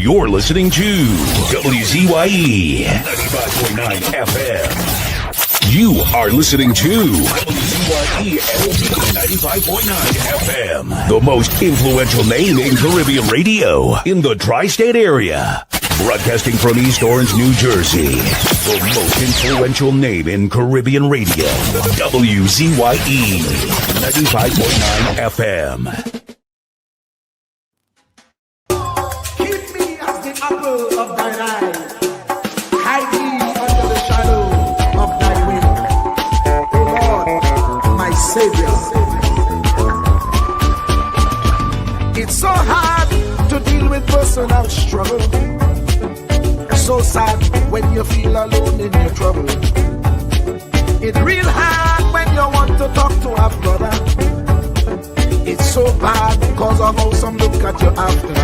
You're listening to WZYE 95.9 FM. You are listening to WZYE 95.9 FM, the most influential name in Caribbean radio in the tri-state area. Broadcasting from East Orange, New Jersey, the most influential name in Caribbean radio, WZYE 95.9 FM. Keep me as the apple of thine eye. Hide me under the shadow of thy wing. O Lord, my Savior. It's so hard to deal with personal struggle. So sad when you feel alone in your trouble. It's real hard when you want to talk to a brother. It's so bad because of how some look at you after.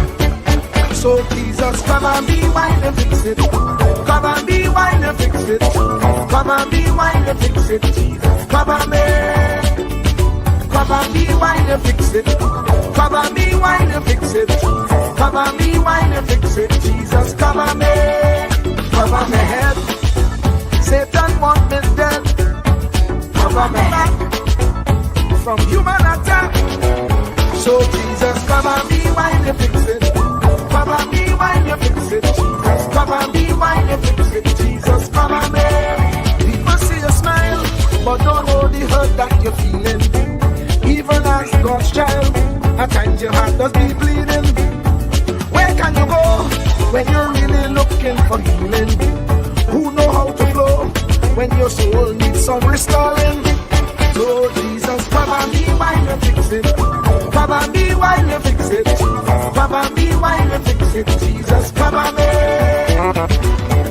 So Jesus, come and be while you fix it. Come and be while you fix it. Come and be while you fix it. Jesus, come and be. Come and be while you fix it. Come and be while you fix it. Come and be while you fix it. Jesus, come and be. Cover my head. Satan want me dead. Cover my back from human attack. So Jesus, come and be while you fix it. Come and be while you fix it. Jesus, come and be while you fix it. Jesus, come and be. People see you smile, but don't know the hurt that you're feeling. Even as God's child, at times your heart does be bleeding. Where can you go when you're really looking for healing? Who know how to flow when your soul needs some restoring? So Jesus, come and be while you fix it. Come and be while you fix it. Come and be while you fix it. Jesus, come and be.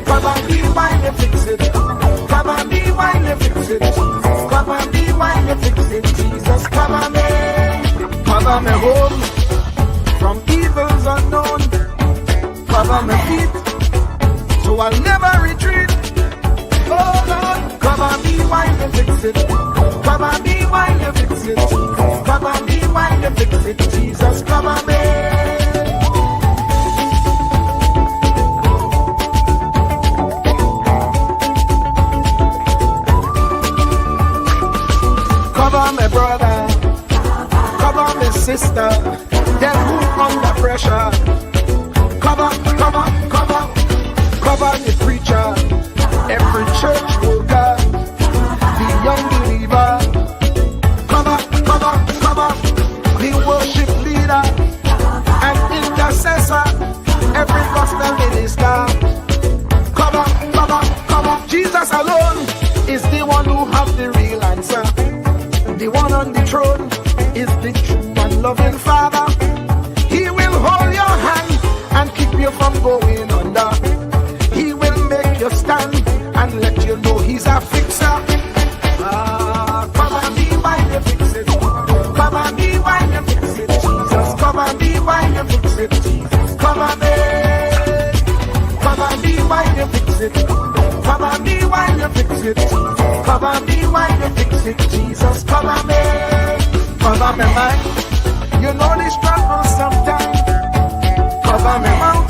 Come and be while you fix it. Come and be while you fix it. Come and be while you fix it. Jesus, come and be. Cover me home from evils unknown. Cover my feet, so I'll never retreat. Oh Lord, cover me while you fix it. Cover me while you fix it. Cover me while you fix it. Jesus, cover me. Cover my brother. Cover my sister. Them who under pressure. Cover the preacher, every church worker, the young believer. Cover the worship leader and intercessor, every gospel minister. Cover. Jesus alone is the one who has the real answer. The one on the throne is the true and loving Father. He will hold your hand and keep you from going under. He will make you stand and let you know he's a fixer. Come and be while you fix it. Come and be while you fix it. Jesus, come and be while you fix it. Jesus, come and be. Come and be while you fix it. Come and be while you fix it. Come and be while you fix it. Jesus, come and be. Cover me mind. You know the struggle sometimes. Cover me mouth,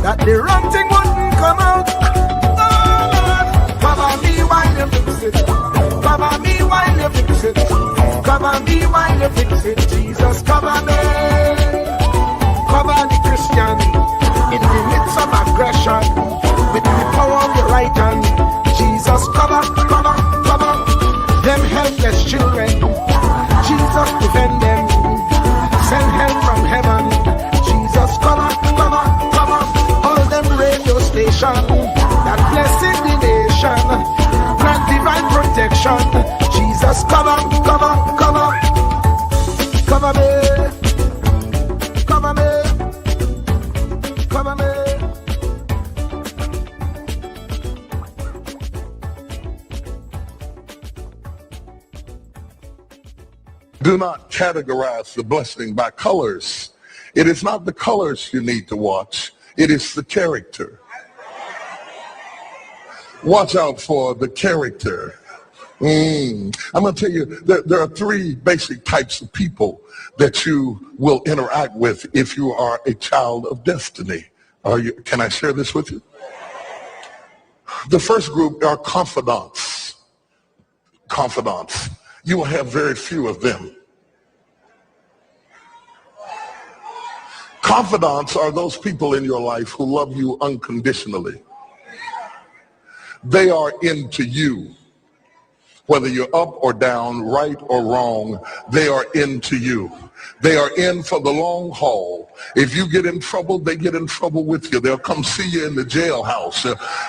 that the wrong thing wouldn't come out. Oh Lord, cover me while you fix it. Cover me while you fix it. Cover me while you fix it. Jesus, cover me. Cover the Christian in the midst of aggression with the power of your right hand. Jesus, cover them helpless children. Jesus, defend them. Send help from heaven. Jesus, cover all them radio station that blessing the nation, grant divine protection. Jesus, cover me. Do not categorize the blessing by colors. It is not the colors you need to watch. It is the character. Watch out for the character. I'm going to tell you, there are three basic types of people that you will interact with if you are a child of destiny. Can I share this with you? The first group are confidants. Confidants. You will have very few of them. Confidants are those people in your life who love you unconditionally. They are into you. Whether you're up or down, right or wrong, they are into you. They are in for the long haul. If you get in trouble, they get in trouble with you. They'll come see you in the jailhouse.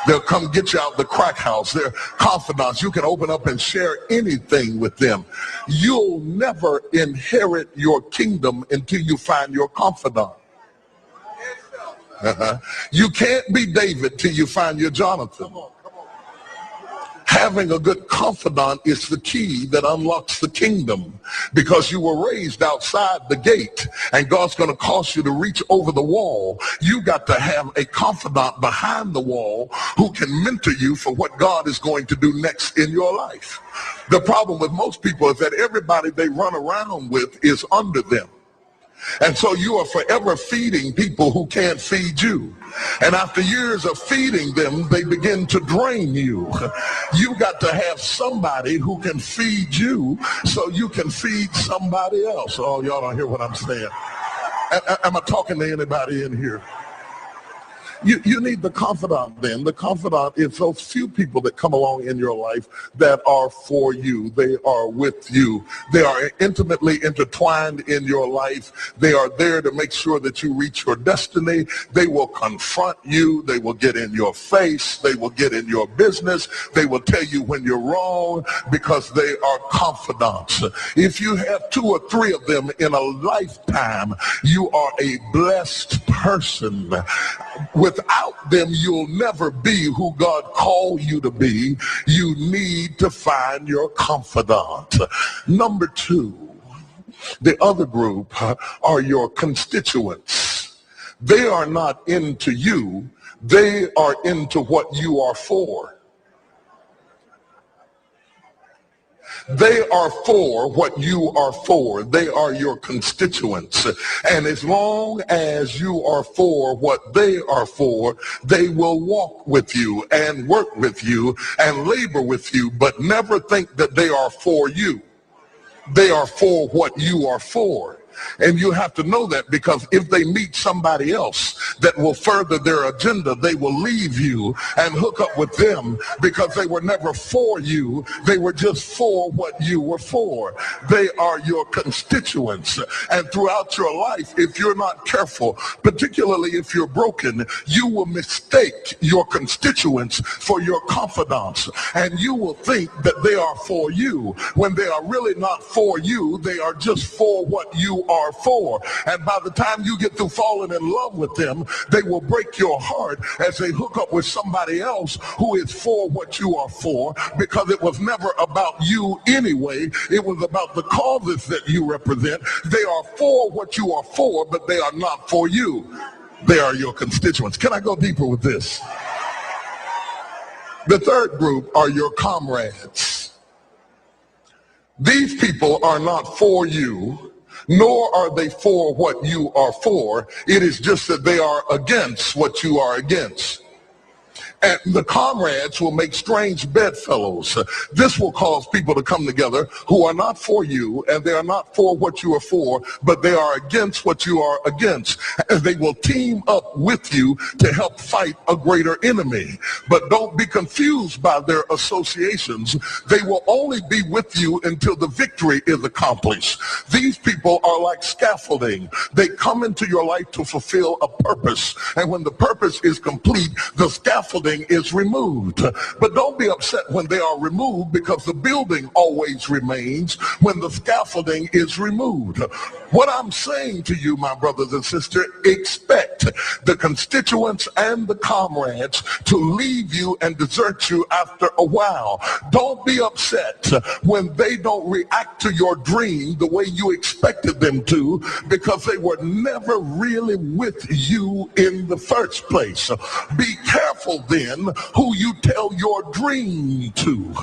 They'll come get you out the crack house. They're confidants. You can open up and share anything with them. You'll never inherit your kingdom until you find your confidant. You can't be David till you find your Jonathan. Having a good confidant is the key that unlocks the kingdom, because you were raised outside the gate and God's going to cause you to reach over the wall. You got to have a confidant behind the wall who can mentor you for what God is going to do next in your life. The problem with most people is that everybody they run around with is under them. And so you are forever feeding people who can't feed you. And after years of feeding them, they begin to drain you. You got to have somebody who can feed you so you can feed somebody else. Oh, y'all don't hear what I'm saying. Am I talking to anybody in here? You need the confidant then. The confidant is those few people that come along in your life that are for you. They are with you. They are intimately intertwined in your life. They are there to make sure that you reach your destiny. They will confront you. They will get in your face. They will get in your business. They will tell you when you're wrong, because they are confidants. If you have 2 or 3 of them in a lifetime, you are a blessed person. Without them, you'll never be who God called you to be. You need to find your confidant. Number 2, the other group are your constituents. They are not into you. They are into what you are for. They are for what you are for. They are your constituents. And as long as you are for what they are for, they will walk with you and work with you and labor with you, but never think that they are for you. They are for what you are for. And you have to know that, because if they meet somebody else that will further their agenda, they will leave you and hook up with them, because they were never for you. They were just for what you were for. They are your constituents. And throughout your life, if you're not careful, particularly if you're broken, you will mistake your constituents for your confidants. And you will think that they are for you when they are really not for you. They are just for what you are for. And by the time you get through falling in love with them, they will break your heart as they hook up with somebody else who is for what you are for, because it was never about you anyway. It was about the causes that you represent. They are for what you are for, but they are not for you. They are your constituents. Can I go deeper with this? The third group are your comrades. These people are not for you, nor are they for what you are for. It is just that they are against what you are against. And the comrades will make strange bedfellows. This will cause people to come together who are not for you, and they are not for what you are for, but they are against what you are against. And they will team up with you to help fight a greater enemy. But don't be confused by their associations. They will only be with you until the victory is accomplished. These people are like scaffolding. They come into your life to fulfill a purpose. And when the purpose is complete, the scaffolding is removed. But don't be upset when they are removed, because the building always remains when the scaffolding is removed. What I'm saying to you, my brothers and sisters, expect the constituents and the comrades to leave you and desert you after a while. Don't be upset when they don't react to your dream the way you expected them to, because they were never really with you in the first place. Be careful then then who you tell your dream to.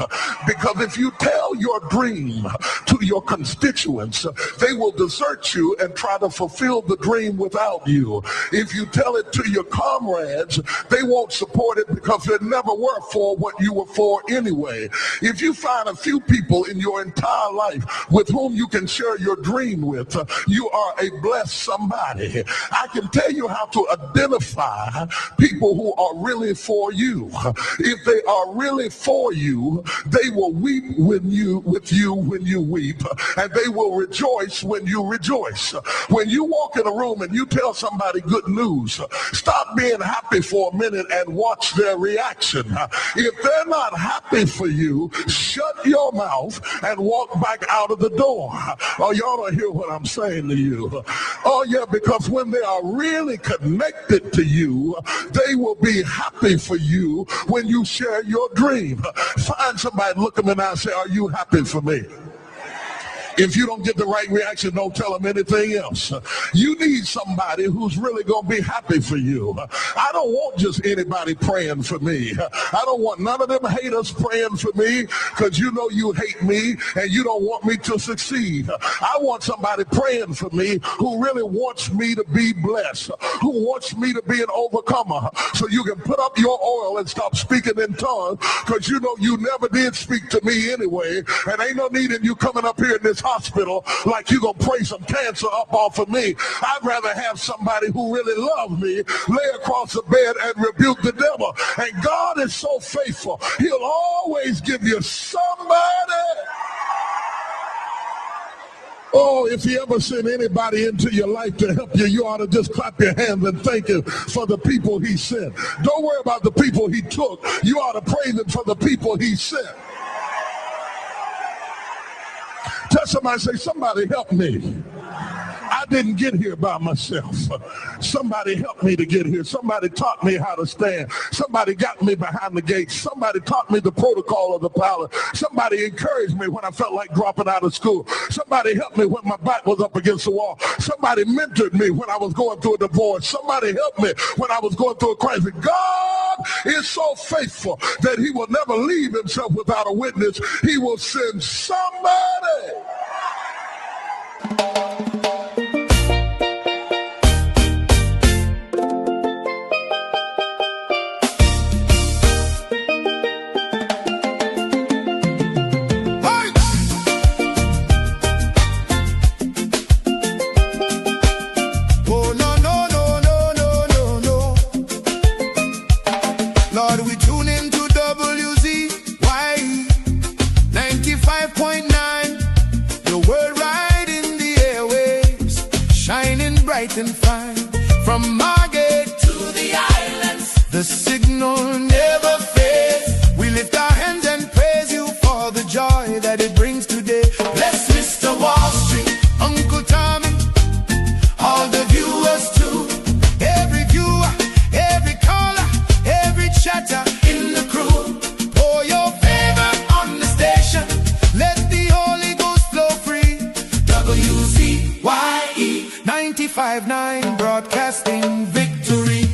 Because if you tell your dream to your constituents, they will desert you and try to fulfill the dream without you. If you tell it to your comrades, they won't support it because they never were for what you were for anyway. If you find a few people in your entire life with whom you can share your dream with, you are a blessed somebody. I can tell you how to identify people who are really for you. If they are really for you, they will weep with you when you weep, and they will rejoice when you rejoice. When you walk in a room and you tell somebody good news, stop being happy for a minute and watch their reaction. If they're not happy for you, shut your mouth and walk back out of the door. Oh, y'all don't hear what I'm saying to you. Oh, yeah, because when they are really connected to you, they will be happy for you when you share your dream. Find somebody, look them in the eye and say, are you happy for me? If you don't get the right reaction, don't tell them anything else. You need somebody who's really going to be happy for you. I don't want just anybody praying for me. I don't want none of them haters praying for me because you know you hate me and you don't want me to succeed. I want somebody praying for me who really wants me to be blessed, who wants me to be an overcomer, so you can put up your oil and stop speaking in tongues because you know you never did speak to me anyway, and ain't no need in you coming up here in this hospital like you gonna pray some cancer up off of me. I'd rather have somebody who really loves me lay across the bed and rebuke the devil. And God is so faithful. He'll always give you somebody. Oh, if he ever sent anybody into your life to help you, you ought to just clap your hands and thank him for the people he sent. Don't worry about the people he took. You ought to praise him for the people he sent. Tell somebody, say, somebody help me. I didn't get here by myself. Somebody helped me to get here. Somebody taught me how to stand. Somebody got me behind the gates. Somebody taught me the protocol of the palace. Somebody encouraged me when I felt like dropping out of school. Somebody helped me when my back was up against the wall. Somebody mentored me when I was going through a divorce. Somebody helped me when I was going through a crisis. God is so faithful that he will never leave himself without a witness. He will send somebody. Lord, we tune into WZYE 95.9. Your word right in the airwaves, shining bright and fine. From Margate to the islands, the signal never fades. We lift our hands and praise you for the joy that it brings today. Bless Mr. Wall Street, Uncle Tommy, all the viewers too. Every viewer, every caller, every chatter in the crew. Pour your favor on the station. Let the Holy Ghost flow free. WZYE 95.9, broadcasting victory.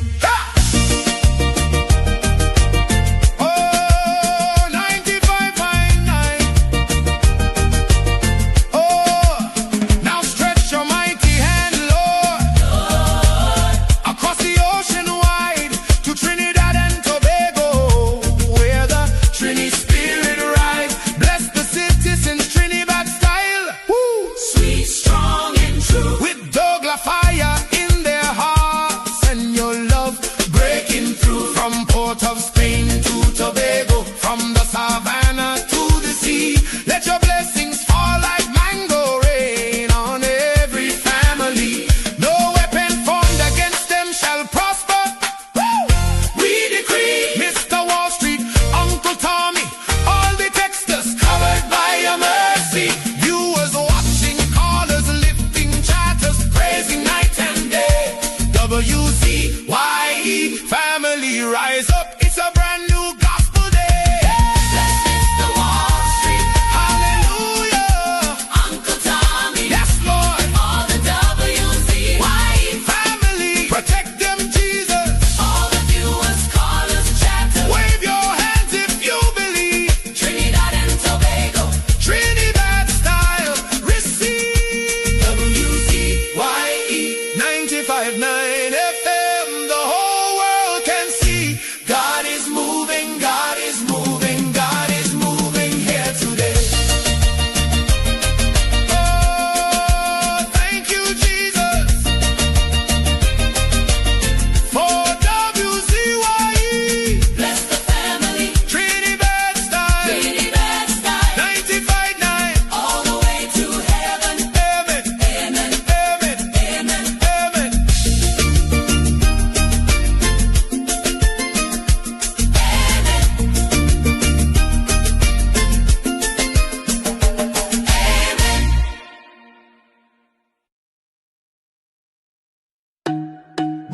Fire in their heart.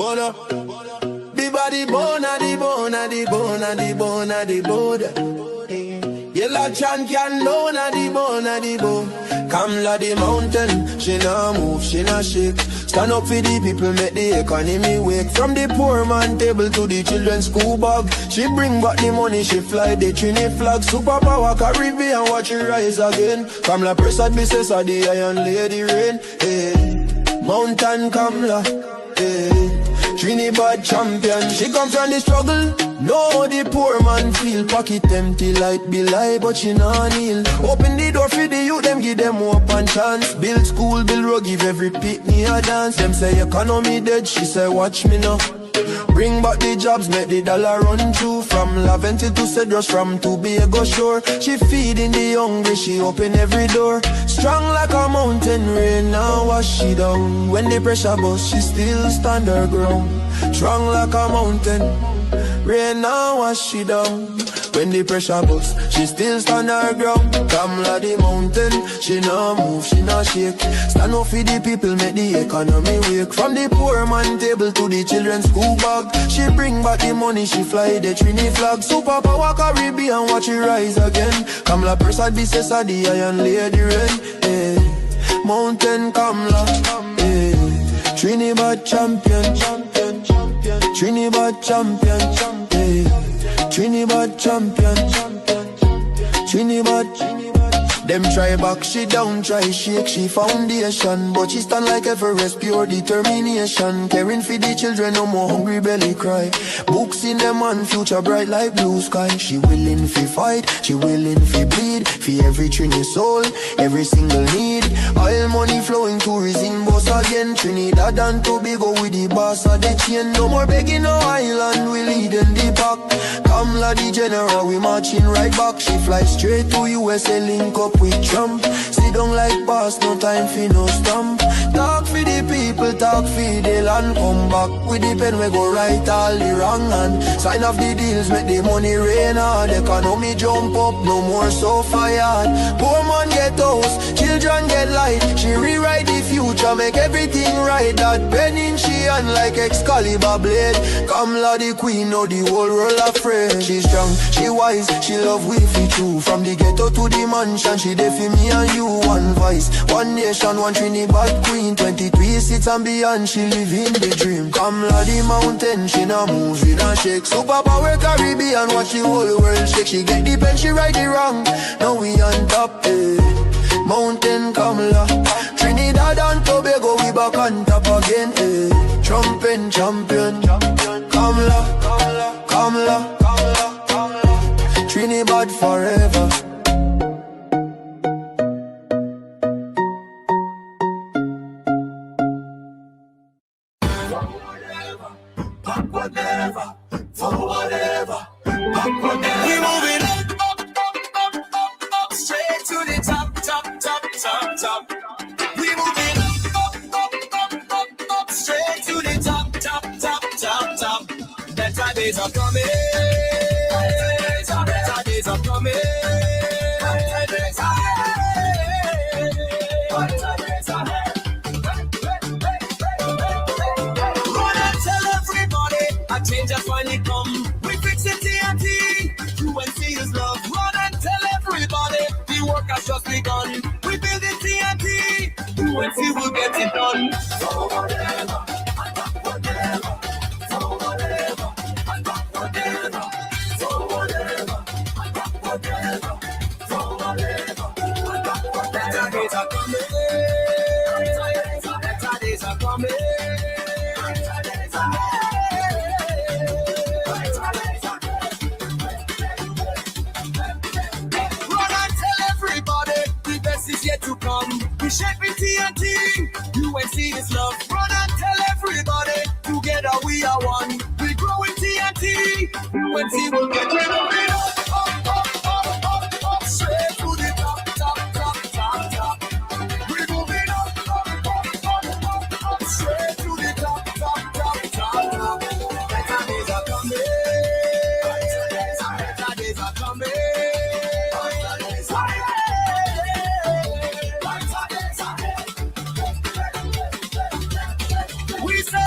Bona. The body bona, the bona, the bona, the bona, the bona. Yellow champion, bona, the bona, the bona. Kamla the mountain, she nah move, she nah shake. Stand up for the people, make the economy wake. From the poor man table to the children's school bag. She bring back the money, she fly the Trini flag. Superpower Caribbean, watch it rise again. Kamla Prasad, Mrs. the Iron Lady Rain. Hey. Mountain Kamla, hey. Trinidad champion, she come from the struggle. No, the poor man feel pocket empty like be lie, but she nah kneel. Open the door for the youth, them give them hope and chance. Build school, build road, give every pitney a dance. Them say economy dead, she say watch me now. Bring back the jobs, make the dollar run through. From Laventille to Cedros, from Tobago shore. She feeding the hungry, she open every door. Strong like a mountain, rain now wash she down. When the pressure bust, she still stand her ground. Strong like a mountain, rain now wash she down. When the pressure bust, she still stand her ground. Kamla the mountain, she nah move, she nah shake. Stand up for the people, make the economy wake. From the poor man table to the children's school bag. She bring back the money, she fly the Trini flag. Superpower Caribbean, watch it rise again. Kamla Prasad, Mrs. the Iron Lady Rain. Hey. Mountain Kamla, hey. Trinidad champion, champion, champion. Trinidad champion, champion. Trinidad champion, Trinidad. Them try back, she down, try shake, she foundation. But she stand like Everest, pure determination. Caring for the children, no more hungry belly cry. Books in them and future bright like blue sky. She willing fi fight, she willing fi bleed. For every Trini soul, every single need. Oil money flowing, tourism boss again. Trinidad and Tobago with the boss of the chain. No more begging no island, we leading the pack. Kamla the general, we marching right back. She fly straight to USA, link up with Trump. Sit down like boss, no time for no stamp. Talk for the people, talk for the land. Come back with the pen, we go right all the wrong hand. Sign off the deals, make the money rain hard. Economy jump up, no more so fired. Poor man get house, children get light. She rewrite the future, make everything right. That pen in she hand like Excalibur blade. Kamla the queen, know the whole world afraid. She strong, she wise, she love we fi true. From the ghetto to the mansion, she there for me and you. One voice, one nation, one Trinidad queen. 23 seats and beyond, she live in the dream. Kamla the mountain, she nah move, she nah shake. Superpower Caribbean, watch the whole world shake. She get the pen, she right the wrong. Now we on top, eh. Mountain Kamla, Trinidad and Tobago, we back on top again, eh. Trumping champion, Kamla, Kamla, Kamla, Kamla, Kamla. Trinidad forever. Whatever, for whatever, whatever. We moving up, straight to the top, top, top, top, top. We moving up, straight to the top, top, top, top, top. Better days are coming. Better days are coming. Better days are change us when it come. We fix it TNT. UNC is love. Run and tell everybody. The work has just begun. We build it TNT. UNC will get it done. So whatever, whatever. So whatever, whatever. So whatever, whatever. So whatever, whatever. Better days are coming. Better days are coming. Is yet to come. We shape it TNT. UNC is love. Run and tell everybody. Together we are one. We grow in TNT. UNC will get rid of it. Up, straight to the top, top, top, top, top. We moving up, straight to the top, top, top, top, top. Better days are coming. Better days are coming. We say,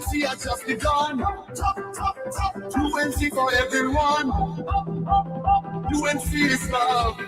UNC has just begun. UNC for everyone. UNC is love.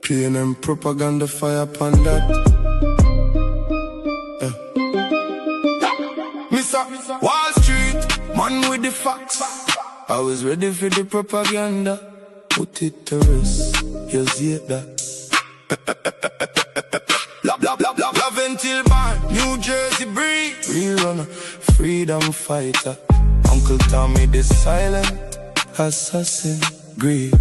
P&M propaganda fire upon that. Mr. Wall Street, man with the facts. I was ready for the propaganda. Put it to rest, you see that. Love until born, New Jersey breed. Real runner, freedom fighter. Uncle Tommy the silent assassin, greed.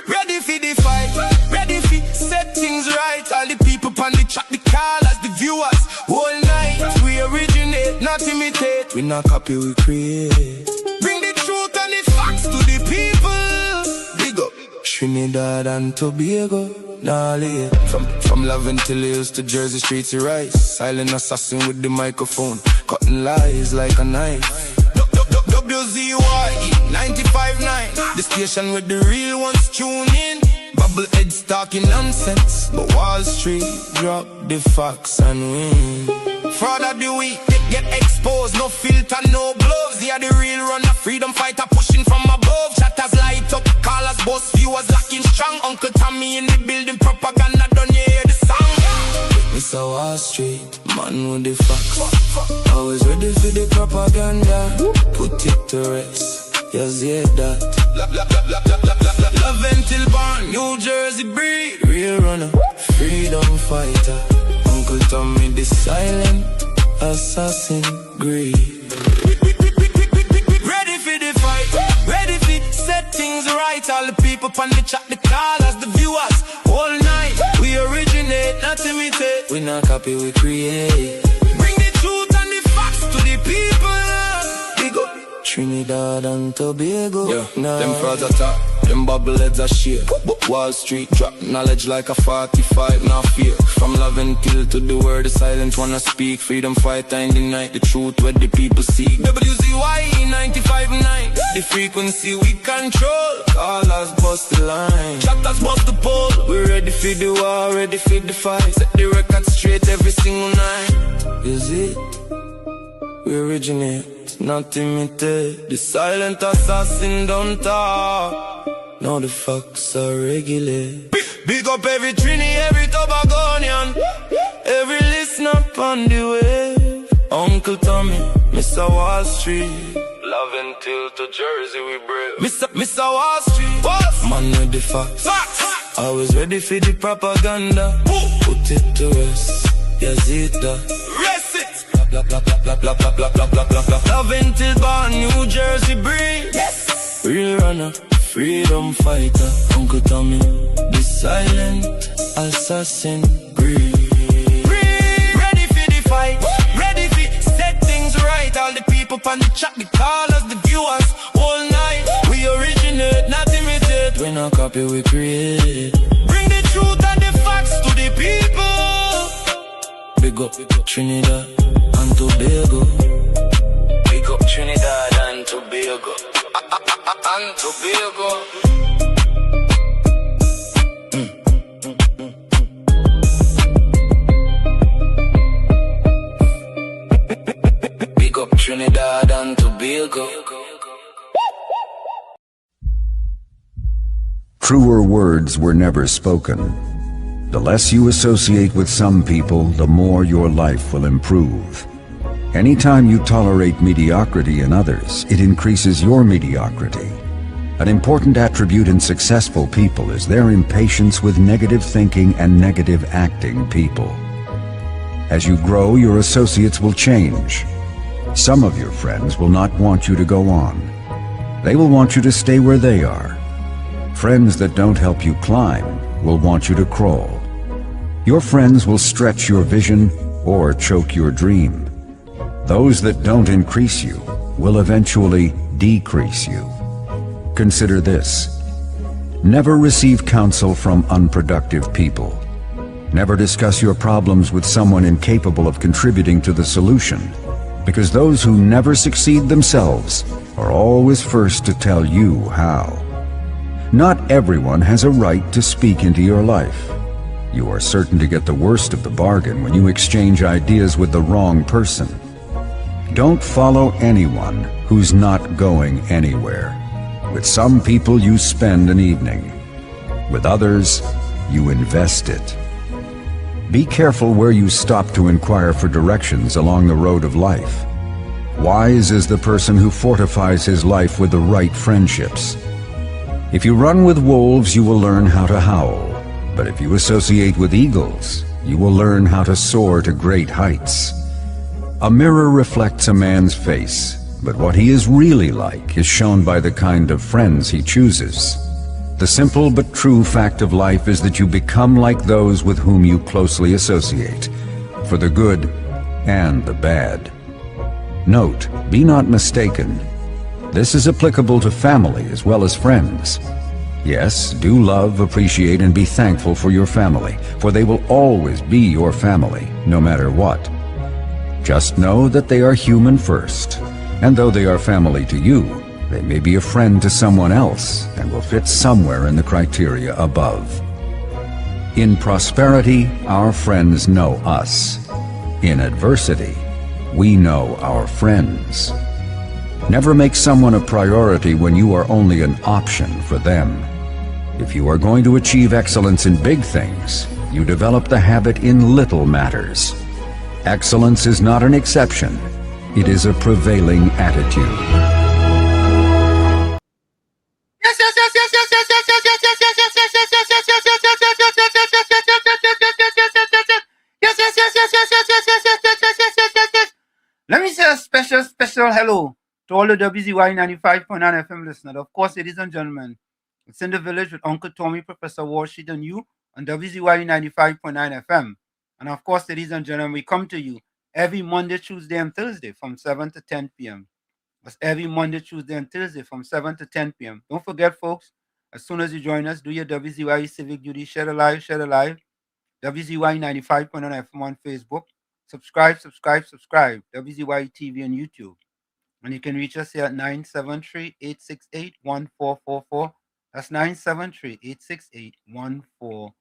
Ready for the fight, ready for set things right. All the people on the chat, the callers, the viewers. Whole night, we originate, not imitate. We not copy, we create. Bring the truth and the facts to the people. Big up Trinidad and Tobago. Gnarly, from Laventille Hills to Jersey Streets to Rice. Silent assassin with the microphone, cutting lies like a knife. WZYE 95.9, the station with the real ones tune in. Bubbleheads talking nonsense, but Wall Street drop the facts and win. Fraud of the week, they get exposed, no filter, no gloves. They are the real runner, freedom fighter pushing from above. Chatters light up, callers, boss, viewers locking strong. Uncle Tommy in the building, propaganda, don't you hear the song? Mr. Wall Street, man with the facts. Always ready for the propaganda. Put it to rest, yes, yeah, that. Love until born, New Jersey breed. Real runner, freedom fighter. Uncle Tommy the silent assassin, greed. Ready for the fight, ready for set things right. All the people on the chat, the callers, the viewers. All night, we originate, not imitate. We not copy, we create. Bring the truth and the facts to the people. Big up Trinidad and Tobago. Yeah, them frauds attack, them bubbleheads are share. Wall Street drop knowledge like a 45, now fear. From Laventille to the world, the silent wanna speak. Freedom fighter in the night, the truth where the people seek. WZYE 95.9, the frequency we control. Callers bust the line, chatters bust the pole. We ready for the war, ready for the fight. Set the record straight every single night. Is it? We originate, not imitate. The silent assassin don't talk. Now the facts are regular. Big up every Trini, every Tobagonian, every listener on the wave. Uncle Tommy, Mr. Wall Street. Love until to Jersey we brave. Mr. Wall Street, what? Man with the facts. Always ready for the propaganda. Put it to rest, yes it does. Rest it. Love until born, New Jersey breed. Yes. Real runner, freedom fighter. Uncle Tommy, the silent assassin, breathe. Ready for the fight, ready for set things right. All the people on the chat, the callers, the viewers. All night, we originate, not imitate. We not copy, we create. Bring the truth and the facts to the people. Big up Trinidad and Tobago. Big up Trinidad and Tobago. And Tobago. Big up Trinidad and Tobago. Truer words were never spoken. The less you associate with some people, the more your life will improve. Anytime you tolerate mediocrity in others, it increases your mediocrity. An important attribute in successful people is their impatience with negative thinking and negative acting people. As you grow, your associates will change. Some of your friends will not want you to go on. They will want you to stay where they are. Friends that don't help you climb will want you to crawl. Your friends will stretch your vision or choke your dream. Those that don't increase you will eventually decrease you. Consider this. Never receive counsel from unproductive people. Never discuss your problems with someone incapable of contributing to the solution, because those who never succeed themselves are always first to tell you how. Not everyone has a right to speak into your life. You are certain to get the worst of the bargain when you exchange ideas with the wrong person. Don't follow anyone who's not going anywhere. With some people you spend an evening. With others, you invest it. Be careful where you stop to inquire for directions along the road of life. Wise is the person who fortifies his life with the right friendships. If you run with wolves, you will learn how to howl. But if you associate with eagles, you will learn how to soar to great heights. A mirror reflects a man's face, but what he is really like is shown by the kind of friends he chooses. The simple but true fact of life is that you become like those with whom you closely associate, for the good and the bad. Note, be not mistaken. This is applicable to family as well as friends. Yes, do love, appreciate, and be thankful for your family, for they will always be your family, no matter what. Just know that they are human first, and though they are family to you, they may be a friend to someone else and will fit somewhere in the criteria above. In prosperity, our friends know us. In adversity, we know our friends. Never make someone a priority when you are only an option for them. If you are going to achieve excellence in big things, you develop the habit in little matters. Excellence is not an exception. It is a prevailing attitude. Let me say a special hello to all the WZYE 95.9 FM listeners. Of course, ladies and gentlemen, it's in the village with Uncle Tommy, Professor Walsheed, and you on WZYE 95.9 FM. And of course, ladies and gentlemen, we come to you every Monday, Tuesday, and Thursday from 7 to 10 p.m. That's every Monday, Tuesday, and Thursday from 7 to 10 p.m. Don't forget, folks, as soon as you join us, do your WZYE civic duty. Share the live. WZYE 95.9 FM on Facebook. Subscribe. WZYE TV on YouTube. And you can reach us here at 973-868-1444. That's 973-868-1444.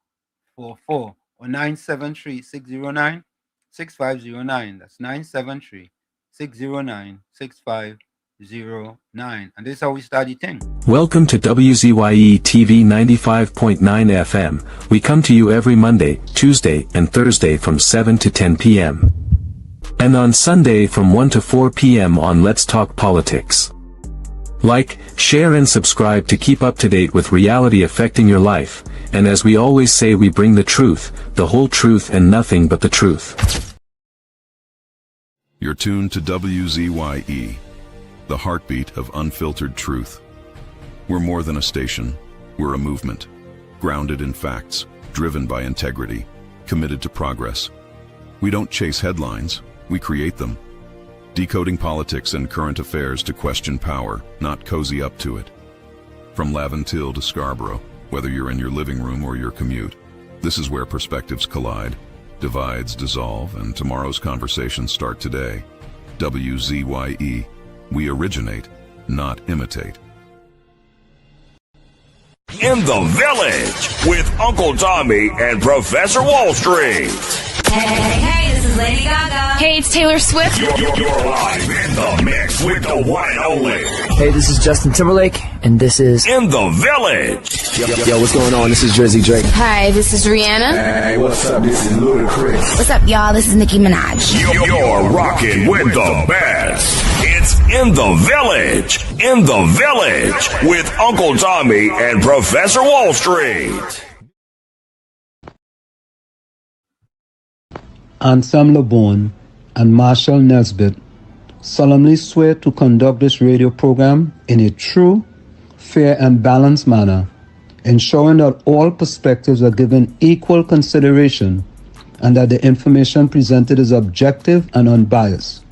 Or 973-609-6509. That's 973-609-6509. And this is how we start the thing. Welcome to WZYE TV 95.9 FM. We come to you every Monday, Tuesday, and Thursday from 7 to 10 p.m. And on Sunday from 1 to 4 p.m. on Let's Talk Politics. Like, share and subscribe to keep up to date with reality affecting your life. And as we always say, we bring the truth, the whole truth, and nothing but the truth. You're tuned to WZYE, the heartbeat of unfiltered truth. We're more than a station, we're a movement, grounded in facts, driven by integrity, committed to progress. We don't chase headlines, we create them. Decoding politics and current affairs to question power, not cozy up to it. From Laventille to Scarborough, whether you're in your living room or your commute, this is where perspectives collide, divides dissolve, and tomorrow's conversations start today. WZYE. We originate, not imitate. In the Village with Uncle Tommy and Professor Wall Street. Hey, this is Lady Gaga. Hey, it's Taylor Swift. You're live in the mix with the one and only. Hey, this is Justin Timberlake, and this is In the Village. Yo, what's going on? This is Jersey Drake. Hi, this is Rihanna. Hey, what's up? This is Ludacris. What's up, y'all? This is Nicki Minaj. You're rocking with the best. It's In the Village. In the Village with Uncle Tommy and Professor Wall Street. Anselm LeBon and Marshall Nesbitt solemnly swear to conduct this radio program in a true, fair, and balanced manner, ensuring that all perspectives are given equal consideration and that the information presented is objective and unbiased.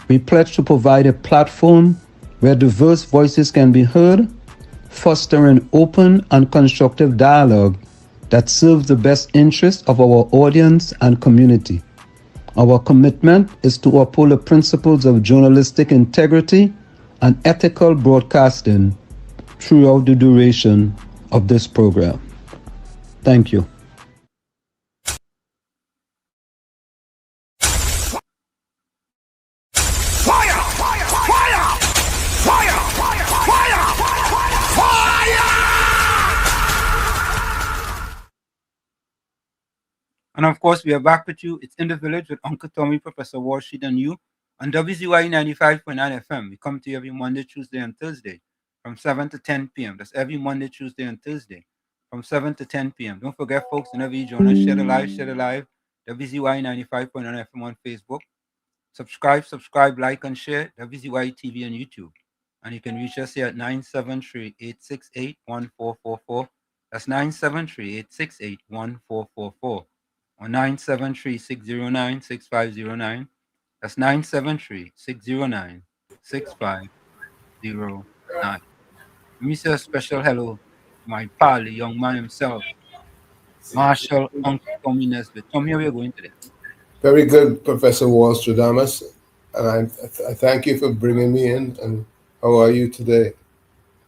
We pledge to provide a platform where diverse voices can be heard, fostering open and constructive dialogue that serves the best interests of our audience and community. Our commitment is to uphold the principles of journalistic integrity and ethical broadcasting throughout the duration of this program. Thank you. And of course, we are back with you. It's In the Village with Uncle Tommy, Professor Walshed, and you on WZYE 95.9 FM. We come to you every Monday, Tuesday, and Thursday from 7 to 10 p.m. That's every Monday, Tuesday, and Thursday from 7 to 10 p.m. Don't forget, folks, whenever you join us, share the live. WZYE 95.9 FM on Facebook. Subscribe, like, and share WZYE TV on YouTube. And you can reach us here at 973-868-1444. That's 973-868-1444. Or 973-609-6509. That's 973-609-6509. Let me say a special hello to my pal, the young man himself, Marshall Uncle Tommy Nesbitt. Tommy, how are you going today? Very good, Professor Walstradamus. And I thank you for bringing me in. And how are you today?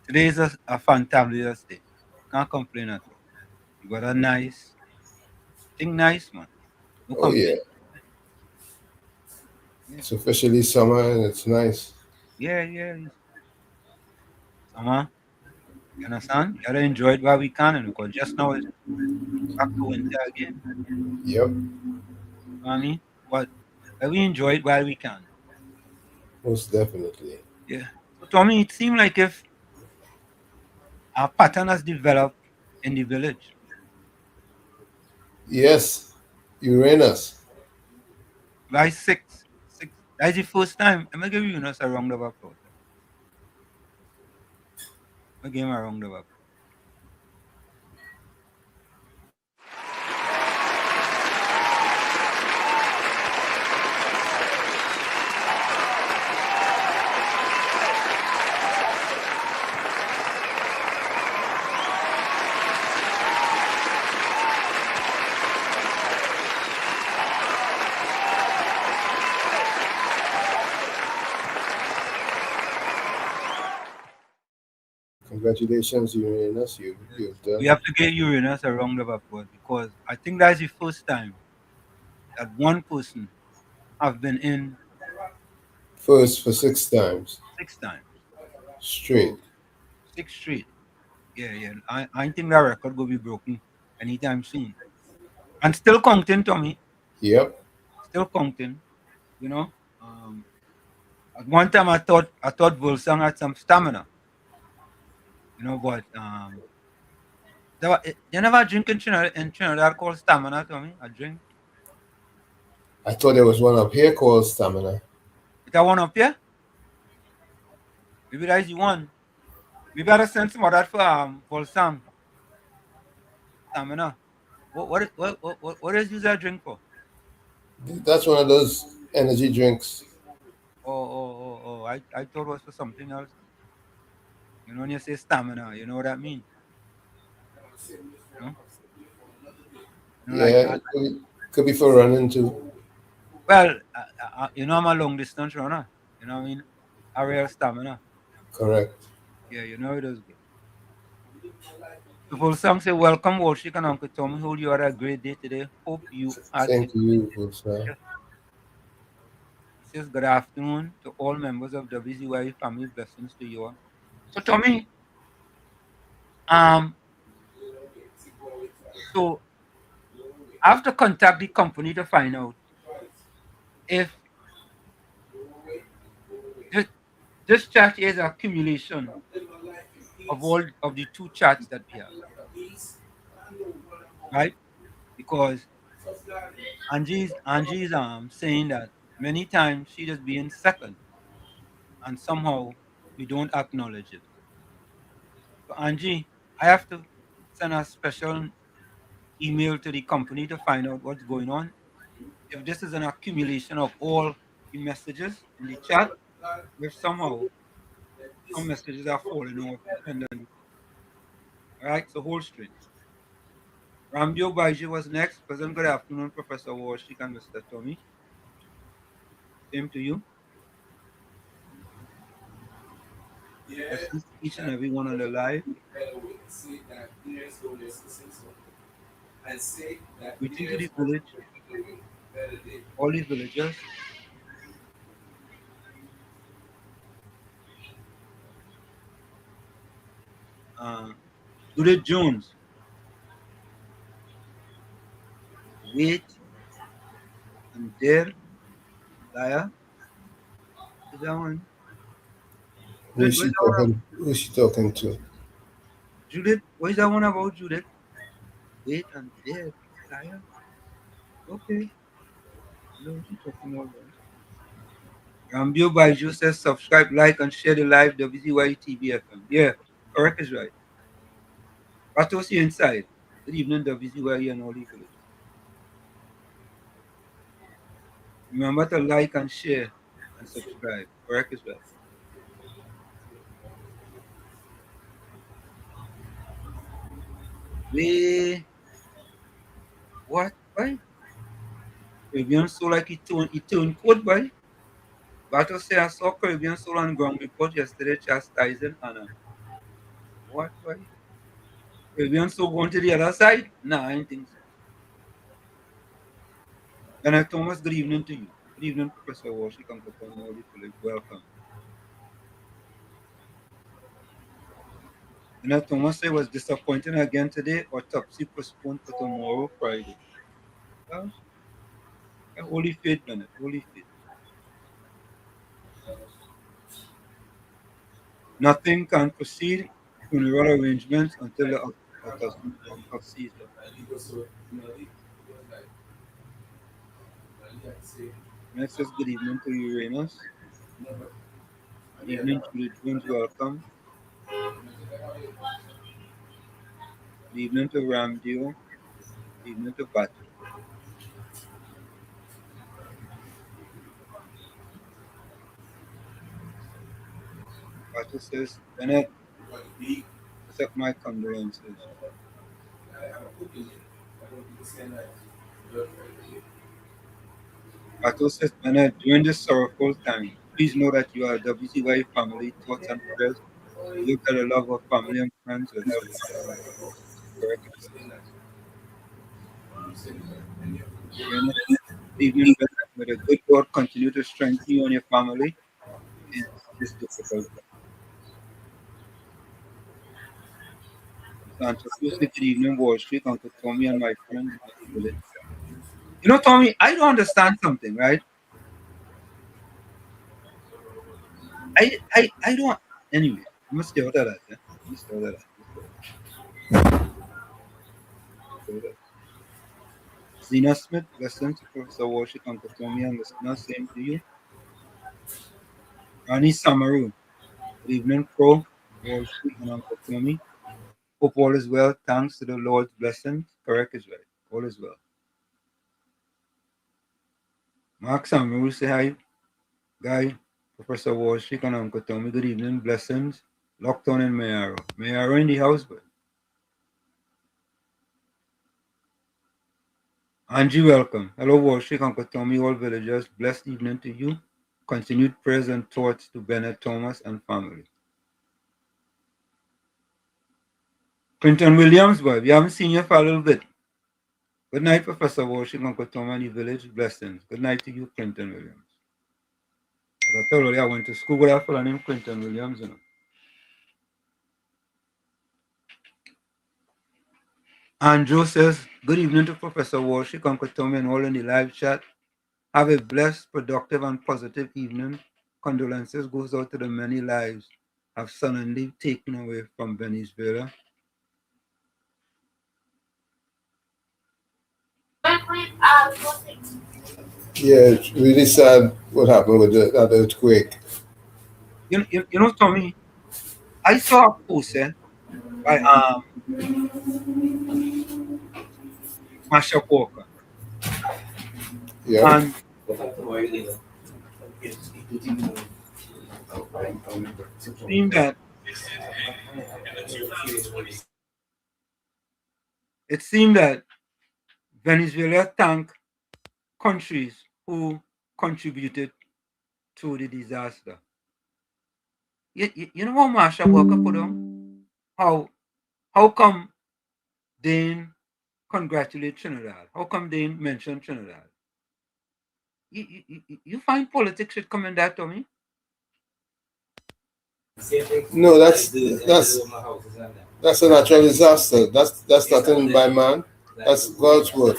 Today is a fantabulous day. Can't complain at all. You got a nice, nice, man. No complaint. Yeah. It's officially summer and it's nice. Yeah. Summer. You understand? You gotta enjoy it while we can, because just now it's back to winter again. Yep. You know what I mean? But we enjoy it while we can. Most definitely. Yeah. So Tommy, it seemed like if our pattern has developed in the village. Yes. Uranus. By six. That's the first time. I'm gonna give Uranus a round of applause. I'm gonna give him a round of applause. Congratulations, Uranus. You've done. We have to give Uranus a round of applause, because I think that's the first time that one person have been in first for 6 times. 6 times. Straight. 6 straight. Yeah. I think that record will be broken anytime soon. And still counting, Tommy. Yep. Still counting. You know. At one time I thought Volsang had some stamina. You know, but you never drink in Trinidad called stamina, Tommy? A drink? I thought there was one up here called stamina. Is that one up here? Maybe that's the one. We better send some of that for Volsang. Stamina. What is use that drink for? That's one of those energy drinks. Oh. I thought it was for something else. You know, when you say stamina, you know what that means? Yeah, could be for running too. Well, you know, I'm a long distance runner. You know what I mean? A real stamina. Correct. Yeah, you know it is good. The full song say, welcome, Walshed and Uncle Tommy. Hope you had a great day today. Hope you had Same to you, Volsang. It says good afternoon to all members of WZYE family. Blessings to you all. So Tommy, so I have to contact the company to find out if this chat is an accumulation of all of the 2 chats that we have, right? Because Angie's saying that many times she just being second, and somehow we don't acknowledge it. So Angie, I have to send a special email to the company to find out what's going on. If this is an accumulation of all the messages in the chat, if somehow some messages are falling off depending. All right, so hold straight. Ramdio Baiji was next. Pleasant good afternoon, Professor Warshik and Mr. Tommy. Same to you. Yes, each and every one on the live. Greeting to the village, all the villagers. Judith Jones. Wait and dare. Liar. Is that one? Who is she talking? Who is she talking to? Judith, what is that one about, Judith? Wait and dare. Liar. Okay. I know what you're talking about. Rambio Baiju says subscribe, like, and share the live WZYE TV FM. Yeah, correct is right. Patos, you inside. Good evening, WZYE and all the villages. Remember to like and share and subscribe. Correct is right. We what, boy? Caribbean Soul like it turned cold, boy. Bato say I saw Caribbean Soul on ground report yesterday chastising Anna. What, boy? Caribbean Soul going to the other side? Nah, I don't think so. Bernard Thomas, good evening to you. Good evening, Professor Walsh. You come to all the village. Welcome. Bernard Thomas say was disappointing again today, autopsy postponed for tomorrow, Friday. Well, holy faith, Bernard, holy faith. Nothing can proceed funeral arrangements until the autopsy is done. Next is good evening to Uranus. Good evening to the Jones, welcome. Good evening to Ramdio. Good evening to Batu. Batu says, Bennett, accept my condolences. Batu says, Bennett, during this sorrowful time, please know that you are a WZYE family, thoughts and prayers. Look at the love of family and friends will help evening, may the good God continue to strengthen you and your family in this difficult time. Good evening, Wall Street, Uncle Tommy and my friends. You know, Tommy, I don't understand something, right? I don't. Anyway, I must stay out of that. Yeah? I must stay out of that. Zena Smith, listen to Professor Walsh, Uncle Tommy, and listener, same to you. Rani Samaru, good evening, Pro, Wall Street, and Uncle Tommy. Hope all is well. Thanks to the Lord's blessings. Correct is right. All is well. Mark Samaru, say hi. Guy, Professor Walsh, and Uncle Tommy, good evening, blessings. Lockdown in Mayaro. Mayaro in the house, but. Angie, welcome. Hello, Walsh, Uncle Tommy, all villagers. Blessed evening to you. Continued prayers and thoughts to Bernard Thomas and family. Clinton Williams, boy, we haven't seen you for a little bit. Good night, Professor Walsh, Uncle Tommy, and the village. Blessings. Good night to you, Clinton Williams. As I told you, I went to school with a fellow named Clinton Williams, you know. Andrew says, good evening to Professor Walsh, Uncle Tommy, and all in the live chat. Have a blessed, productive, and positive evening. Condolences goes out to the many lives have suddenly taken away from Venezuela. Yeah, it's really sad what happened with that earthquake. You know, Tommy, I saw a post by Masha Walker. Yeah. And It seemed that Venezuela thanked countries who contributed to the disaster. You know how Marsha Walker put on? How come they didn't congratulate Trinidad? How come they didn't mention Trinidad? You find politics should come in that, Tommy? No, that's a natural disaster. That's nothing by man. That's God's work.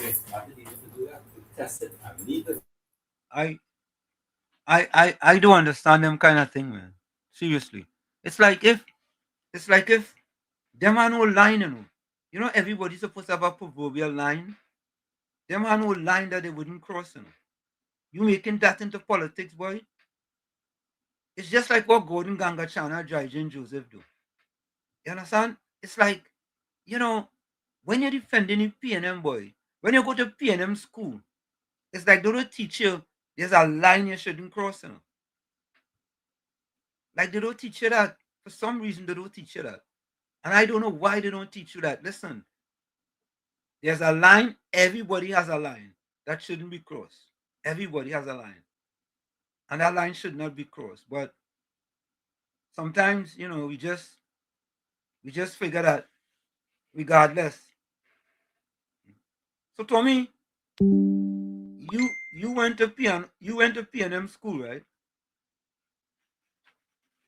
I don't understand them kind of thing, man. Seriously. It's like if them are no line, you know. You know, everybody's supposed to have a proverbial line. Them are no line that they wouldn't cross, you know. You making that into politics, boy? It's just like what Gordon Ganga Chana Jai Joseph do. You understand? It's like, you know, when you're defending a PNM, boy, when you go to PNM school, it's like they don't teach you there's a line you shouldn't cross, you know. Like they don't teach you that. For some reason, they don't teach you that. And I don't know why they don't teach you that. Listen, there's a line, everybody has a line that shouldn't be crossed. Everybody has a line. And that line should not be crossed. But sometimes, you know, we just figure that regardless. So Tommy, you went to PNM school, right?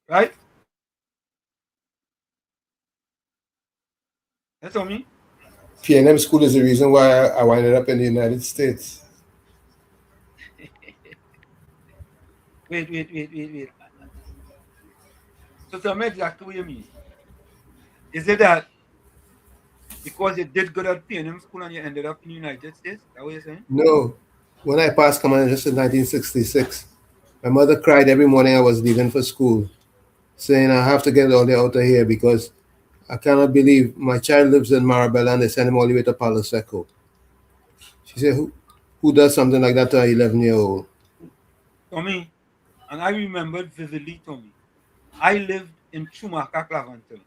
Right? That's Tommy. PNM school is the reason why I winded up in the United States. Wait. So tell me exactly what you mean. Is it that because you did good at PNM school and you ended up in the United States? Is that what you're saying? No. When I passed command just in 1966, my mother cried every morning I was leaving for school, saying I have to get all the out of here because I cannot believe my child lives in Marabella and they send him all the way to Palo Seco. She said, who does something like that to an 11-year-old? Tommy, and I remembered vividly, Tommy. I lived in Chumaka, Clavanton.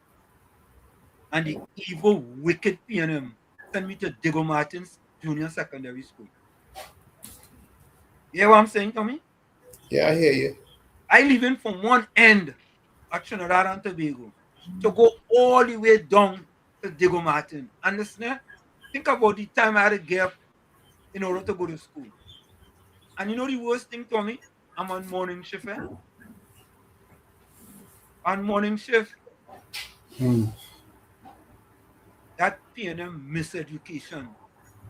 And the evil, wicked PNM sent me to Diego Martins Junior Secondary School. You hear what I'm saying, Tommy? Yeah, I hear you. I live in from one end of Trinidad and Tobago to go all the way down to Diego Martin. Understand? Think about the time I had to get up in order to go to school. And you know the worst thing, Tommy? I'm on morning shift. On morning shift. That PNM miseducation.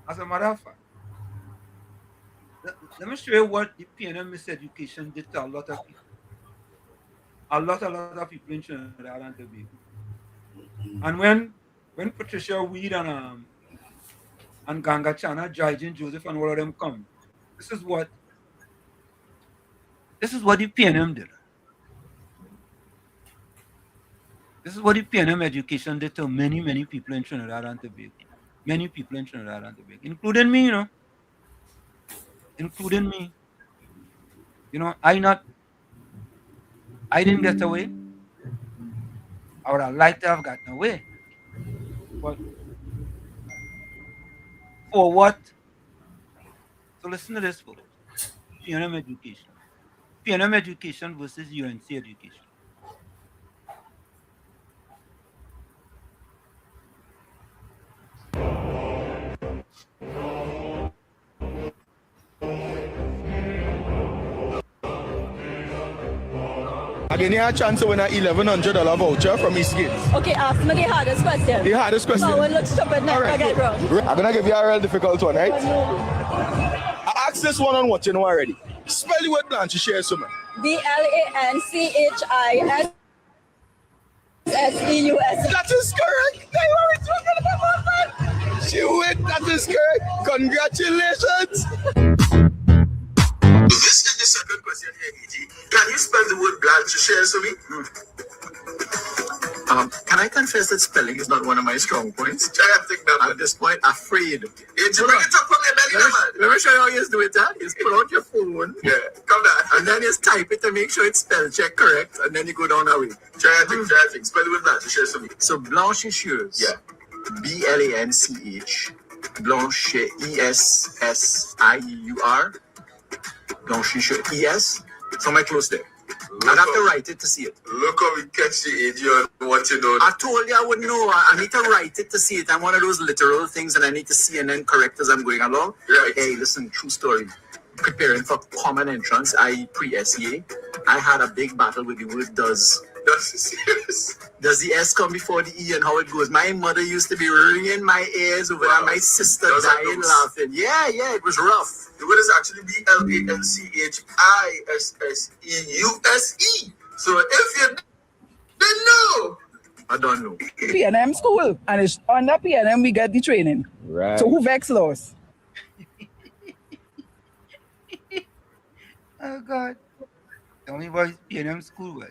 As a matter of fact, let me show you what the PNM miseducation did to a lot of people. A lot of people in Trinidad and Tobago. And when Patricia Weed and Ganga Chana, Jai Joseph and all of them come, this is what the PNM did. This is what the PNM education did to many people in Trinidad and Tobago. Many people in Trinidad and Tobago, including me, you know. Including me. You know, I didn't get away. I would have liked to have gotten away. But for what? So listen to this, folks. PNM education. PNM education versus UNC education. Again, you have a chance to win an $1,100 voucher from Eastgate. Okay, ask me the hardest question. The hardest question? No, it looks stupid now. Right, I get wrong. I'm going to give you a real difficult one, right? I asked this one on what you know already. Spell the word Blanche, share some. BLANCHISSEUS. That is correct. She went. That is correct. Congratulations. This is the second question here, E.G. Can you spell the word Blanche? Share to me? Can I confess that spelling is not one of my strong points? I think that at this point, afraid. You bring it up from your belly, man. Let me show you how you do it, huh? You pull out your phone. Yeah, come down. And then you type it to make sure it's spell check correct, and then you go down that way. Try a thing. Spell it with that to share something. So blanchisseurs. Yeah. BLANCH. Blanche, ESSIEUR. Blanchisseur, ES. So am I close there? I'd have to write it to see it. Look how we catch the idiot what you know. I told you I wouldn't know. I need to write it to see it. I'm one of those literal things and I need to see and then correct as I'm going along. Right. Hey, listen, true story. Preparing for common entrance, pre-SEA, I had a big battle with the word does. That's serious. Does the S come before the E and how it goes? My mother used to be ringing my ears over that. My sister dying laughing. Yeah, it was rough. The word is actually BLANCHISSEUSE. So if you didn't know, I don't know. P&M school, and it's under P&M we get the training. Right. So who vex loss? Oh God. Tell me what P&M school was.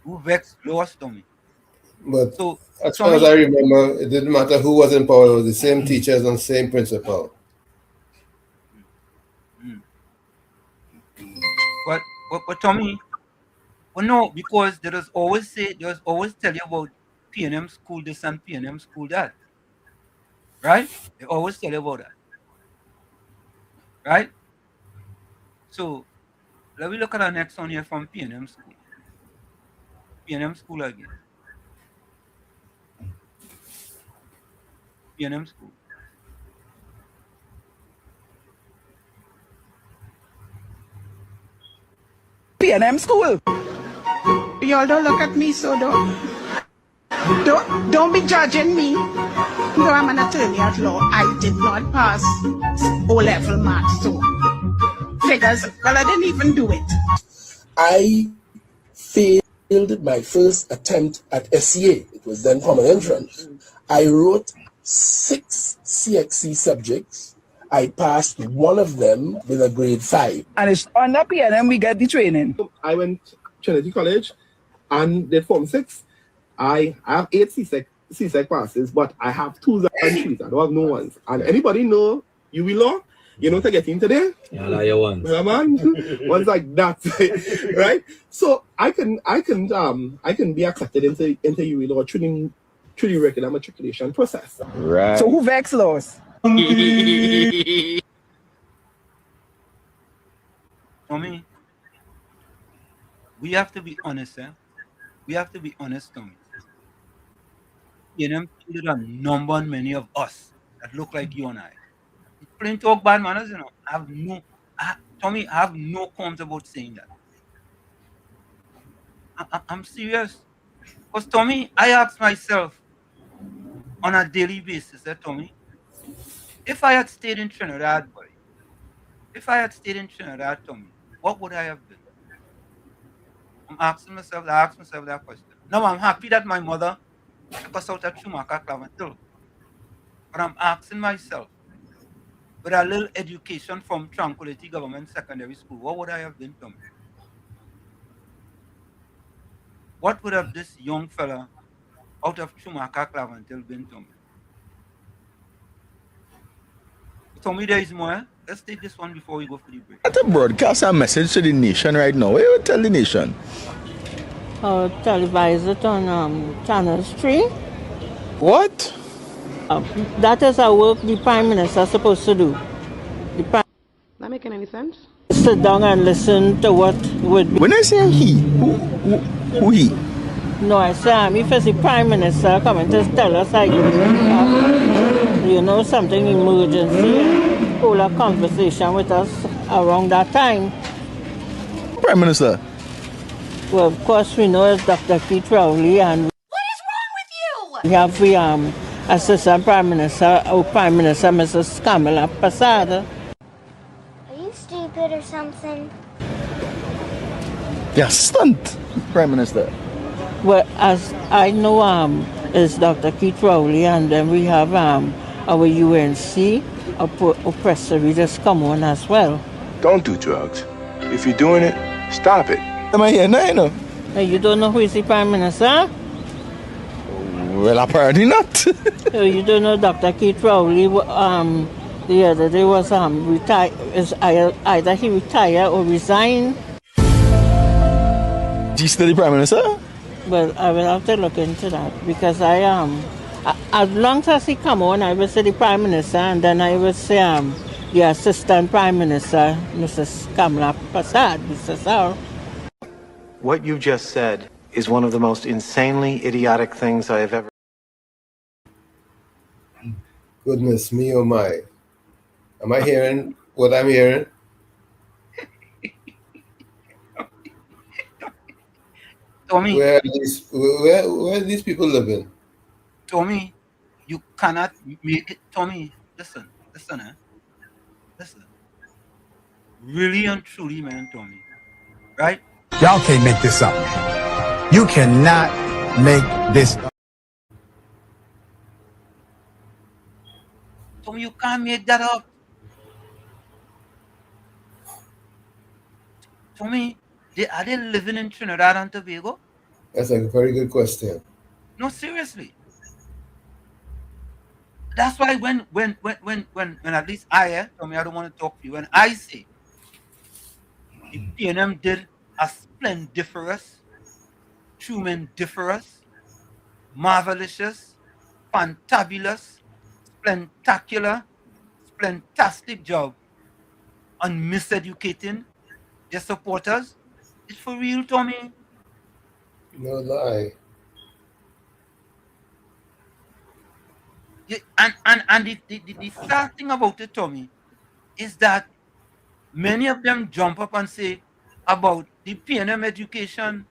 Who vexed lost to me. But so, as far as I remember, it didn't matter who was in power. It was the same teachers and same principal. But Tommy, well, no, because they always tell you about P&M school this and P&M school that. Right? They always tell you about that. Right? So let me look at our next one here from P&M school. P&M school again. P&M school. P&M school. Y'all don't look at me, so don't be judging me. No, I'm an attorney at law. I did not pass O-level maths, so figures. Well, I didn't even do it. I failed my first attempt at SCA. It was then common entrance. I wrote 6 CXC subjects. I passed one of them with a grade 5. And it's under P&M we get the training. I went to Trinity College and did Form 6. I have 8 CSEC passes, but I have 2s and 3s. I don't have no ones. And anybody know UWI law? You know to get in today? Yeah, like your ones. Yeah, man. Ones like that. Right? So I can be accepted into UWI law through the regular matriculation process. Right. So who vex loss? Tommy, we have to be honest, We have to be honest, Tommy. There are number many of us that look like you and I. Plain talk bad manners, Tommy, I have no qualms about saying that. I'm serious. Because Tommy, I ask myself on a daily basis, Tommy, if I had stayed in Trinidad, Tommy, what would I have been? I ask myself that question. Now I'm happy that my mother took us out at Schumacher Claventil. But I'm asking myself, with a little education from Tranquility Government Secondary School, what would I have been, Tommy? What would have this young fella out of Schumacher Claventil been, Tommy? Tommy, there is more. Let's take this one before we go for the break. That's a broadcast a message to the nation right now. What do you tell the nation? Televise it on Channel 3. What? That is a work the Prime Minister is supposed to do. Not making any sense? Sit down and listen to what would be. When I say he, who he? No, I say if it's the Prime Minister coming to tell us like something emergency, hold a conversation with us around that time. Prime Minister? Well, of course we know it's Dr. Keith Rowley and What is wrong with you? we have the Assistant Prime Minister, Prime Minister Mrs. Kamala Pasada. Are you stupid or something? The Assistant Prime Minister? Well, as I know, is Dr. Keith Rowley, and then we have our UNC, oppressor, we just come on as well. Don't do drugs. If you're doing it, stop it. Am I here now, You don't know who is the Prime Minister? Well, apparently not. You don't know Dr. Keith Rowley? The other day was retired. Either he retired or resigned. He's still the Prime Minister? Well, I will have to look into that because I as long as he come on, I will say the Prime Minister, and then I will say the Assistant Prime Minister, Mrs. Kamala Prasad, Mr. Sir. What you just said is one of the most insanely idiotic things I have ever. Goodness me, oh my. Am I hearing what I'm hearing? Tommy, where are these people living? Tommy, you cannot make it. Tommy, listen, listen. Really and truly, man, Tommy. Right? Y'all can't make this up, man. You cannot make this up. Tommy, you can't make that up. Tommy, are they living in Trinidad and Tobago? That's a very good question. No, seriously. That's why when at least Tommy, I don't want to talk to you. When I say the PNM did a splendiferous, tremendous, marvelous, fantabulous, splentacular, splentastic job on miseducating their supporters. It's for real, Tommy. No lie. And the sad thing about it, Tommy, is that many of them jump up and say about the PNM education.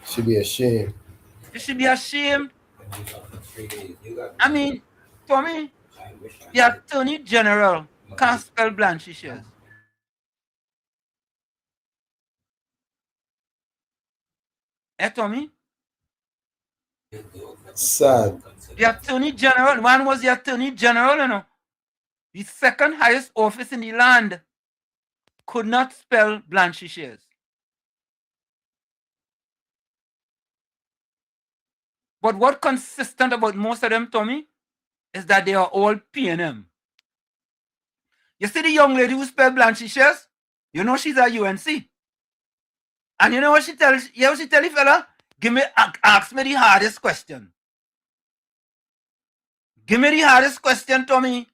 Should be ashamed. You should be ashamed. I mean, Tommy, the Attorney General can't spell Blanche shares. Tommy? Sad. The Attorney General, one was the Attorney General, you know. The second highest office in the land could not spell Blanche shares. But what consistent about most of them, Tommy, is that they are all PNM. You see the young lady who spelled Blanche shares? You know she's a UNC. And you know what she tells? You know what she tell the fella? Ask me the hardest question. Give me the hardest question, Tommy.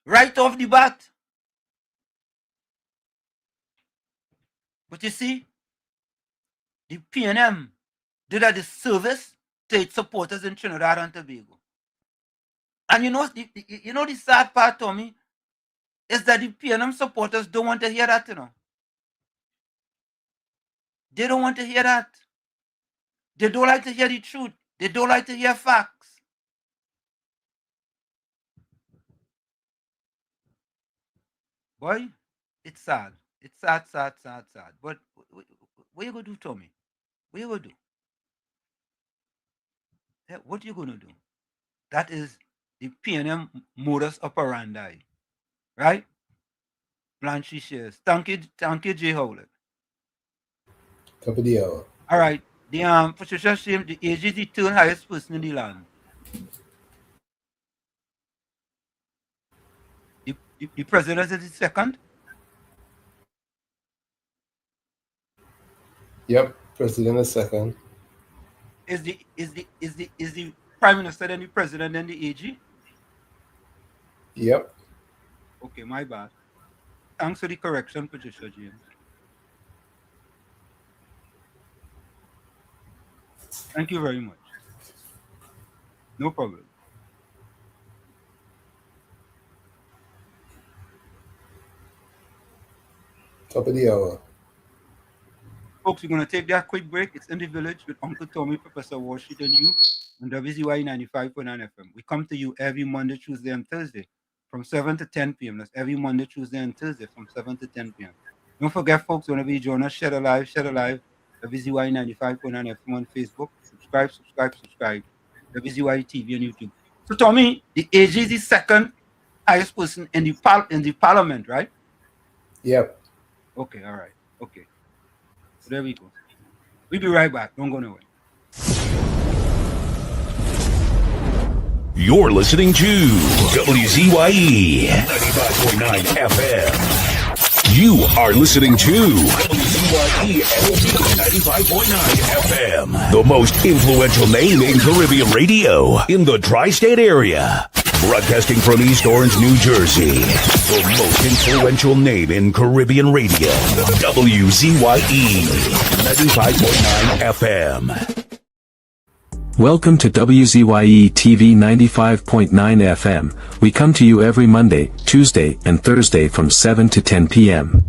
Right off the bat. But you see, the PNM did a disservice to its supporters in Trinidad and Tobago. And you know the sad part, Tommy, is that the PNM supporters don't want to hear that, you know. They don't want to hear that. They don't like to hear the truth. They don't like to hear facts. Boy, it's sad. It's sad. But what you going to do, Tommy? What you going to do? What you going to do? That is the PNM modus operandi. Right? Blanche shares. Thank you, Jay Howlett. Top of the hour. All right. The Patricia Shame, the AG is the third highest person in the land. The president is the second. Yep, president is second. Is the prime minister then the president then the AG? Yep. Okay, my bad. Thanks for the correction, Patricia James. Thank you very much. No problem. Top of the hour. Folks, we're going to take that quick break. It's In the Village with Uncle Tommy, Professor Washington, you on WZYE 95.9 FM. We come to you every Monday, Tuesday, and Thursday from 7 to 10 p.m. That's every Monday, Tuesday, and Thursday from 7 to 10 p.m. Don't forget, folks, whenever you join us, share the live, WZYE 95.9 FM on Facebook. Subscribe. WZYE TV on YouTube. So, Tommy, the AG is the second highest person in the parliament, right? Yep. Okay, all right. Okay. So there we go. We'll be right back. Don't go nowhere. You're listening to WZYE 95.9 FM. You are listening to WZYE 95.9 FM, the most influential name in Caribbean radio in the tri-state area. Broadcasting from East Orange, New Jersey, the most influential name in Caribbean radio, WZYE 95.9 FM. Welcome to WZYE TV 95.9 FM. We come to you every Monday, Tuesday, and Thursday from 7 to 10 p.m.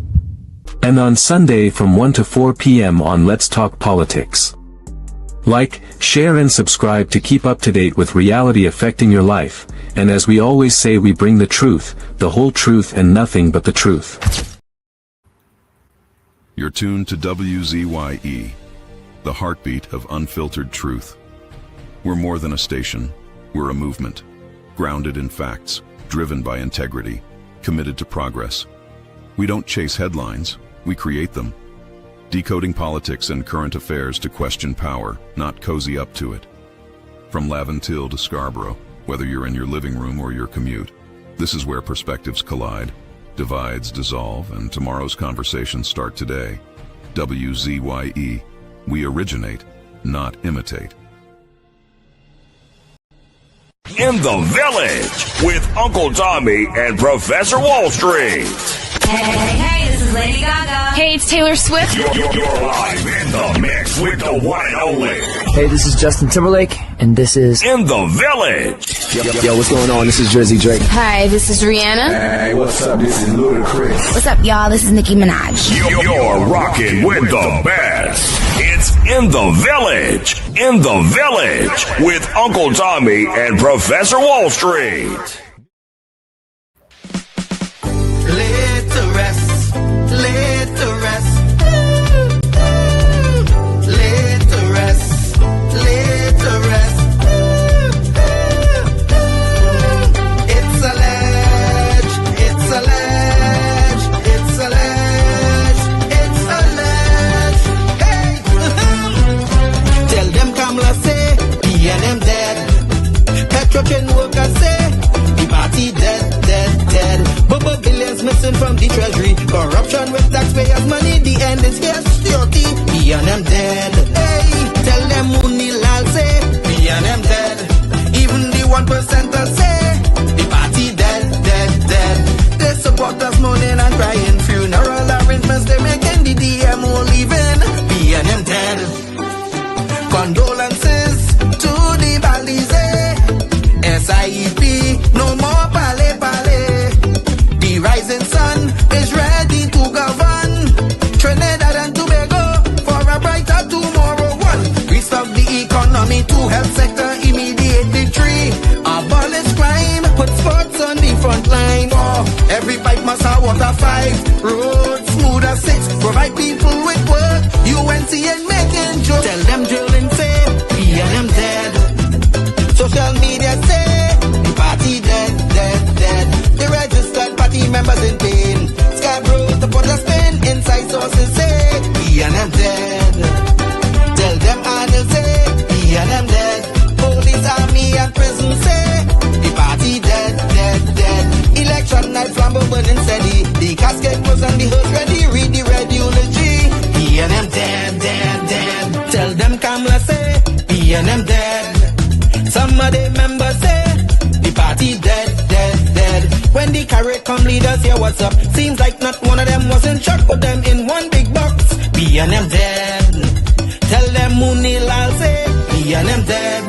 And on Sunday from 1 to 4 p.m. on Let's Talk Politics. Like, share and subscribe to keep up to date with reality affecting your life, and as we always say, we bring the truth, the whole truth and nothing but the truth. You're tuned to WZYE, the heartbeat of unfiltered truth. We're more than a station, we're a movement, grounded in facts, driven by integrity, committed to progress. We don't chase headlines, we create them. Decoding politics and current affairs to question power, not cozy up to it. From Laventille to Scarborough, whether you're in your living room or your commute, this is where perspectives collide, divides dissolve, and tomorrow's conversations start today. WZYE, we originate, not imitate. In the Village with Uncle Tommy and Professor Wall Street. Hey, this is Lady Gaga. Hey, it's Taylor Swift. You're live in the mix with the one and only. Hey, this is Justin Timberlake, and this is In the Village. Yo, what's going on? This is Drake. Hi, this is Rihanna. Hey, what's up? This is Ludacris. What's up, y'all? This is Nicki Minaj. You're rocking with the best. It's In the Village. In the Village with Uncle Tommy and Professor Wall Street. Laid to rest, laid to rest, laid to rest, laid to rest. It's a ledge, it's a ledge, it's a ledge, it's a ledge. Hey, tell them Kamala say, PNM dead. Petrochen workers say, the party dead, dead, dead. Billions missing from the treasury. Corruption with taxpayers' money. The end is here, security. PNM dead. Hey, tell them Munilal say, PNM dead. Even the 1% say, the party dead, dead, dead. They support us mourning and crying. Funeral arrangements they making. The DMO leaving. PNM dead. Condolences to the Balize. SIEP, no more pale pale. The rising sun is ready to govern Trinidad and Tobago for a brighter tomorrow. One, restart the economy, two, health sector, immediate victory. Abolish crime, put sports on the front line. Four, every pipe must have water. Five, roads smooth as six, provide people with work. UNC ain't making jokes. Tell them drilling say, PNM dead. Social media say, the party dead, dead, dead. The registered party members in pain. Scarborough to put a spin. Inside sources say, PNM dead. Tell them Arnold say, PNM dead. Police, army and prison say, the party dead, dead, dead. Election night flambeau burning steady. The casket was on the hearse ready. Read the red eulogy. PNM dead, dead, dead. Tell them Kamala say, PNM dead. Some of the members say, the party dead, dead, dead. When the CARICOM leaders hear what's up, seems like not one of them was in shock. Put them in one big box. PNM dead. Tell them Munilal say, PNM dead.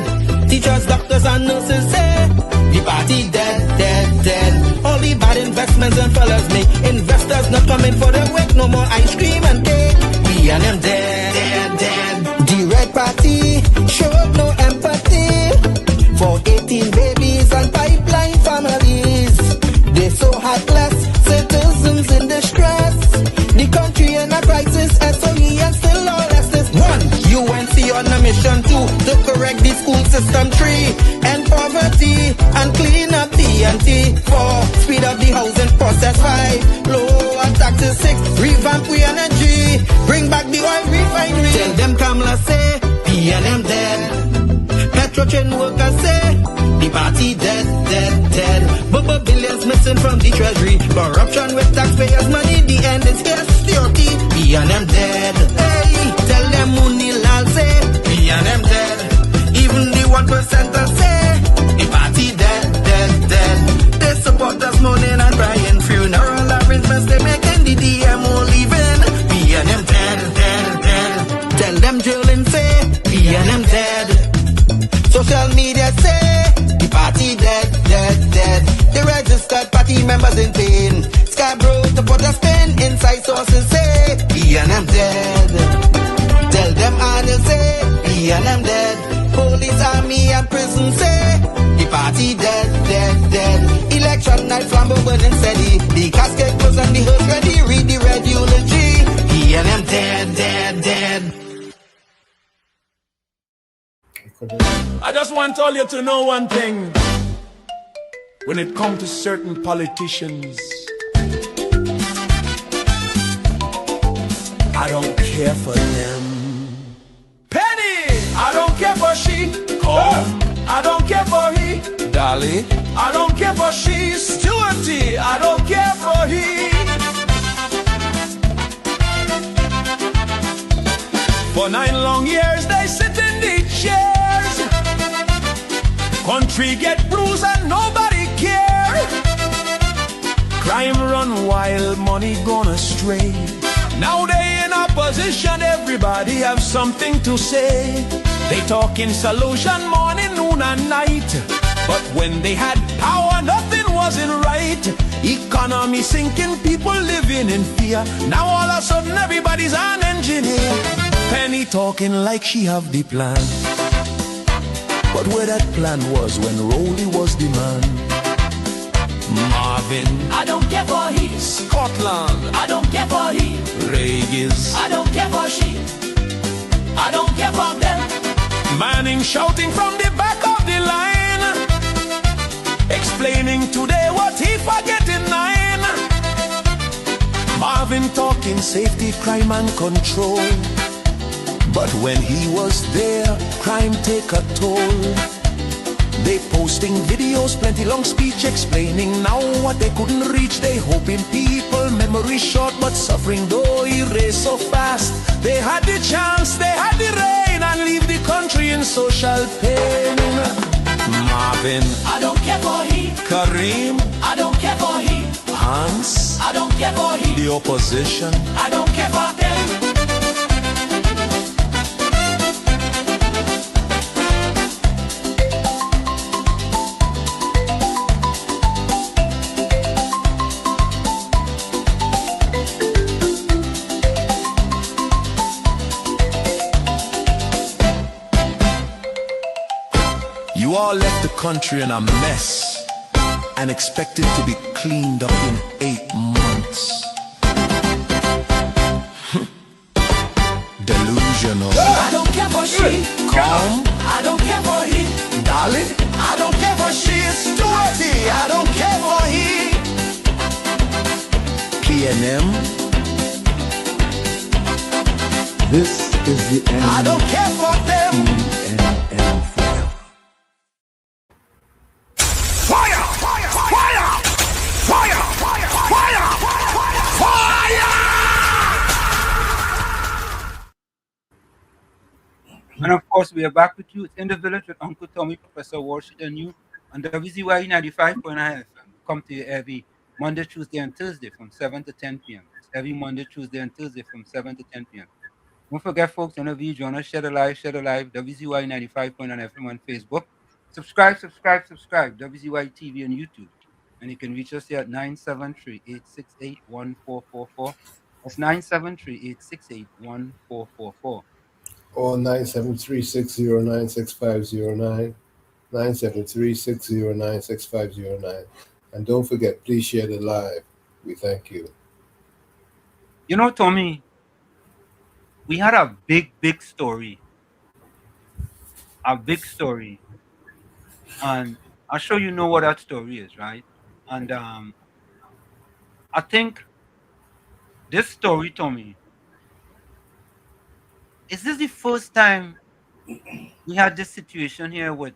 Teachers, doctors and nurses say, the party dead, dead, dead. All the bad investments and fellas make. Investors not coming for the wake. No more ice cream and cake. PNM dead, dead, dead. The Red Party showed no empathy for 18 babies and pipeline families. They so heartless, citizens in distress. The country in a crisis, SOE and still lawlessness. One, UNC on a mission. Two, to correct the school system. Three, end poverty and clean up TNT. Four, speed up the housing process. Five, lower taxes 6, revamp we energy, bring back the oil refinery. Tell them Kamala say, PNM dead. Petro train workers say, the party dead, dead, dead. Bubba billions missing from the treasury. Corruption with taxpayers' money, the end is here, security. PNM dead. Hey, tell them Munilal say, PNM dead. Even the 1%ers say, the party dead, dead, dead. They support us mourning and crying. Funeral arrangements they making, the DMO leaving. PNM dead, dead, dead. Tell them drilling say, PNM dead. Social media say, the party dead, dead, dead. The registered party members in pain. Scarborough to put a spin. Inside sources say, PNM dead. Tell them Arnold say, PNM dead. Police, army and prison say, the party dead, dead, dead. Election night flambeau burning steady. The casket closed and the hearse ready. Read the red eulogy. PNM dead, dead, dead. I just want all you to know one thing. When it comes to certain politicians, I don't care for them. Penny, I don't care for she. Come, I don't care for he. Dolly, I don't care for she. Stewarty, I don't care for he. For 9 long years they sit in the chairs. Country get bruised and nobody care. Crime run wild, money gone astray. Now they in opposition, everybody have something to say. They talking solution morning, noon and night. But when they had power, nothing wasn't right. Economy sinking, people living in fear. Now all of a sudden everybody's an engineer. Penny talking like she have the plan. But where that plan was when Rowley was the man. Marvin, I don't care for he. Scotland, I don't care for he. Regis, I don't care for she. I don't care for them. Manning shouting from the back of the line, explaining today what he forget in 9. Marvin talking safety, crime and control. But when he was there, crime take a toll. They posting videos, plenty long speech explaining now what they couldn't reach. They hoping people memory short, but suffering though erase so fast. They had the chance, they had the rain, and leave the country in social pain. Marvin, I don't care for he. Kareem, I don't care for he. Hans, I don't care for he. The opposition, I don't care for them. you all left the country in a mess and expected to be cleaned up in 8 months. Delusional. I don't care for she. Calm. I don't care for he. Darling. I don't care for she. Stewarty. I don't care for he. PNM. This is the end. I don't care for them. PNM forever. Fire! Fire! Fire! Fire! Fire! Fire! Fire! And of course, we are back with you. It's In the Village with Uncle Tommy, Professor Warshid, and you on WZYE 95.9 FM. Come to you every Monday, Tuesday, and Thursday from 7 to 10 p.m. It's every Monday, Tuesday, and Thursday from 7 to 10 p.m. Don't forget, folks, whenever you join us, share the live, WZYE 95.9 FM on Facebook. Subscribe, WZYE TV on YouTube. And you can reach us here at 973-868-1444. That's 973-868-1444. Or 973-609-6509, 973-609-6509. And don't forget, please share the live. We thank you. You know, Tommy, we had a big story. A big story. And I'm sure you know what that story is, right? And I think this story, Tommy, is this the first time we had this situation here with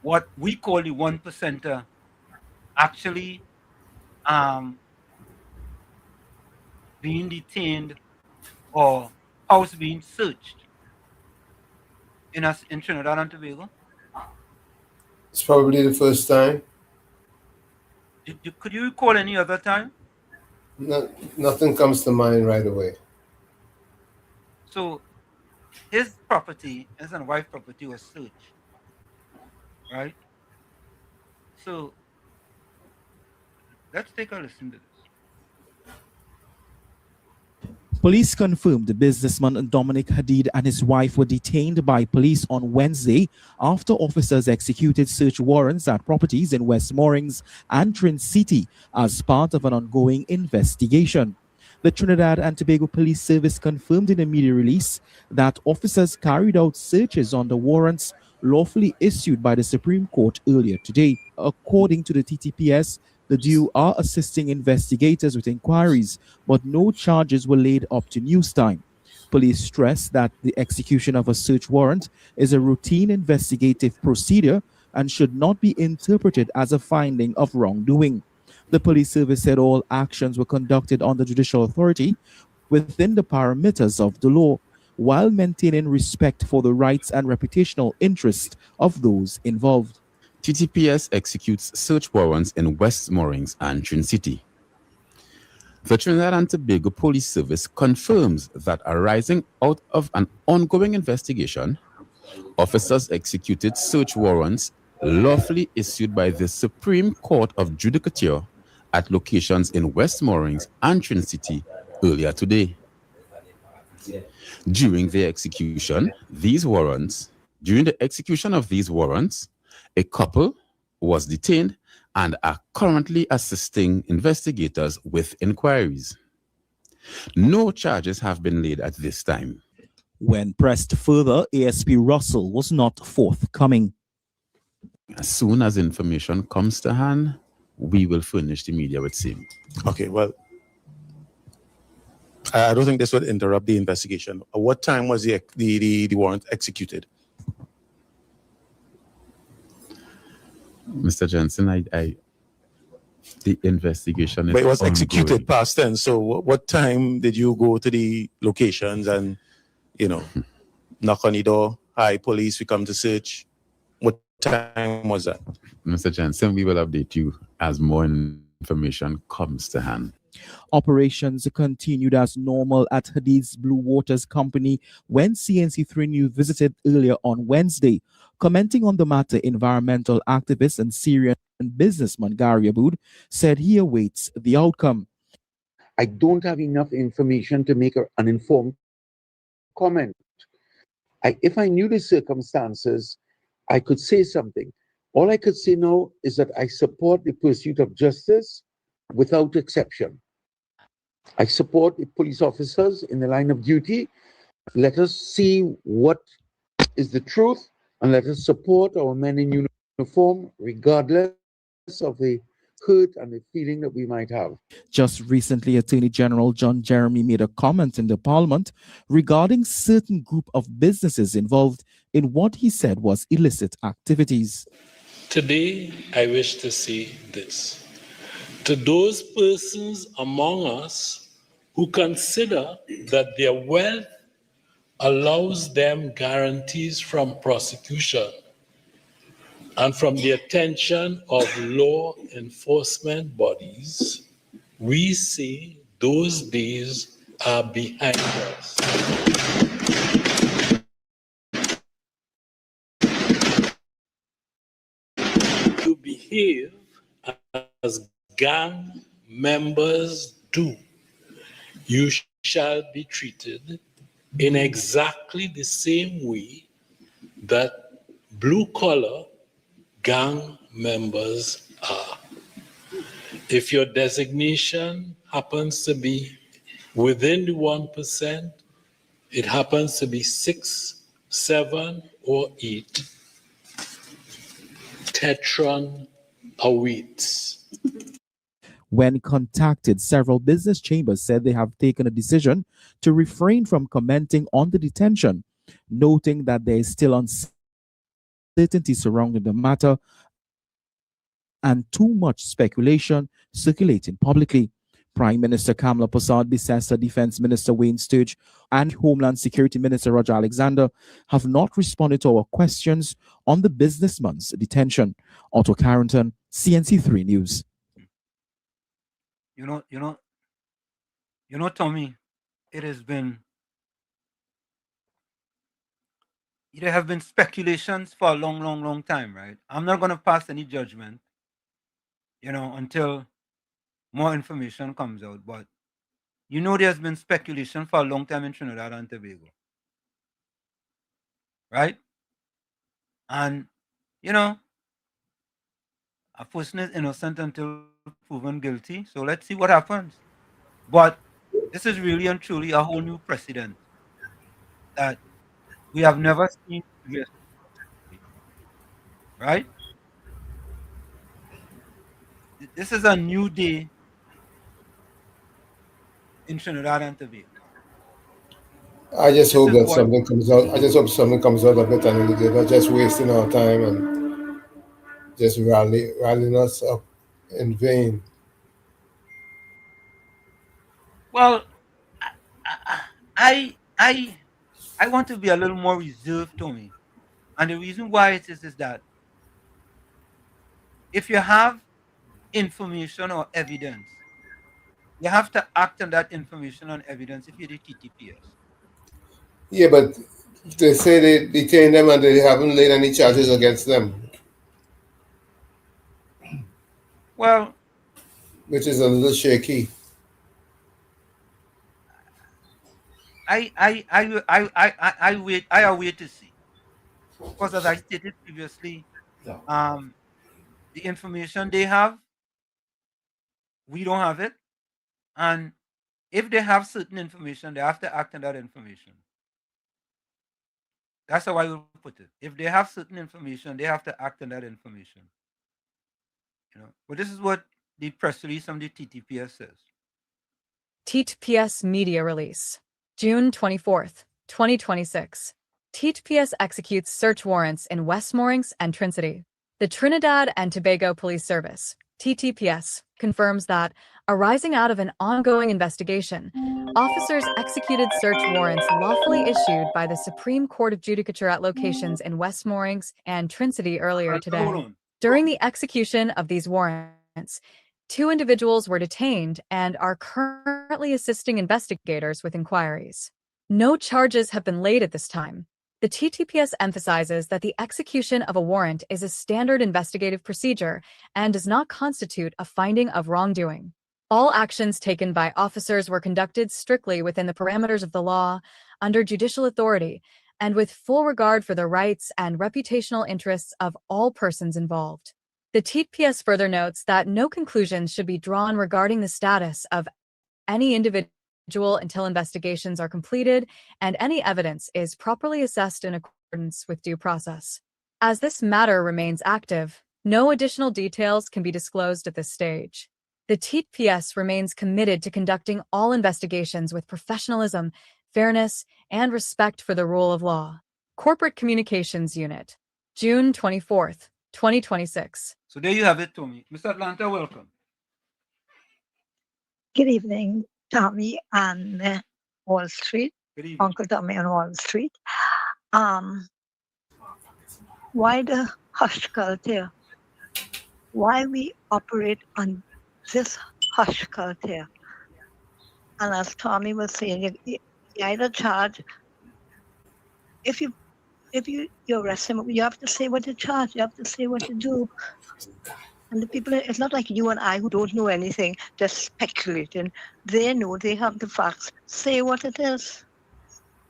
what we call the 1%er actually being detained or house being searched in Trinidad and Tobago? It's probably the first time. Could you recall any other time? Nothing comes to mind right away. So his property, his and wife's property was searched, right? So let's take a listen to this. Police confirmed the businessman Dominic Hadid and his wife were detained by police on Wednesday after officers executed search warrants at properties in West Moorings and Trin City as part of an ongoing investigation. The Trinidad and Tobago Police Service confirmed in a media release that officers carried out searches on the warrants lawfully issued by the Supreme Court earlier today. According to the TTPS, the duo are assisting investigators with inquiries, but no charges were laid up to news time. Police stress that the execution of a search warrant is a routine investigative procedure and should not be interpreted as a finding of wrongdoing. The police service said all actions were conducted on the judicial authority within the parameters of the law, while maintaining respect for the rights and reputational interest of those involved. TTPS executes search warrants in West Moorings and Trin City. The Trinidad and Tobago Police Service confirms that arising out of an ongoing investigation, officers executed search warrants lawfully issued by the Supreme Court of Judicature at locations in West Moorings and Trin City earlier today. During the execution of these warrants, a couple was detained and are currently assisting investigators with inquiries. No charges have been laid at this time. When pressed further, ASP Russell was not forthcoming. As soon as information comes to hand, we will furnish the media with same. Okay, well, I don't think this would interrupt the investigation. At what time was the warrant executed? Mr. Jensen, the investigation is But it was ongoing. executed past tense. So what time did you go to the locations and, knock on the door? Hi, police, we come to search. What time was that? Mr. Jensen, we will update you as more information comes to hand. Operations continued as normal at Hadid's Blue Waters Company when CNC3 News visited earlier on Wednesday. Commenting on the matter, environmental activist and Syrian businessman Gary Aboud said he awaits the outcome. I don't have enough information to make an informed comment. If I knew the circumstances, I could say something. All I could say now is that I support the pursuit of justice without exception. I support the police officers in the line of duty. Let us see what is the truth and let us support our men in uniform regardless of the hurt and the feeling that we might have. Just recently, Attorney General John Jeremy made a comment in the Parliament regarding certain group of businesses involved in what he said was illicit activities. Today, I wish to say this. To those persons among us who consider that their wealth allows them guarantees from prosecution and from the attention of law enforcement bodies, we say those days are behind us. To behave as gang members do, you shall be treated in exactly the same way that blue-collar gang members are. If your designation happens to be within the 1%, it happens to be 6, 7, or 8, tetron awaits. When contacted, several business chambers said they have taken a decision to refrain from commenting on the detention, noting that there is still uncertainty surrounding the matter and too much speculation circulating publicly. Prime Minister Kamala Prasad Bisesta, Defense Minister Wayne Sturge, and Homeland Security Minister Roger Alexander have not responded to our questions on the businessman's detention. Otto Carrington, CNC3 News. You know, Tommy, there have been speculations for a long time, right? I'm not going to pass any judgment, until more information comes out. But there's been speculation for a long time in Trinidad and Tobago, right? And a person is innocent until proven guilty. So let's see what happens. But this is really and truly a whole new precedent that we have never seen previously, right? This is a new day in Trinidad and Tobago. I just hope that something comes out. I just hope something comes out of it, and they're not just wasting our time and just rallying us up in vain. Well, I want to be a little more reserved, Tommy, and the reason why it is that if you have information or evidence, you have to act on that information and evidence if you're the TTPS. Yeah, but they say they detained them and they haven't laid any charges against them. Well, which is a little shaky. I wait to see, because as I stated previously, the information they have, we don't have it, and if they have certain information, they have to act on that information. That's how I will put it. If they have certain information, they have to act on that information. But this is what the press release from the TTPS says. TTPS media release, June 24th, 2026. TTPS executes search warrants in West Moorings and Trinity. The Trinidad and Tobago Police Service, TTPS, confirms that, arising out of an ongoing investigation, officers executed search warrants lawfully issued by the Supreme Court of Judicature at locations in West Moorings and Trinity earlier today. During the execution of these warrants, 2 individuals were detained and are currently assisting investigators with inquiries. No charges have been laid at this time. The TTPS emphasizes that the execution of a warrant is a standard investigative procedure and does not constitute a finding of wrongdoing. All actions taken by officers were conducted strictly within the parameters of the law, under judicial authority, and with full regard for the rights and reputational interests of all persons involved. The TTPS further notes that no conclusions should be drawn regarding the status of any individual until investigations are completed and any evidence is properly assessed in accordance with due process. As this matter remains active, no additional details can be disclosed at this stage. The TTPS remains committed to conducting all investigations with professionalism, fairness, and respect for the rule of law. Corporate Communications Unit, June 24th, 2026. So there you have it, Tommy. Mr. Atlanta, welcome. Good evening, Tommy on Wall Street. Uncle Tommy on Wall Street. Why the hush culture? Why we operate on this hush culture? And as Tommy was saying, you either charge, if you arrest him, you have to say what you charge, you have to say what you do. And the people, it's not like you and I who don't know anything, just speculating. They know, they have the facts. Say what it is.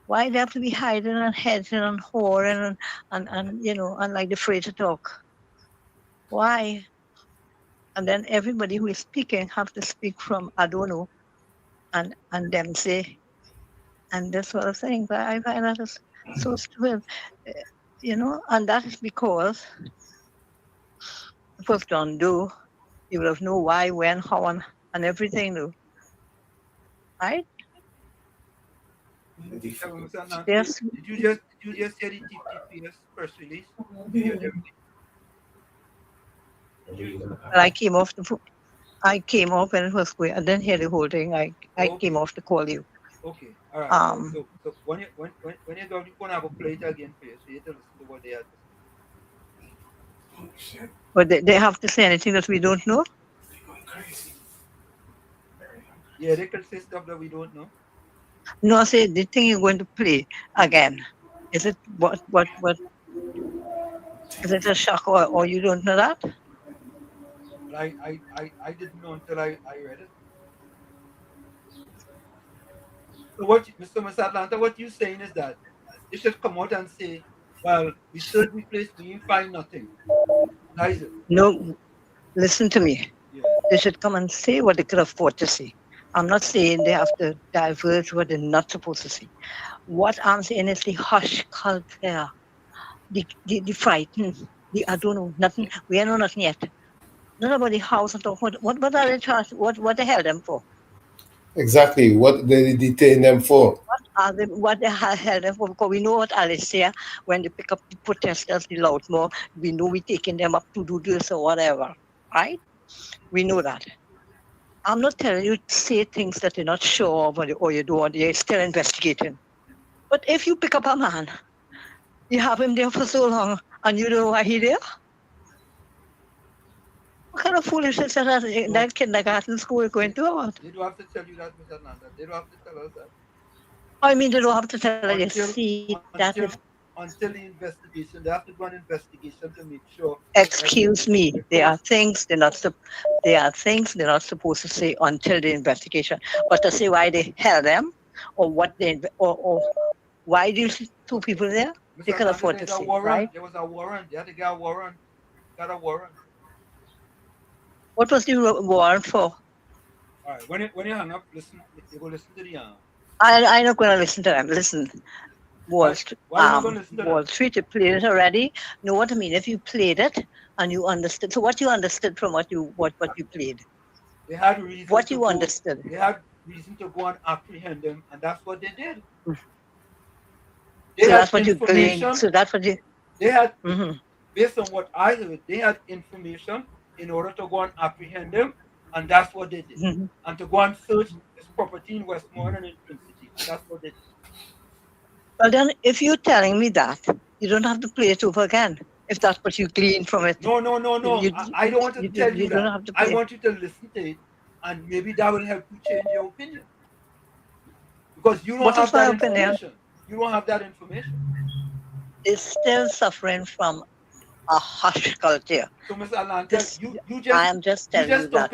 Why they have to be hiding and hedging and whoring and like afraid to talk? Why? And then everybody who is speaking have to speak from, I don't know, and them say, and this sort of thing. But I find that is so stupid, and that is because First John Doe, you will have know why, when, how, and and everything, though. Right? Yes. Did you just hear the TPS press release? You heard everything? But I came off when it was going. I didn't hear the whole thing. I came off to call you. Okay, all right. So when you done, you're gonna have a play it again for you, so you have to listen to what they have to say. But they have to say anything that we don't know. Yeah, they can say stuff that we don't know. No, I say the thing you're going to play again. Is it what? Is it a shock or you don't know that? But I didn't know until I read it. So Mr. Atlanta, what you're saying is that they should come out and say, well, we searched the place, we didn't find nothing. That is it. No, listen to me. Yeah. They should come and say what they could afford to see. I'm not saying they have to diverge what they're not supposed to see. What I'm saying is the hush culture, the frightened, I don't know, nothing. We don't know nothing yet. None about the house and talk. What are they charged? What they held them for? Exactly. What they detain them for? What they held them for? Because we know what Alice say when they pick up the protesters, the Loudmore, we know we're taking them up to do this or whatever, right? We know that. I'm not telling you to say things that you're not sure of or you don't, you're still investigating. But if you pick up a man, you have him there for so long and you don't know why he's there? What kind of foolishness is that kindergarten school is going to about? They don't have to tell you that, Mr. Atlanta. They don't have to tell us that. I mean, they don't have to tell you. See, that is... Until the investigation, they have to do an investigation to make sure. Excuse me, there are things they're not supposed to say until the investigation. But to say why they held them, or what they, or why these two people there, they can afford to say, right? There was a warrant. They had to get a warrant. Got a warrant. What was the warrant for? All right. When you hang up, listen. You go listen to the. I'm not going to listen to them. Listen. Wall Street, you played it already. Know what I mean? If you played it and you understood, so what you understood from what you played? They had reason. What you understood? They had reason to go and apprehend them, and that's what they did. So that's what you played. So that's what you. They had, based on what I heard, they had information in order to go and apprehend them, and that's what they did. And to go and search this property in Westmoreland and in Prince City, and that's what they did. Well, then, if you're telling me that, you don't have to play it over again. If that's what you glean from it. No. I don't want to tell you that. I want you to listen to it, and maybe that will help you change your opinion. Because you don't have that information. You don't have that information. They're still suffering from a hush culture. So, Mr. Atlanta, I am just telling you that.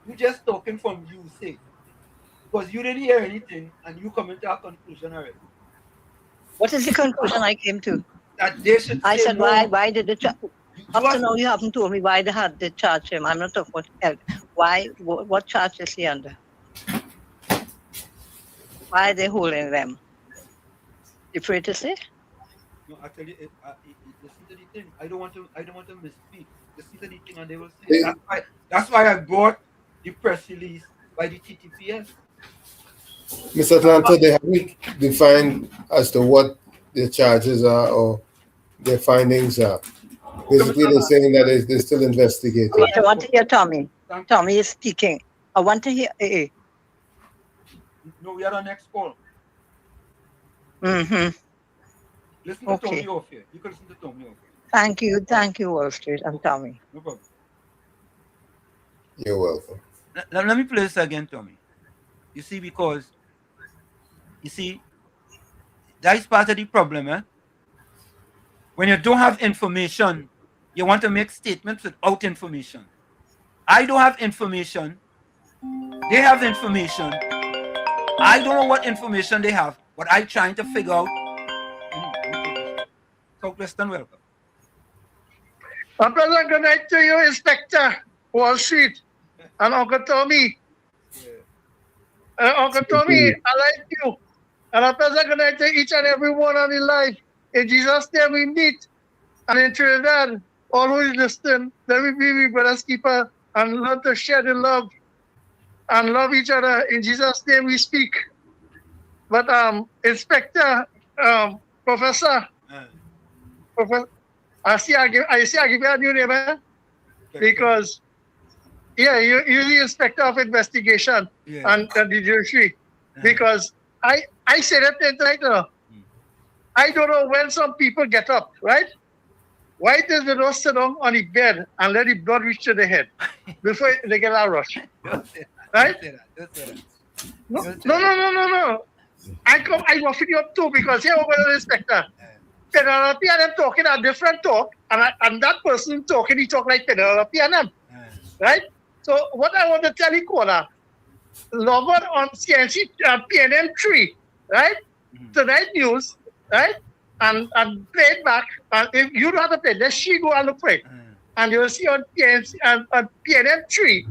You just talking from you say. Because you didn't hear anything, and you come into a conclusion already. What is the conclusion I came to? That they should I said, no. why did the up to now you haven't told me why they had to charge him. I'm not talking about help. Why? What charge is he under? Why are they holding them? You afraid to say? No, I tell you, listen to the thing. I don't want to misspeak. Listen to the thing, and they will say. That's why I brought the press release by the TTPS. Mr. Atlanta, they haven't defined as to what the charges are or their findings are. Basically, they're saying that they're still investigating. I want to hear Tommy. Tommy is speaking. I want to hear AA. No, we are on next call. Mm-hmm. Listen to Tommy off here. You can listen to Tommy off here. Thank you, Wall Street and Tommy. No problem. You're welcome. Let me play this again, Tommy. You see, that is part of the problem, eh? When you don't have information, you want to make statements without information. I don't have information. They have information. I don't know what information they have, but I'm trying to figure out. Southwest and welcome. A pleasant good night to you, Inspector Wall Street and Uncle Tommy. Uncle Tommy, I like you. And a pleasant good night to each and every one on the live. In Jesus' name we meet. And in Trinidad, all who is listening, let me be my brother's keeper and learn to share the love. and love each other. In Jesus' name we speak. But Inspector, Professor, I see I give you a new name, because you're the Inspector of Investigation and the judiciary. Because I say that right now. I don't know when some people get up, right? Why does they not sit down on the bed and let the blood reach to the head before they get a rush? Right? No. I offer you up too, because here over the Inspector. Penelope and them talking a different talk, and that person talking, he talk like Penelope and them. Right? So what I want to tell you, Kola, log on CNC PNM 3, right? Tonight news, right? And play it back. And if you don't have to play, let she go and look for it. And you'll see on PNC and PNM 3,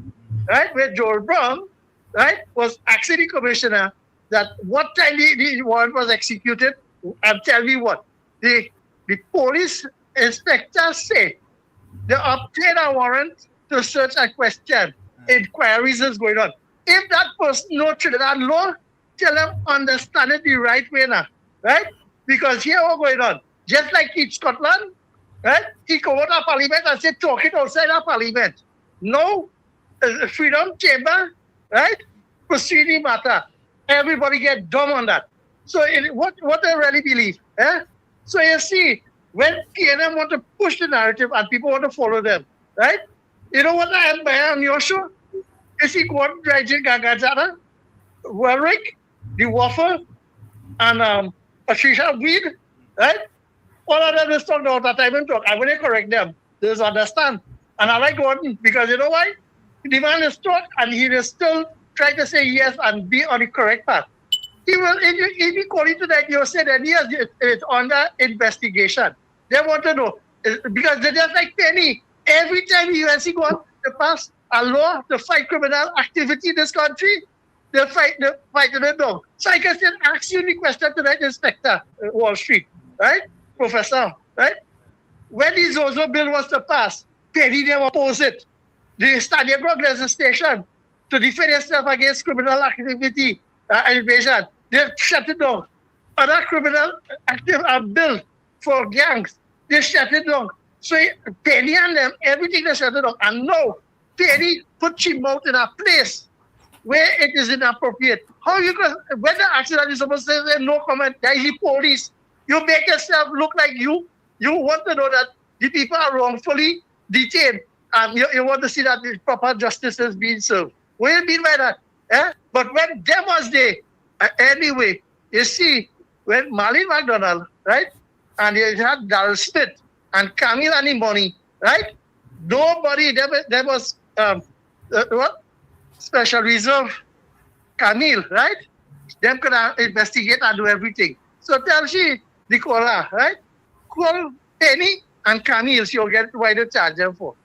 right, where Joel Brown, right, was asking the commissioner that what time the warrant was executed, and tell me what. The police inspector said they obtained a warrant to search and question. Inquiries is going on. If that person knows Trinidad law, tell them understand it the right way now, right? Because here what's going on. Just like in Scotland, right? He come out of parliament and say talking outside of parliament. No, freedom chamber, right? Proceeding matter. Everybody get dumb on that. So what they really believe, So you see, when PNM want to push the narrative and people want to follow them, right? You know what I admire on your show? You see, what Rajin Gagajana, Warwick, the Waffle, and Patricia Weed, right? All of them is talking about that time and talk. I'm going to correct them. They just understand. And I like Gordon because you know why? The man is talk and he is still trying to say yes and be on the correct path. He will, if you call it tonight, you'll say that yes, it's under investigation. They want to know. Because they're just like Penny. Every time the UNC go on to pass a law to fight criminal activity in this country, they fight it down. So I can still ask you the question tonight, Inspector Wall Street, right? Professor, right? When the Zozo bill was to pass, Penny never opposed it. The Standing Ground legislation to defend itself against criminal activity and invasion, they shut it down. Other criminal active bill for gangs, they shut it down. So Penny and them, everything they shut it down. And now, Penny put him out in a place where it is inappropriate. How you can, when the accident is supposed to say no comment, there is the police. You make yourself look like you want to know that the people are wrongfully detained and you want to see that the proper justice is being served. What do you mean by that? But when them was there, anyway, you see, when Marlene McDonald, right, and you had Darrell Smith and Camille and the money, right? Nobody, there was, what? Special Reserve Camille, right? Them could investigate and do everything. So tell she, Nicola, right? Call Penny and Camille, she'll get why they charge them for,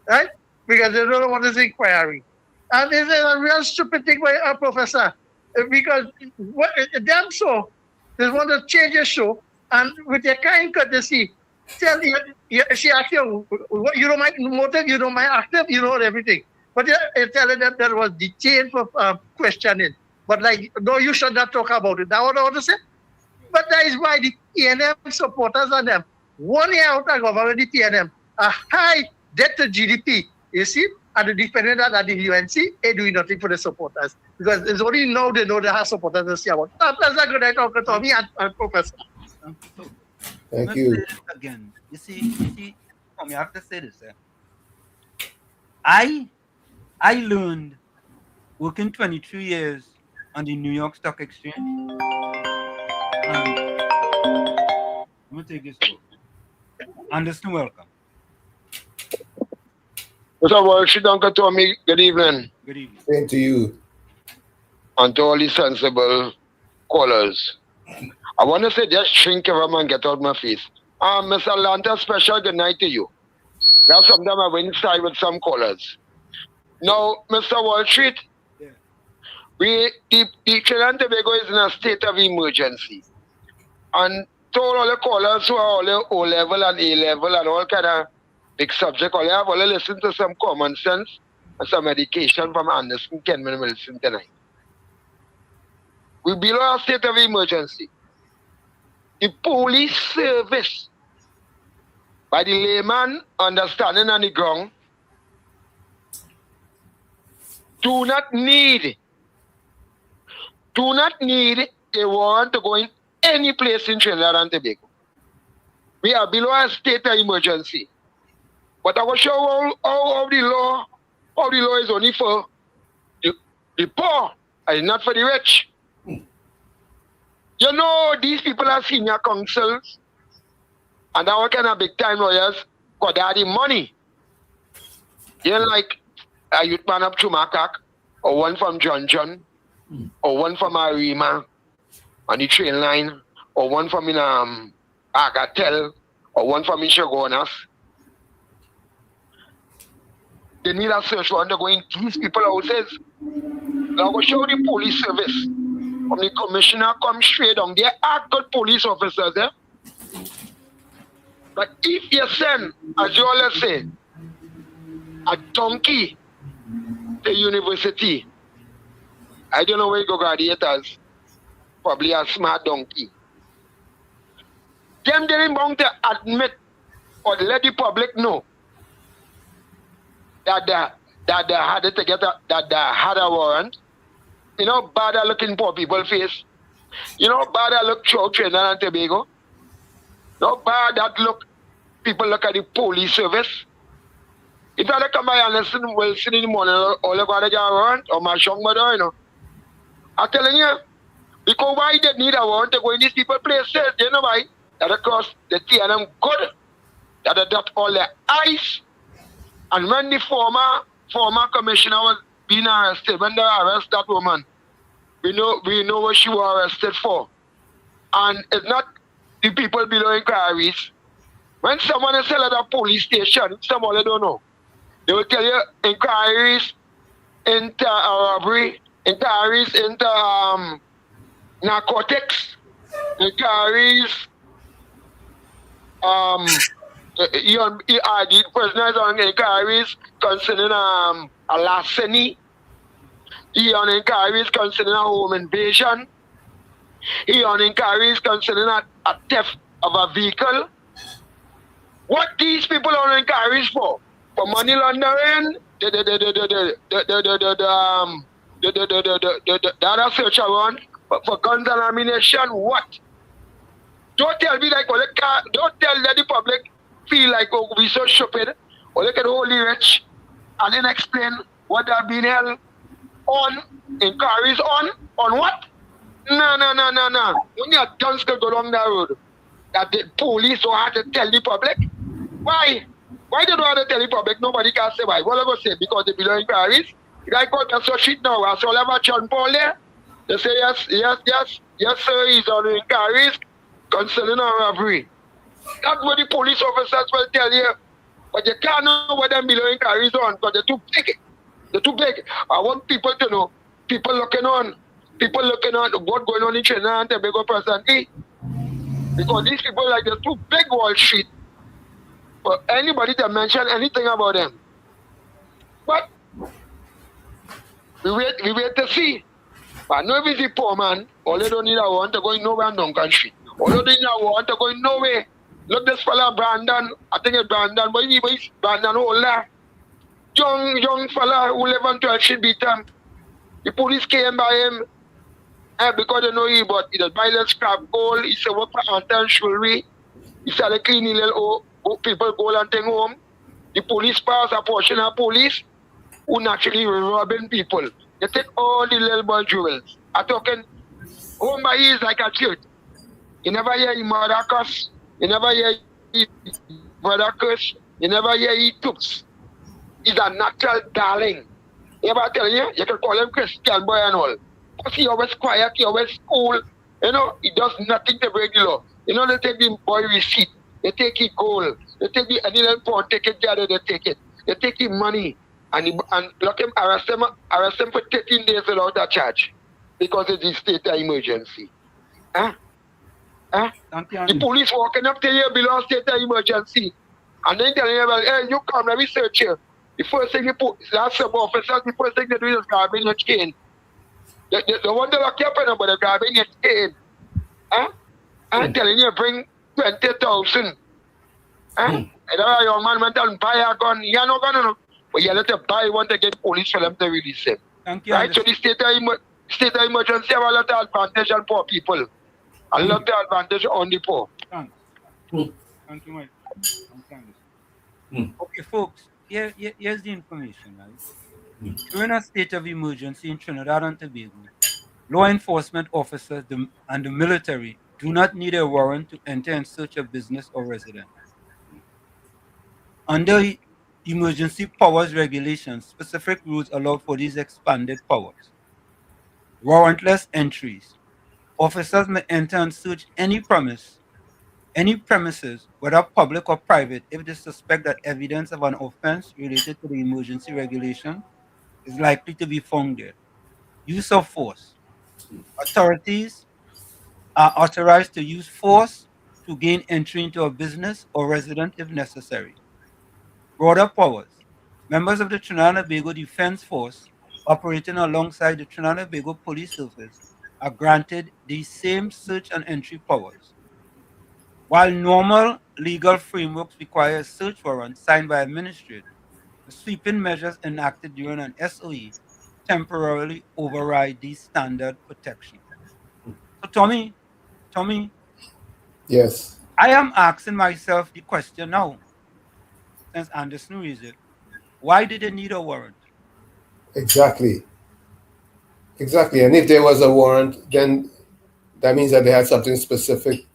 right? Because they don't know what is inquiry. And this is a real stupid thing by a professor. Because them so, they want to change the show, and with their kind courtesy, tell you, she asked you, you know my motive, you know my active, you know everything. But you're telling them that was detained for questioning. But like, no, you should not talk about it. That's what I want to say. But that is why the PNM supporters and them, 1 year out of government, the PNM, a high debt to GDP, you see, and the defendant at the UNC ain't doing nothing for the supporters. Because it's only now they know they have supporters to see about. That's a good talk to me and Professor. Thank you. Again, you see, I have to say this. I learned working 22 years on the New York Stock Exchange. I'm going to take this book. Anderson, welcome. Mr. Walsh, Uncle Tommy, good evening. Good evening. Same to you. And to all the sensible callers. I want to say just shrink your room and get out my face. Mr. Lanta, special good night to you. Now sometimes I went inside with some callers. Now, Mr. Wall Street, the Trinidad and Tobago is in a state of emergency. And to all the callers who are all O-level and A-level and all kind of big subject, all you have to listen to some common sense and some medication from Anderson Kenman Wilson tonight. We below a state of emergency. The police service, by the layman understanding on the ground, do not need a warrant to go in any place in Trinidad and Tobago. We are below a state of emergency. But I will show how the law is only for the poor and not for the rich. You know, these people are senior counsels and our kind of big time lawyers got daddy money. They're like a youth man up to Makak, or one from John, or one from Arima on the train line, or one from in Agatel, or one from in Shogunas. They need a search warrant to go in these people's houses. Now go show the police service. From the commissioner come straight down. They are good police officers, eh? But if you send, as you always say, a donkey to university, I don't know where you go graduate as, probably a smart donkey. Them didn't want to admit or let the public know that they had it together, that they had a warrant. You know, bad at looking poor people face. You know, bad at look throughout Trinidad and Tobago. No bad that look, people look at the police service. If I come by and listen, Wilson in the morning, all about the warrant, or my young mother, you know. I'm telling you, because why they need a warrant to go in these people's places, you know why? That of course, they tear them good, that they dot all their eyes. And when the former commissioner was being arrested, when they arrested that woman, we know what she was arrested for. And it's not the people below inquiries. When someone is at a police station, someone they don't know, they will tell you inquiries into robbery, inquiries into narcotics, inquiries, the person is on inquiries concerning a larceny. He on inquiries concerning a home invasion. He on inquiries concerning a theft of a vehicle. What these people on inquiries for? For money laundering, the other search warrant for guns and ammunition. What? Don't tell me like, don't tell the public feel like, oh, we so stupid, or look at holy rich, and then explain what they've been held on, inquiries on what? No. When you're done to go along that road, that the police don't have to tell the public. Why? Why they don't have to tell the public? Nobody can say why. What am I going to say? Because they below inquiries. The guy got us so shit now. I saw ever John Paul there. They say yes, sir, he's on inquiries concerning a robbery. That's what the police officers will tell you. But you can't know what them below inquiries on because they're too big. They're too big. I want people to know. People looking on what's going on in Trinidad and Tobago presently. Because these people like they're too big Wall Street for anybody to mention anything about them. But we wait to see. But no, if it's a poor man, all they don't need a warrant to go in nowhere in down country. All they need a warrant to go in nowhere. Look, this fella Brandon, I think it's Brandon, but he's Brandon older. Young fella who live on 12 should beat him. The police came by him because they know he but he does buy little scrap gold, he said work for Anton Jewelry, he said they clean little people gold and thing home. The police pass a portion of police who naturally robbing people. They take all the little boy jewels. I'm talking home by he is like a church. You never hear his mother cuss, you never hear his brother curse, you never hear he toots. He's a natural darling. You ever tell you can call him Christian boy and all. Because he always quiet, he always cool. You know, he does nothing to break the law. You know, they take the boy receipt, they take his gold, they take the any little pawn, take it together, they take it. They take his money and lock him, arrest him for 13 days without a charge. Because it's a state of emergency. The police walking up to you below state of emergency. And then telling you, well, hey, you come, let me search you. The first thing that sub officers, the first thing they do is grab in your chain. They want to lock you up, but they grab in your chain. Huh? I'm telling you, bring 20,000. Huh? And a young man went and buy a gun. You're not going to, but you let them buy one to get police for them to release him. Thank you. Right? So the state of emergency have a lot of advantage on poor people. A lot of advantage on the poor. Thanks. Thank you, Mike. Okay, folks, here's the information, right? During a state of emergency in Trinidad and Tobago, law enforcement officers and the military do not need a warrant to enter in search of business or residence. Under emergency powers regulations, specific rules allow for these expanded powers. Warrantless entries. Officers may enter and search any premises, whether public or private, if they suspect that evidence of an offense related to the emergency regulation is likely to be found there. Use of force. Authorities are authorized to use force to gain entry into a business or residence if necessary. Broader powers. Members of the Trinidad and Tobago Defense Force operating alongside the Trinidad and Tobago Police Service are granted the same search and entry powers. While normal legal frameworks require a search warrant signed by a magistrate, the sweeping measures enacted during an SOE temporarily override these standard protections. So Tommy, Yes. I am asking myself the question now, since Anderson raised it, why did they need a warrant? Exactly. Exactly. And if there was a warrant, then that means that they had something specific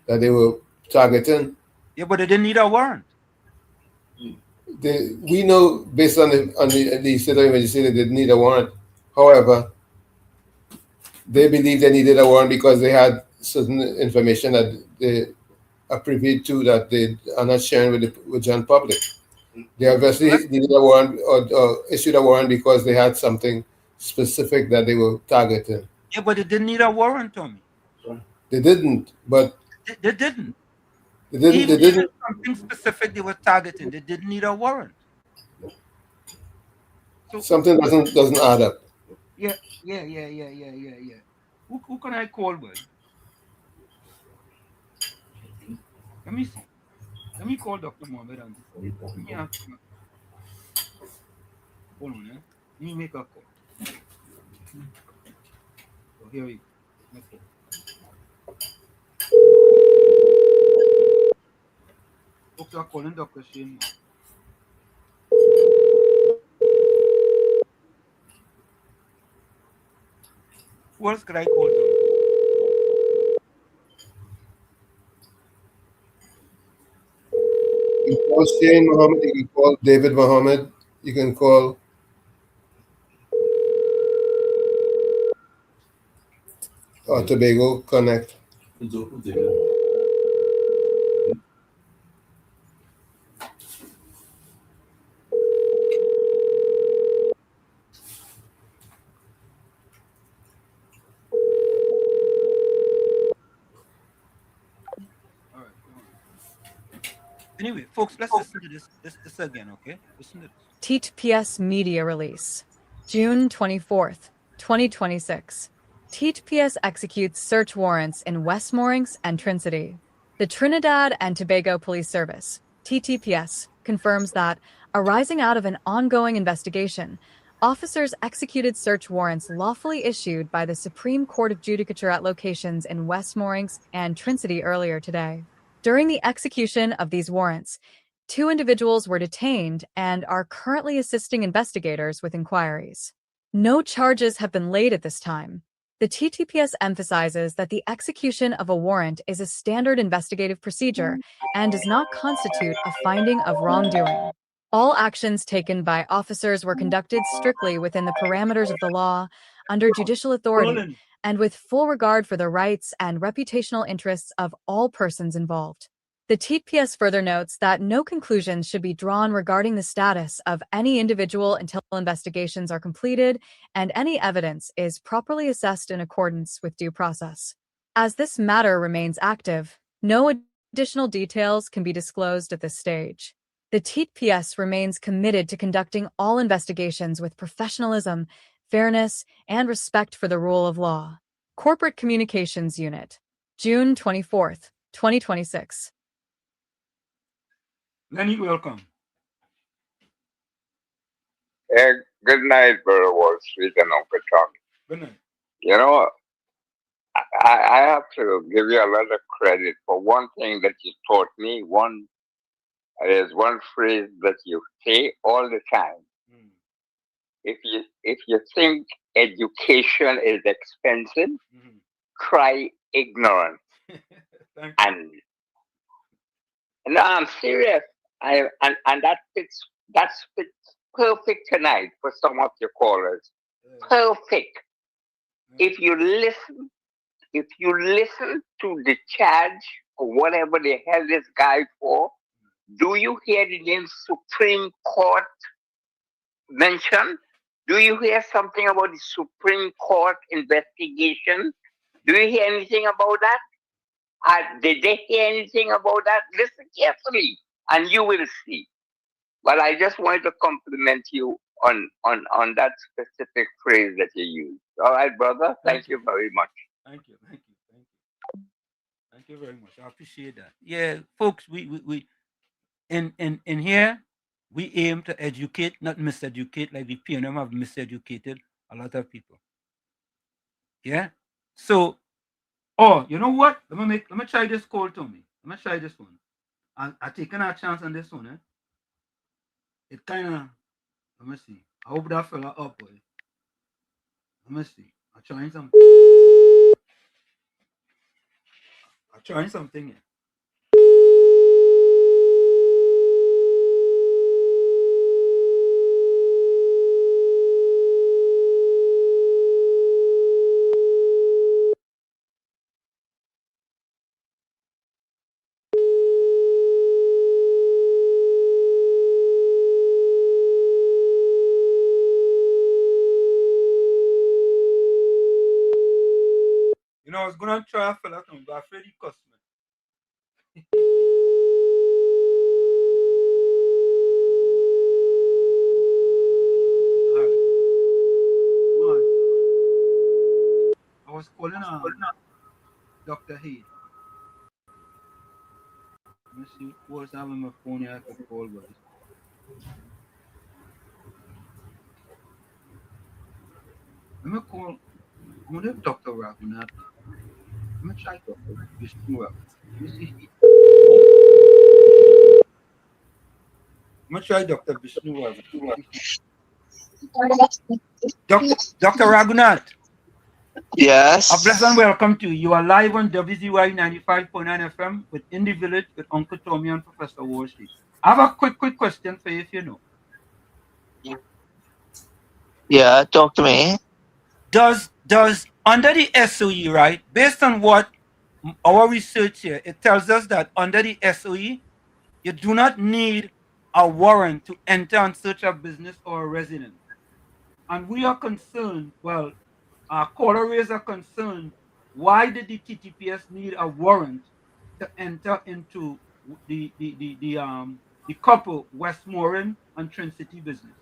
that they were targeting. Yeah, but they didn't need a warrant. We know based on the state of emergency they didn't need a warrant. However, they believed they needed a warrant because they had certain information that they are privy to that they are not sharing with the general public. They obviously needed a warrant or issued a warrant because they had something specific that they were targeting. Yeah, but they didn't need a warrant, Tommy. They didn't, but They didn't. They didn't. They didn't. Something specific they were targeting. They didn't need a warrant. So, something doesn't add up. Yeah. Who can I call, bud? Let me see. Let me call Dr. Mohammed and yeah. Hold on, Let me make a call. So here we go. Okay. Folks are calling Dr. Shane. Who else could I call? You can call Shane Mohammed, you can call David Mohammed, you can call Tobago Connect. Anyway, folks, let's listen to this again, okay? Listen to this. TPS media release. June 24th, 2026. TPS executes search warrants in West Moorings and Trinity. The Trinidad and Tobago Police Service, TTPS, confirms that, arising out of an ongoing investigation, officers executed search warrants lawfully issued by the Supreme Court of Judicature at locations in West Moorings and Trinity earlier today. During the execution of these warrants, 2 individuals were detained and are currently assisting investigators with inquiries. No charges have been laid at this time. The TTPS emphasizes that the execution of a warrant is a standard investigative procedure and does not constitute a finding of wrongdoing. All actions taken by officers were conducted strictly within the parameters of the law, under judicial authority, and with full regard for the rights and reputational interests of all persons involved. The TPS further notes that no conclusions should be drawn regarding the status of any individual until investigations are completed and any evidence is properly assessed in accordance with due process. As this matter remains active, no additional details can be disclosed at this stage. The TPS remains committed to conducting all investigations with professionalism, fairness, and respect for the rule of law. Corporate Communications Unit, June 24th, 2026. Lenny, welcome. Hey, good night, Brother Wall Street and Uncle Tommy. Good night. You know, I have to give you a lot of credit for one thing that you taught me. There's one phrase that you say all the time. If you think education is expensive, try ignorance. And no, I'm serious. And that fits perfect tonight for some of your callers. Perfect. If you listen to the charge or whatever the hell this guy for, do you hear the name Supreme Court mentioned? Do you hear something about the Supreme Court investigation? Do you hear anything about that? Did they hear anything about that? Listen carefully, and you will see. But I just wanted to compliment you on that specific phrase that you used. All right, brother. Thank you very much. Thank you. Thank you very much. I appreciate that. Yeah, folks, we in here we aim to educate, not miseducate, like the PNM have miseducated a lot of people. Yeah. So, you know what? Let me try this call, Tommy. Let me try this one. I taken a chance on this one. It kind of. Let me see. I hope that fella up, boy. Let me see. I'm trying something. Here. You know, I was gonna try a fella, but I'm afraid he cussed me. I was calling Dr. Hayes. Let me see who was having my phone here I could call, but let me call. I'm gonna have Dr. Raghunathan. Let me try Dr. Vishnu. Let me see. I'm gonna try Dr. Vishnu. Dr. Raghunath. Yes. A pleasant welcome to you. You are live on WZYE 95.9 FM with In the Village with Uncle Tommy and Professor Wall Street. I have a quick question for you if you know. Yeah, talk to me. Does under the SOE, right, based on what our research here, it tells us that under the SOE, you do not need a warrant to enter and search a business or a residence. And we are concerned, well, our callers are concerned, why did the TTPS need a warrant to enter into the couple Westmoreland and Trin City business?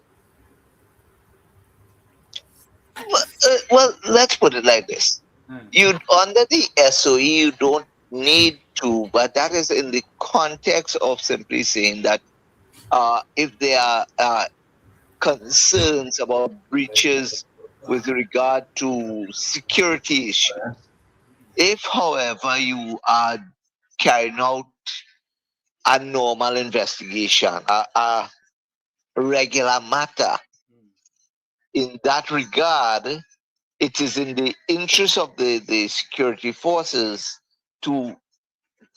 Well, let's put it like this. You under the SOE, you don't need to, but that is in the context of simply saying that if there are concerns about breaches with regard to security issues. If, however, you are carrying out a normal investigation, a regular matter, in that regard, it is in the interest of the security forces to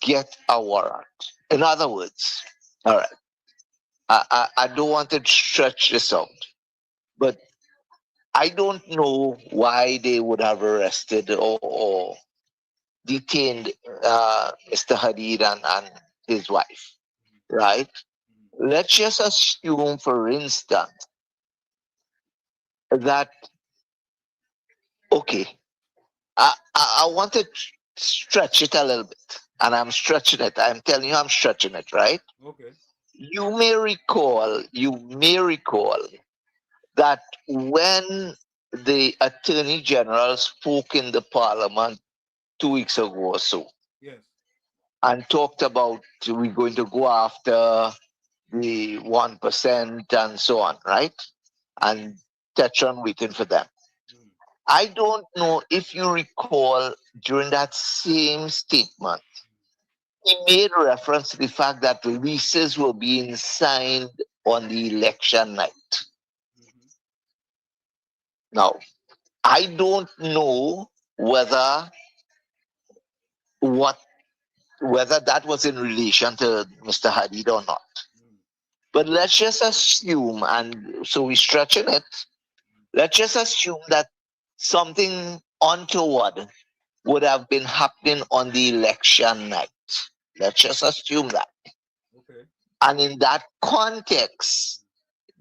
get a warrant. In other words, all right, I don't want to stretch this out, but I don't know why they would have arrested or detained Mr. Hadid and his wife, right? Let's just assume, for instance, that, okay, I want to stretch it a little bit, and I'm stretching it. I'm telling you, I'm stretching it, right? Okay. you may recall that when the Attorney General spoke in the Parliament 2 weeks ago or so, Yes. and talked about we're going to go after the 1% and so on, right? And Tetron waiting for them. I don't know if you recall during that same statement, he made reference to the fact that leases were being signed on the election night. Now, I don't know whether that was in relation to Mr. Hadid or not. But let's just assume, and so we're stretching it, let's just assume that something untoward would have been happening on the election night. Let's just assume that. Okay. And in that context,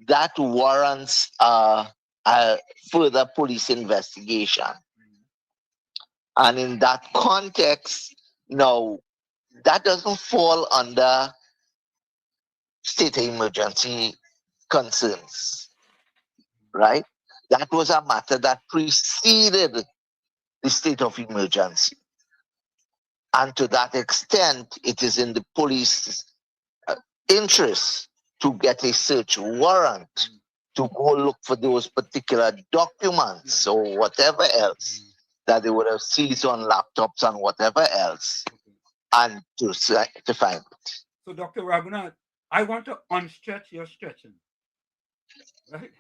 that warrants a further police investigation. And in that context, no, that doesn't fall under state of emergency concerns, right? That was a matter that preceded the state of emergency. And to that extent, it is in the police's interest to get a search warrant to go look for those particular documents or whatever else that they would have seized on laptops and whatever else, and to find it. So, Dr. Raghunath, I want to unstretch your stretching. Right?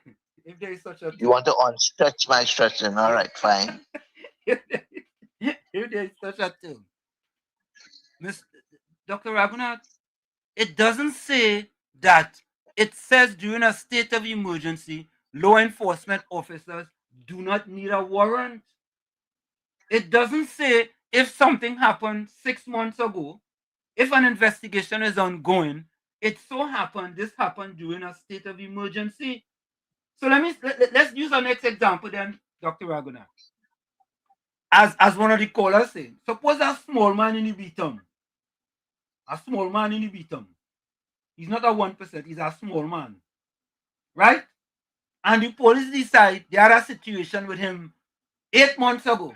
If there is such a thing. You want to unstretch my stretching? All right, fine. If there is such a thing. Dr. Raghunath, it doesn't say that. It says during a state of emergency, law enforcement officers do not need a warrant. It doesn't say if something happened 6 months ago, if an investigation is ongoing, it so happened this happened during a state of emergency. So let's use our next example then, Dr. Raghunath. As one of the callers said, suppose a small man in the beatum. A small man in the beatum. He's not a 1%, he's a small man. Right? And the police decide they had a situation with him 8 months ago.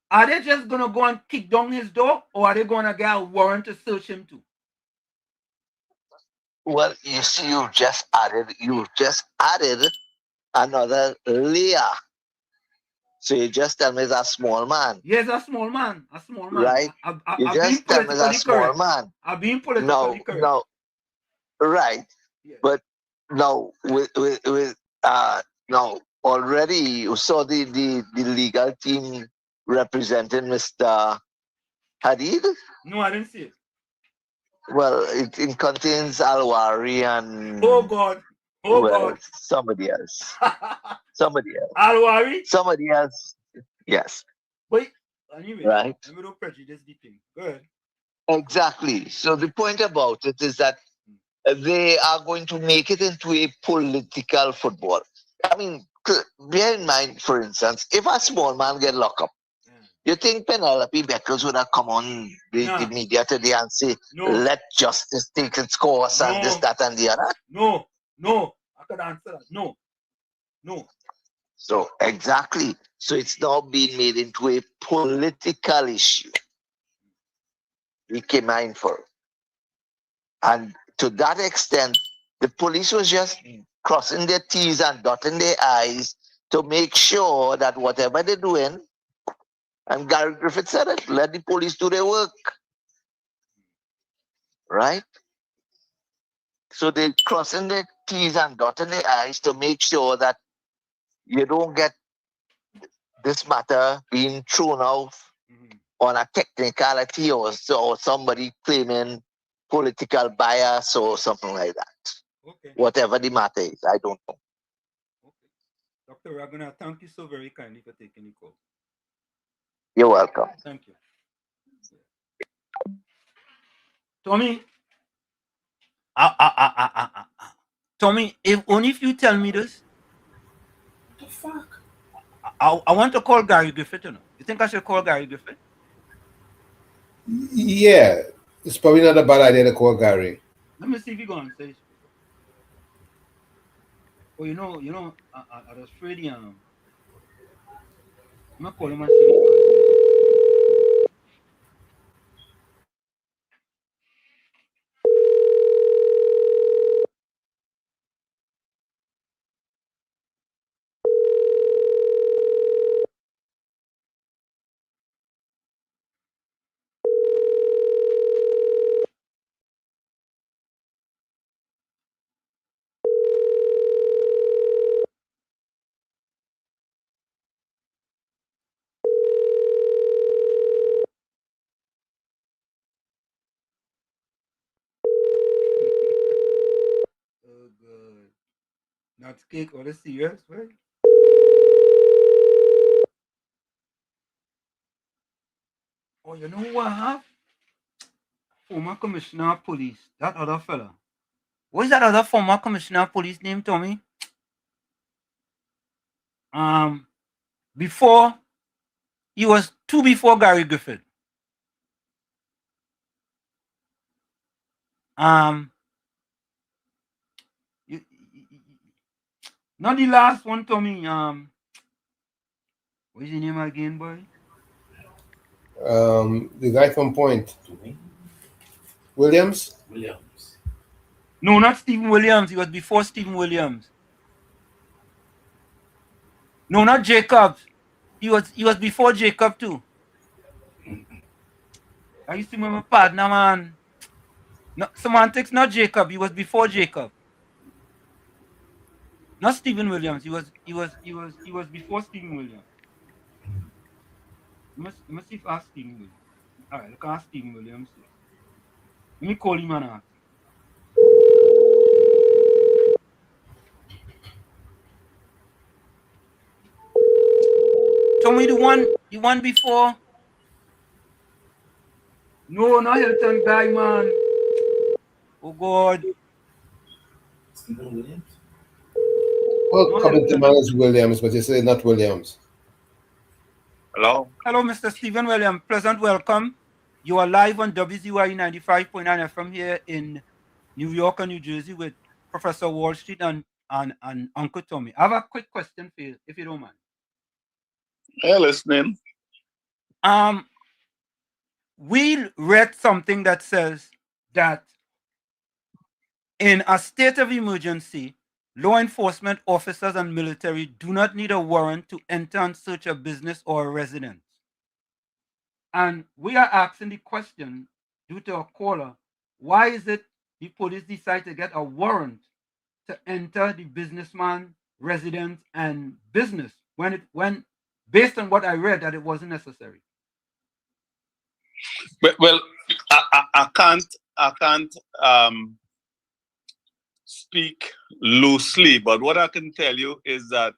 Are they just going to go and kick down his door, or are they going to get a warrant to search him too? Well, you see, you just added another layer. So you just tell me it's a small man. Yes, a small man. A small man. Right? You just tell me it's a small man. I'm being politically correct. No, right. Yeah. But now now already you saw the legal team representing Mr. Hadid? No, I didn't see it. Well, it contains Alwari and God. God. Somebody else. Somebody else. Alwari? Somebody else. Yes. But anyway, right. I'm going to prejudice the thing. Go ahead. Exactly. So the point about it is that they are going to make it into a political football. I mean, bear in mind, for instance, if a small man get locked up, you think Penelope Beckles would have come on the media today and say, let justice take its course and this, that, and the other? No. I could answer that. No. So, exactly. So, it's now being made into a political issue. We came mindful. And to that extent, the police was just crossing their T's and dotting their I's to make sure that whatever they're doing, and Gary Griffith said it, let the police do their work. Right? So they're crossing their T's and dotting their I's to make sure that you don't get this matter being thrown out on a technicality or somebody claiming political bias or something like that. Okay. Whatever the matter is, I don't know. Okay. Dr. Raghunath, thank you so very kindly for taking the call. You're welcome. Thank you. Tommy, Tommy, if you tell me this, what the fuck? I want to call Gary Griffith. You think I should call Gary Griffith? Yeah, it's probably not a bad idea to call Gary. Let me see if you go on stage. Oh, I was afraid, I'm gonna call him and see if he answers. Oh, good. Not cake or the serious, right? Oh, you know what I have? Former commissioner of police, that other fella. What's that other former commissioner of police name, Tommy? Before he was two before Gary Griffith. Not the last one, Tommy. What's his name again, boy? The guy from Point. Williams? No, not Stephen Williams. He was before Stephen Williams. No, not Jacob. He was before Jacob too. I used to remember partner, man. No, semantics, not Jacob. He was before Jacob. Not Stephen Williams. He was before Stephen Williams. Let me see if I ask Stephen Williams. All right, look, ask Stephen Williams. Let me call him and ask. Tell me the one before. No, not Hilton guy, man. Oh God. Stephen Williams? Well, coming to mind is Williams, but you say not Williams. Hello? Hello, Mr. Stephen Williams. Pleasant welcome. You are live on WZYE 95.9 FM here in New York and New Jersey with Professor Wall Street and Uncle Tommy. I have a quick question for you, if you don't mind. Yeah, listening. We read something that says that in a state of emergency, law enforcement officers and military do not need a warrant to enter and search a business or a residence. And we are asking the question due to a caller, why is it the police decide to get a warrant to enter the businessman residence and business when based on what I read that it wasn't necessary? Well, I can't speak loosely, but what I can tell you is that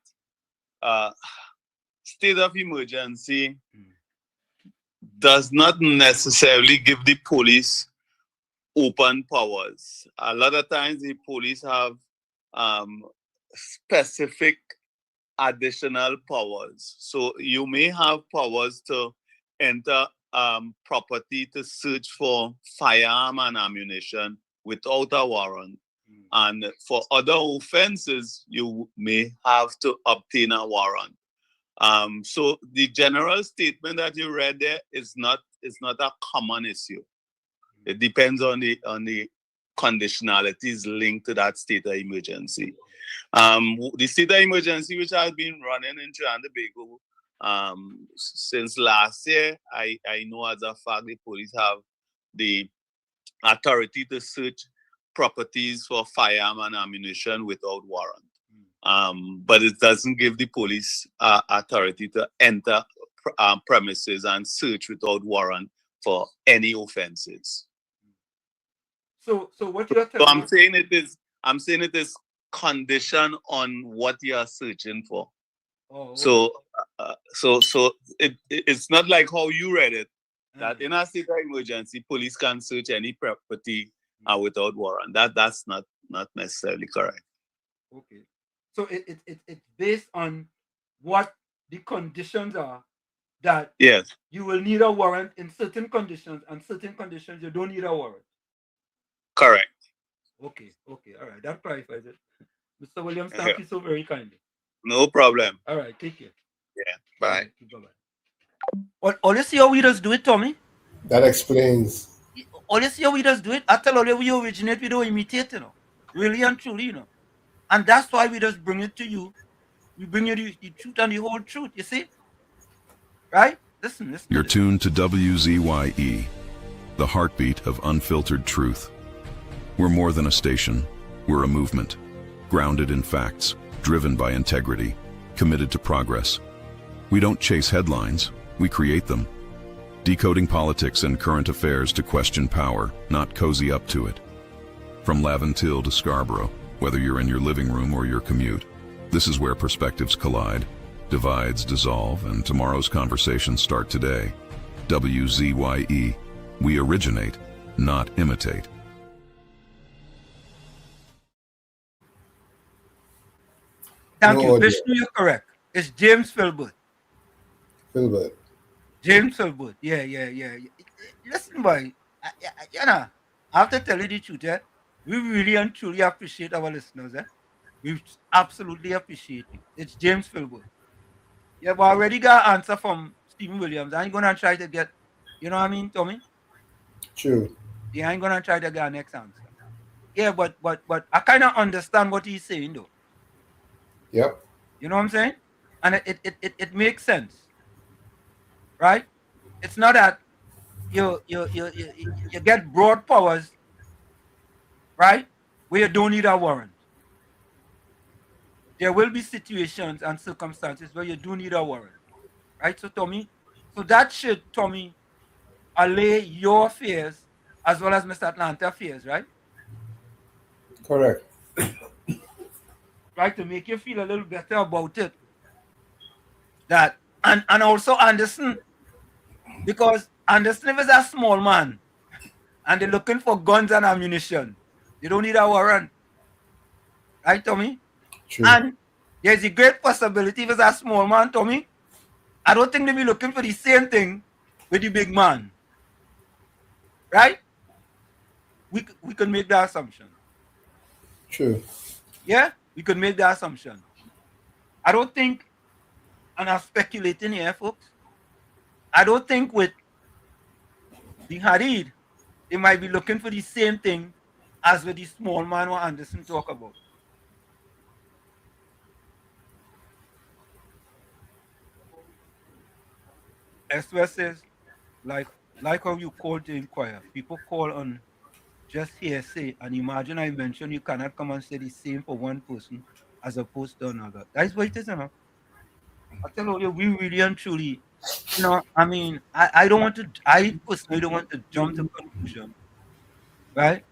state of emergency does not necessarily give the police open powers. A lot of times the police have specific additional powers. So you may have powers to enter property to search for firearm and ammunition without a warrant. And for other offenses, you may have to obtain a warrant. So the general statement that you read there is not a common issue. It depends on the conditionalities linked to that state of emergency. The state of emergency, which has been running in Trinidad and Tobago since last year, I know as a fact the police have the authority to search properties for firearm and ammunition without warrant. But it doesn't give the police authority to enter premises and search without warrant for any offenses. So what you're telling I'm saying it is condition on what you are searching for. Oh, okay. So it's not like how you read it, that in a state of emergency, police can search any property without warrant. That's not necessarily correct. Okay. So it's based on what the conditions are that yes, you will need a warrant in certain conditions, and certain conditions you don't need a warrant. Correct. Okay, all right. That clarifies it. Mr. Williams, thank you so very kindly. No problem. All right, take care. Yeah. Bye. Bye-bye. All you see how we just do it, Tommy? That explains. All you see how we just do it? I tell you, we originate, we don't imitate, you know. Really and truly, you know. And that's why we just bring it to you. We bring you the truth and the whole truth, you see? Right? Listen. You're tuned to WZYE, the heartbeat of unfiltered truth. We're more than a station. We're a movement, grounded in facts, driven by integrity, committed to progress. We don't chase headlines, we create them. Decoding politics and current affairs to question power, not cozy up to it. From Laventille to Scarborough, whether you're in your living room or your commute, this is where perspectives collide, divides dissolve, and tomorrow's conversations start today. WZYE, we originate, not imitate. Thank you. Vishnu, you're correct. It's James Filbert. Filbert. James Filbert. Yeah. Listen, boy. You know, I have to tell you the truth, we really and truly appreciate our listeners. We absolutely appreciate you. It's James Filbert. You've already got an answer from Stephen Williams. I ain't going to try to get, you know what I mean, Tommy? True. Yeah, I ain't going to try to get our next answer. Yeah, but I kind of understand what he's saying, though. Yep. You know what I'm saying? And it makes sense. Right? It's not that you get broad powers, right, where you don't need a warrant. There will be situations and circumstances where you do need a warrant. Right? So, Tommy, that should, Tommy, allay your fears as well as Mr. Atlanta fears, right? Correct. Right, to make you feel a little better about it. That and also Anderson, because Anderson is a small man and they're looking for guns and ammunition. They don't need a warrant. Right, Tommy? True. And there's a great possibility if it's a small man, Tommy, I don't think they'll be looking for the same thing with the big man. Right? We could make that assumption. True. Yeah? We could make that assumption. I don't think, and I'm speculating here, folks, I don't think with the Hadid, they might be looking for the same thing as with the small man what Anderson talk about. Esther says, like how you called to inquire, people call on just hearsay, and imagine I mentioned you cannot come and say the same for one person as opposed to another. That's what it is, you know. I tell you, we really and truly, you know, I mean, I personally don't want to jump to conclusion, right?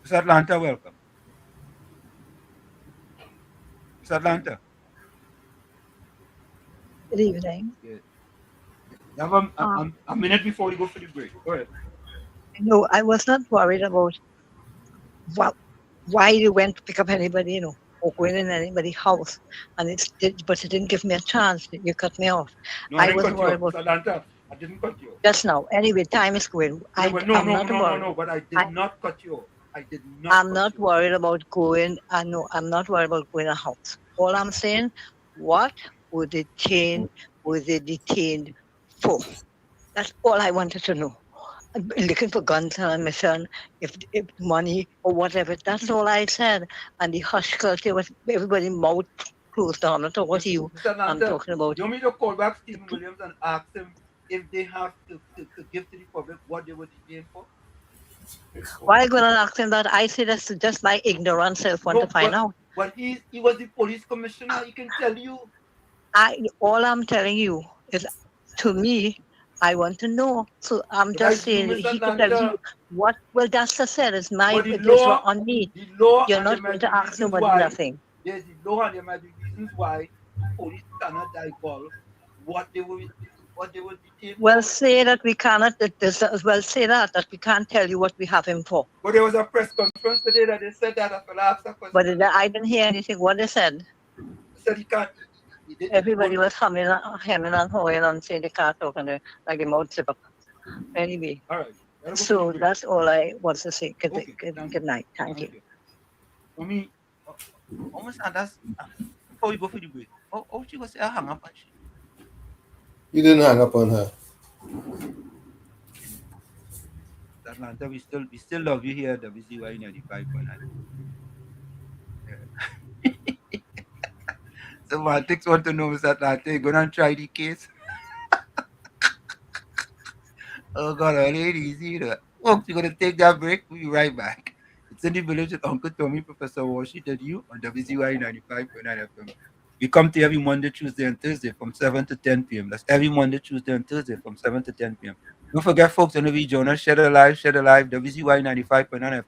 Miss Atlanta, welcome. Miss Atlanta. Good evening. Yeah. You have a minute before you go for the break. Go ahead. No, I was not worried about why you went to pick up anybody, you know, or going in anybody's house, but it didn't give me a chance. You cut me off. No, I wasn't worried about Atlanta. I didn't cut you off. Just now. Anyway, time is going. No, but I did not cut you off. I'm not worried about going. I'm not worried about going to a house. All I'm saying, what were they detained for? That's all I wanted to know. Looking for guns and ammunition, if money or whatever. That's all I said. And the hush culture was everybody mouth closed down. I'm not talking to you. I'm talking about. You want me to call back Stephen Williams and ask him if they have to give to the public what they were detained for? Why are you going to ask him that? I say that's just my ignorant self want to find out. But he was the police commissioner. He can tell you. All I'm telling you is, to me, I want to know. So I'm just saying he could tell you what. Well, that's the said. It's my law on me. You're not going to ask nobody nothing. There's the law, and there might be reasons why police cannot divulge what they were detained. Well, say that we cannot. Well, say that we can't tell you what we have him for. But there was a press conference today that they said that after last question. But I didn't hear anything. What they said. They said he can't. Everybody was hemming and hawing and saying they can't talk and like the mouth slip up. Anyway. All right. So that's all I want to say. Good night. Thank you. For me, almost that's before we go for the break. Oh, she was say I hang up on she. You didn't hang up on her. Atlanta, we still love you here at WZYE 95.9. So Maltix want to know, Mr. Atlanta, you gonna try the case? Oh God, it ain't easy. You know. Folks, we're gonna take that break. We'll be right back. It's in the village with Uncle Tommy, Professor Washington, you on WZYE 95.9 FM. We come to every Monday, Tuesday, and Thursday from 7 to 10 p.m. That's every Monday, Tuesday, and Thursday from 7 to 10 p.m. Don't forget, folks, on the journal, share the live, WZYE 95.9 FM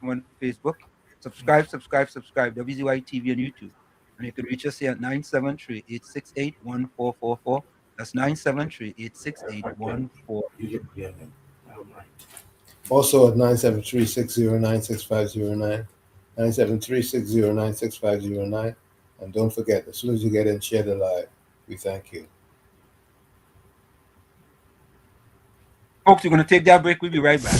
on Facebook. Subscribe, WZYE TV on YouTube. And you can reach us here at 973-868-1444. That's 973-868-1444. Also at 973-609-6509, 973-609-6509. And don't forget, as soon as you get in, share the live. We thank you. Folks, we're going to take that break. We'll be right back.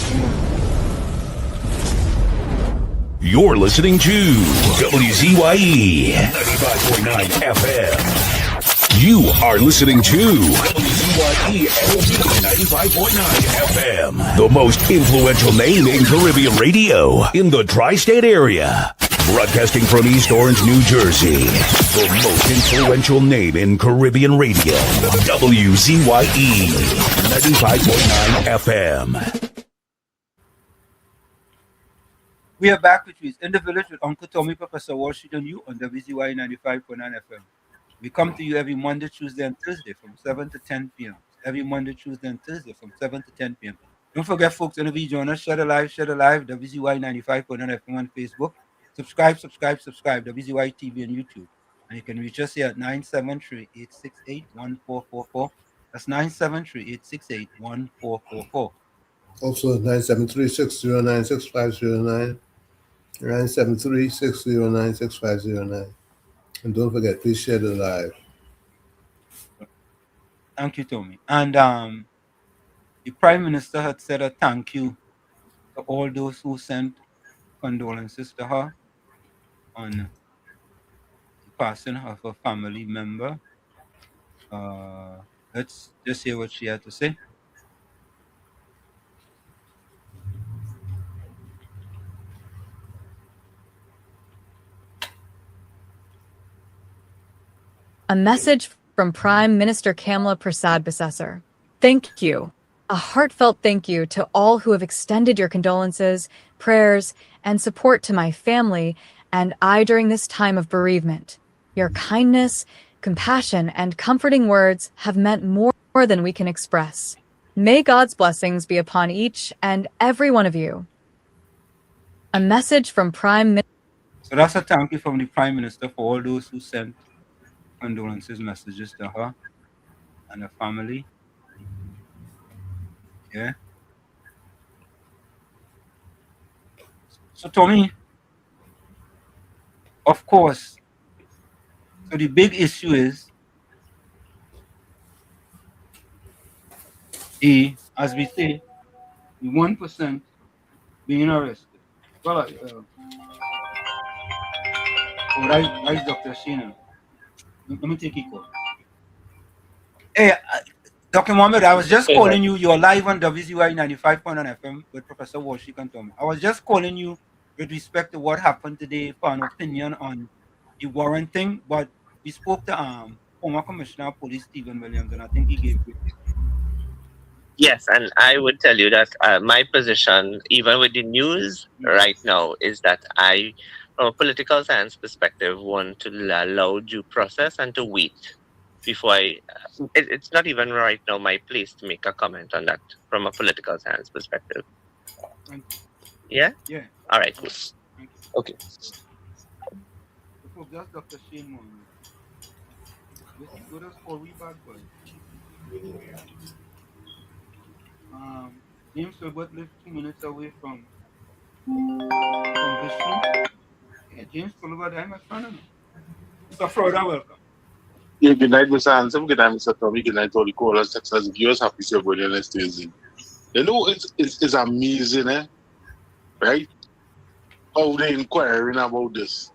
You're listening to WZYE 95.9 FM. You are listening to WZYE 95.9 FM, the most influential name in Caribbean radio in the tri-state area. Broadcasting from East Orange, New Jersey, the most influential name in Caribbean radio, WZYE 95.9 FM. We are back with you. It's in the village with Uncle Tommy, Professor Washington, you on WZYE 95.9 FM. We come to you every Monday, Tuesday, and Thursday from 7 to 10 p.m. Every Monday, Tuesday, and Thursday from 7 to 10 p.m. Don't forget, folks, on the join us, share the live, WZYE 95.9 FM on Facebook. Subscribe, WZYE TV on YouTube. And you can reach us here at 973-868-1444. That's 973-868-1444. Also 973-609-6509, 973-609-6509. And don't forget, please share the live. Thank you, Tommy. And the Prime Minister had said a thank you to all those who sent condolences to her on the passing of a family member. Let's just hear what she had to say. A message from Prime Minister Kamla Prasad-Bissessar. Thank you. A heartfelt thank you to all who have extended your condolences, prayers, and support to my family and I during this time of bereavement. Your kindness, compassion, and comforting words have meant more than we can express. May God's blessings be upon each and every one of you. A message from Prime Minister. So that's a thank you from the Prime Minister for all those who sent condolences messages to her and her family. Yeah. So Tommy, of course, so the big issue is as we say, the 1% being arrested. Well, that's Dr. Sheena. Let me take a call. Hey, Dr. Mohammed, I was just calling you. You're live on WZYE 95.9 FM with Professor Washington Tommy. I was just calling you with respect to what happened today for an opinion on the warrant thing, but we spoke to former Commissioner of Police Stephen Williams, and I think he gave you. Yes, and I would tell you that my position, even with the news right now, is that I, from a political science perspective, want to allow due process and to wait before it's not even right now my place to make a comment on that from a political science perspective. Yeah? Yeah. All right, cool. Okay. That's Dr. Shane Mohammed. This is good as for we bad boy. James Filbert lives 2 minutes away from Vishnu. Yeah, James Filbert, I'm a friend. Mr. Florida, welcome. Yeah, good night, Mr. Hanson. Good night, Mr. Tommy. Good night, all the callers, Texas viewers. Happy to see you on Thursday. You know, it's amazing, right? How they inquiring about this.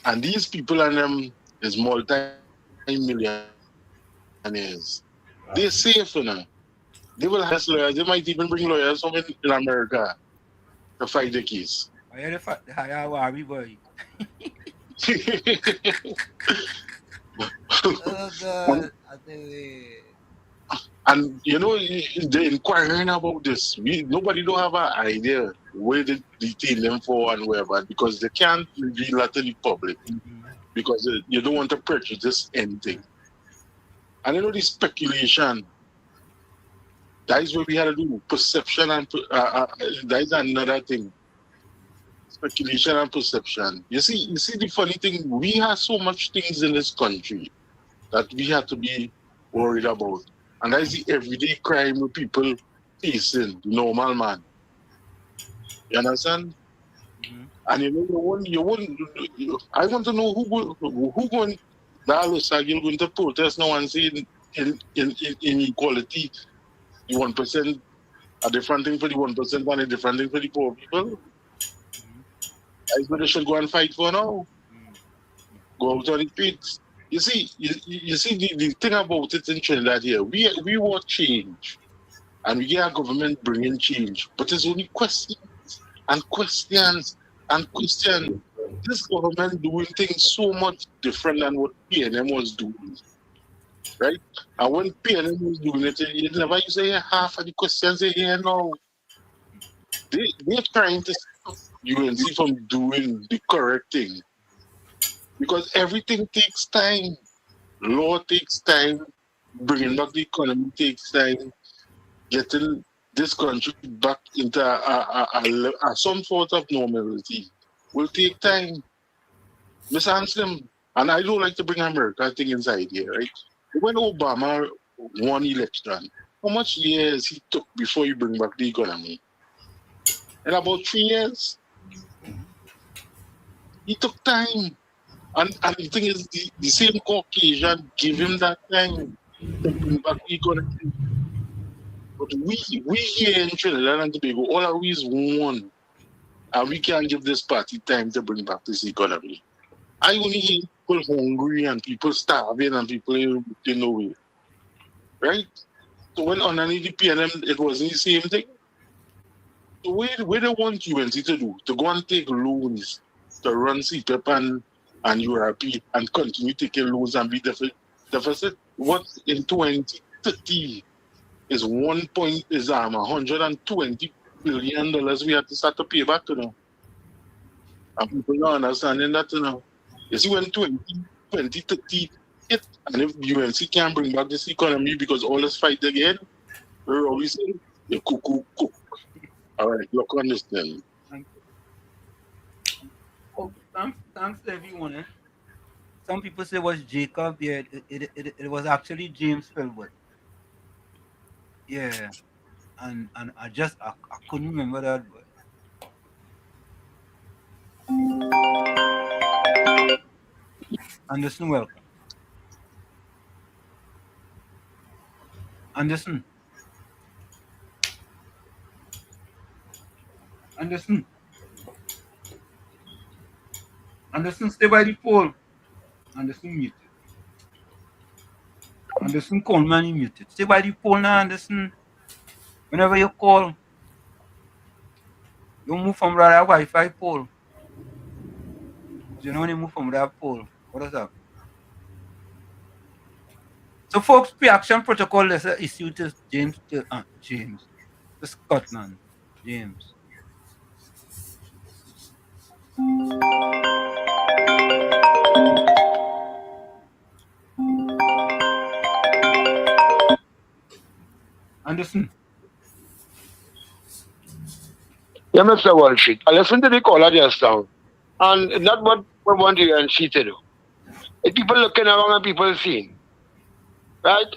And these people and them is multi-millionaires. They're safe, They will have lawyers. They might even bring lawyers from in America to fight the case. I hear the higher worry boy. Oh God, I tell you. And you know, they're inquiring about this. Nobody don't have an idea where they detain them for and wherever because they can't reveal that to the public because you don't want to prejudice anything. And you know, the speculation. That is what we had to do. Perception and that is another thing. Speculation and perception. You see the funny thing. We have so much things in this country that we have to be worried about, and that is the everyday crime with people facing the normal man. You understand? And you know, you wouldn't. I want to know who going. Dallas are going to protest now and say in inequality, the 1%. A different thing for the 1% and a different thing for the poor people. That's what they should go and fight for now. Go out on the streets. You see, you see the thing about it in Trinidad here, we want change. And we get our government bringing change. But it's only questions and questions and questions. This government doing things so much different than what PNM was doing. Right? And when PNM was doing it, you never used to hear half of the questions they hear now. They're trying to stop UNC from doing the correct thing. Because everything takes time. Law takes time. Bringing back the economy takes time. Getting this country back into some sort of normality will take time. Miss Anslim, and I don't like to bring America thing inside here, right? When Obama won election, how much years he took before he bring back the economy? In about 3 years. He took time. And the thing is, the same Caucasian give him that time to bring back the economy. But we here in Trinidad and Tobago, all our we is one. And we can't give this party time to bring back this economy. I only hear people hungry and people starving and people in no way. Right? So when underneath the PNM, it wasn't the same thing. So where they want UNC to do? To go and take loans to run CPEP and URP and continue taking loans and be deficit. What in 2030 is $120 billion we have to start to pay back to them. And people not understanding that now. You see, when 2030 hit, and if UNC can't bring back this economy because all this fight again, we're always saying, you cook. All right, look, understand. Oh, thanks to everyone. Some people say it was Jacob. Yeah, it was actually James Philbert. Yeah, and I couldn't remember that. But Anderson, welcome. Anderson, stay by the pole. Anderson muted. Anderson Coleman, you muted. Stay by the pole now, Anderson. Whenever you call, you move from that Wi-Fi pole. You know when you move from that pole, what is that? So, folks, pre-action protocol is issued to James to Scotland. James. Anderson. Yeah, Mr. Wall Street. I listened to the caller just now. And that's what we want you and she to do. If people looking around and people seeing. Right?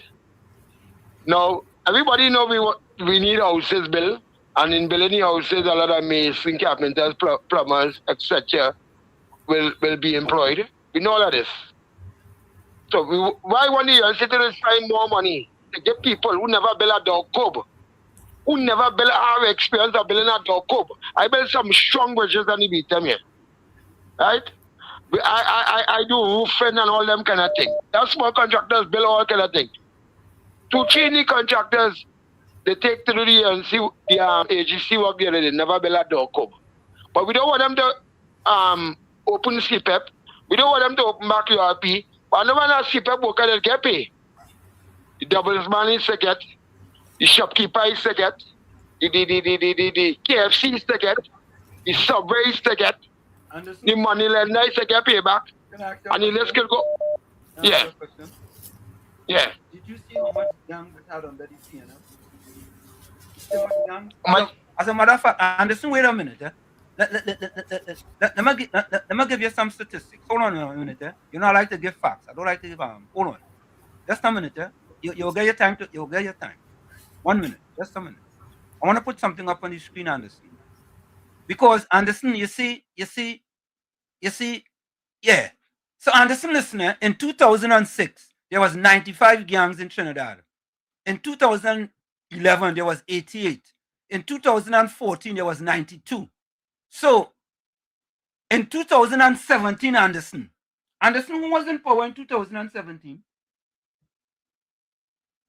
Now, everybody know we need houses built. And in building houses, a lot of masons, carpenters, plumbers, etc. will be employed. We know all of this. So why want the UNC to find more money to get people who never build a dog cub, who never build our experience of building a dog cub. I build some strong bridges than the beat them here. Right? I do roofing and all them kind of things. That small contractors build all kind of things. 2 3 contractors, they take to the ANC, the AGC work there, they never build a dog cub. But we don't want them to open CPEP. We don't want them to open back URP. But no one has CPEP worker that get paid. The doublesman is to get, the shopkeeper is to get, the KFC is to get, the Subway is to get, the money lender is to get paid back. And the list can go. Yeah. Yeah. Did you see how much gangs it had under the PNM? As a matter of fact, Anderson, wait a minute. Let me give you some statistics. Hold on a minute. You know, I like to give facts. I don't like to give hold on. Just a minute. You'll get your time. You'll get your time. 1 minute. Just a minute. I want to put something up on the screen, Anderson. Because Anderson, you see, yeah. So Anderson, listener, in 2006, there was 95 gangs in Trinidad. In 2011, there was 88. In 2014, there was 92. So, in 2017, Anderson, who was in power in 2017?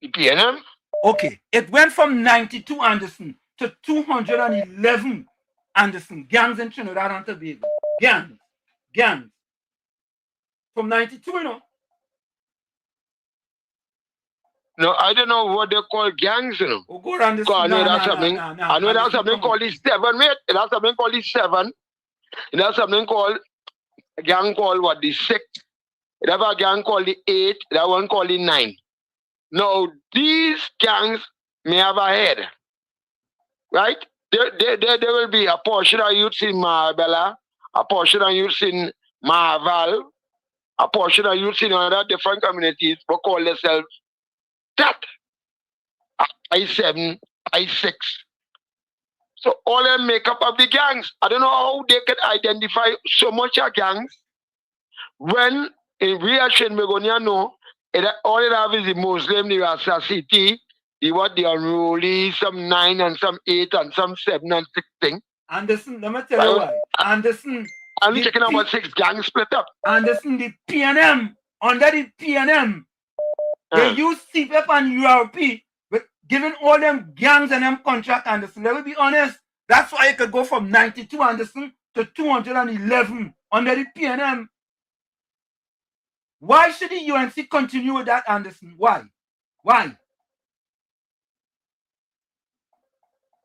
The PNM? Okay, it went from 92, Anderson, to 211, Anderson, gangs in Trinidad and Tobago. Gangs. From 92, you know. No, I don't know what they call gangs, you know. Oh, go around this. I know that's something. I know that's something called the 7, mate. That's something called the 7. And that's something called a gang called what? The 6. It have a gang called the 8. That one called the 9. Now these gangs may have a head, right? There will be a portion of youths in Marbella, a portion of youths in Marval, a portion of youths in other different communities who call themselves that I7, I6. So all them make up of the gangs. I don't know how they can identify so much of gangs when in reaction we're going to know all it have is the Muslim, the Rasta City, the unruly, some 9 and some 8 and some 7 and 6 thing. Anderson, let me tell you why. Anderson. I'm checking about 6 gangs split up. Anderson, the PNM, under the PNM, they use CPEP and URP, but giving all them gangs and them contract, Anderson, let me be honest, that's why it could go from 92, Anderson, to 211 under the PNM. Why should the UNC continue with that, Anderson? Why?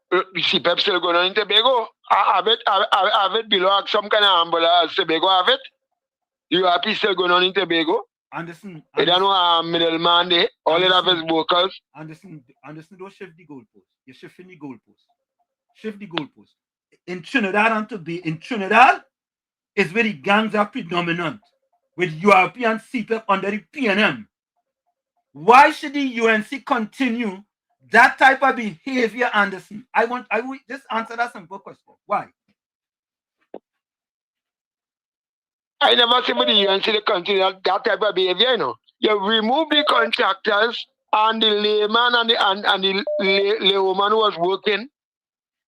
The CPEP still going on in Tobago. Have it below some kind of umbrella. Tobago have it. URP still going on in Tobago. Anderson. They don't know a middleman there. All they have is workers. Anderson, don't shift the goalpost. You're shifting the goalpost. Shift the goalpost. In Trinidad and Tobago, is where the gangs are predominant, with URP and CPEP under the PNM. Why should the UNC continue that type of behavior, Anderson? I will just answer that simple question. Why? I never see the UNC they continue that type of behavior, you know. You remove the contractors and the layman and the laywoman who was working.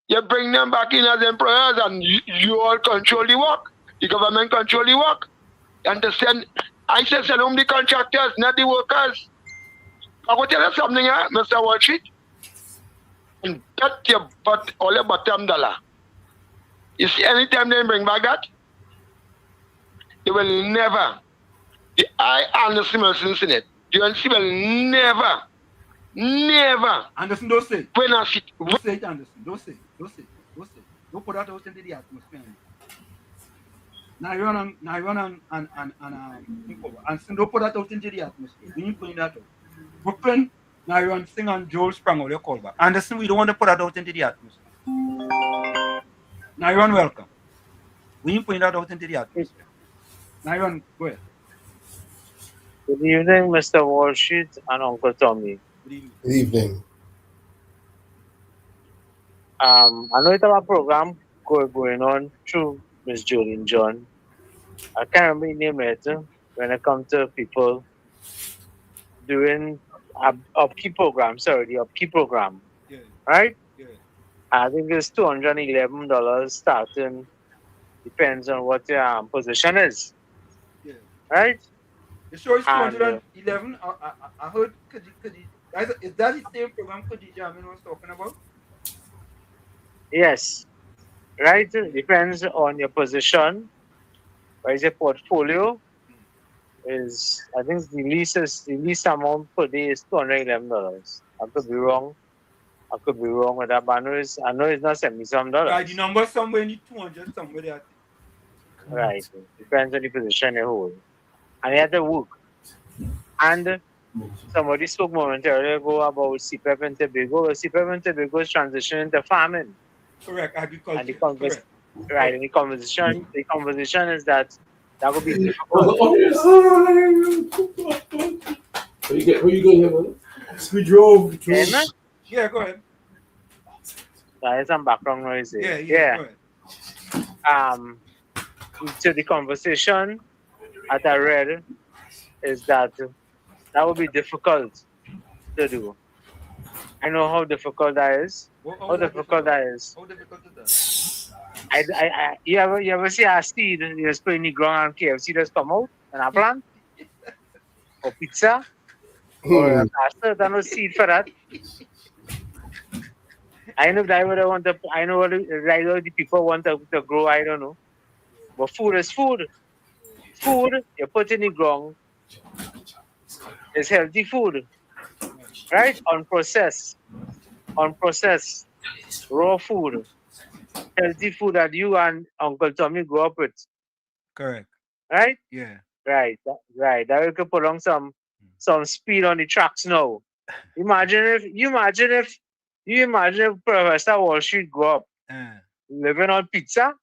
You bring them back in as employers and you all control the work. The government control the work. You understand? I say send home the contractors, not the workers. I will tell you something, Mr. Wall Street. And get your butt, all your bottom dollar. You see, anytime they bring back that, they will never. I understand Mercedes in it. The UNC will never. Anderson, don't say. When I see. Don't say it, Anderson. Don't say. Don't put that out into the atmosphere. Now you run and Anderson, don't put that out into the atmosphere. We ain't putting that out. Brooklyn, now you run sing on Joel Sprang or your call back. Anderson, we don't want to put that out into the atmosphere. Now you run welcome. We ain't putting that out into the atmosphere. Now you run, go ahead. Good evening, Mr. Wall Street and Uncle Tommy. Good evening. I know it's a program going on through Miss Jolene John. I can't remember the name later when it comes to people doing upkeep program, the upkeep program, right? I think it's $211 starting, depends on what your position is, right? The show is And 211. I heard, is that the same program Khadija Amin was talking about? yes, right? Depends on your position. What is your portfolio? Is I think the least amount per day is $211. I could be wrong. I could be wrong with that, but I know it's not $70-some. Right, the number somewhere in the 200 somewhere there. Right. Depends on the position you hold. And you have to work. And somebody spoke momentarily ago about CPEP and Tobago. Well, CPEP and Tobago is transitioning to farming. Correct, agriculture. And the Correct. right, and the conversation is that would be difficult. Where you going here, man? We drove. Yeah, go ahead. There's some background noise there. Yeah. Go ahead. So the conversation that I read is that would be difficult to do. I know how difficult that is. How difficult that is. How difficult is that? You ever see a seed you just put in the ground and KFC just come out and a plant? Or pizza? Or a pasta? There's no seed for that. I know that what I want to. I know what the people want to grow. I don't know, but food is food. Food you put in the ground is healthy food, right? Unprocessed, raw food, healthy food that you and Uncle Tommy grew up with. Correct. Right? Yeah. Right. That we could put on some speed on the tracks now. Imagine if Professor Wall Street grew up living on pizza,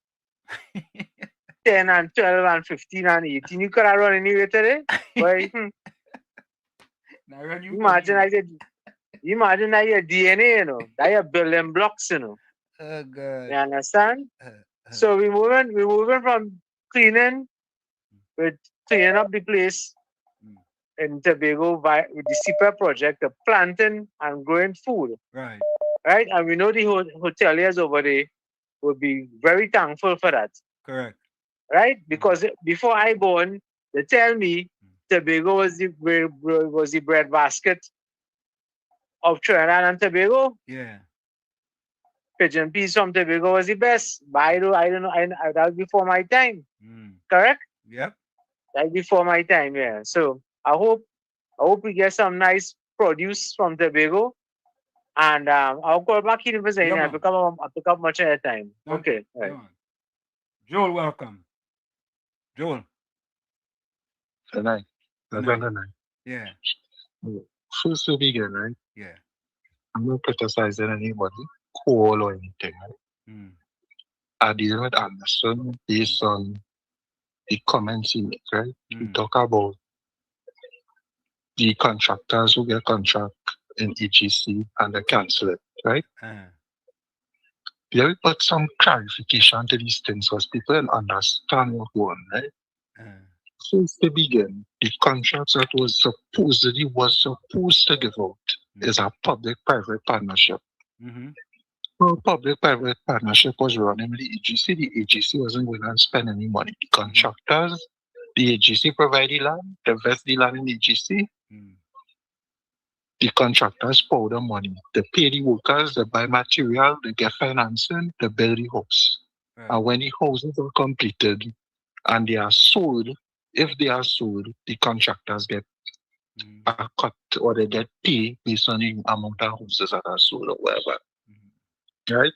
10 and 12 and 15 and 18. You could have run anyway today. But imagine that your DNA, that your building blocks, Oh God. You understand? So we're moving from cleaning up the place in Tobago with the CPEP project, the planting and growing food. Right. Right? And we know the hoteliers over there would be very thankful for that. Correct. Right? Because before I born, they tell me Tobago was the breadbasket of Trinidad and Tobago. Yeah. Pigeon peas from Tobago was the best. But I don't know. That was before my time. Correct? Yep. That before my time, yeah. So I hope we get some nice produce from Tobago. And I'll call back in for saying I'll pick up much at a time. Okay. Right. Joel, welcome. Joel. Good night. Yeah. First to begin, right? Yeah. I'm not criticizing anybody, call or anything, right? I deal with Anderson based on the comments he made, right? We talk about the contractors who get contract in EGC and they cancel it, right? There we put some clarification to these things because people don't understand what's going on, right? Since the beginning, the contracts that was supposed to give out is a public-private partnership. So public-private partnership was running the EGC. The EGC wasn't going to spend any money. The contractors, the EGC provide the land, they invest the land in the EGC. The contractors pour the money. They pay the workers, they buy material, they get financing, they build the house. And when the houses are completed and they are sold, if they are sold, the contractors get a cut or they get paid based on the amount of houses that are sold or whatever. Right?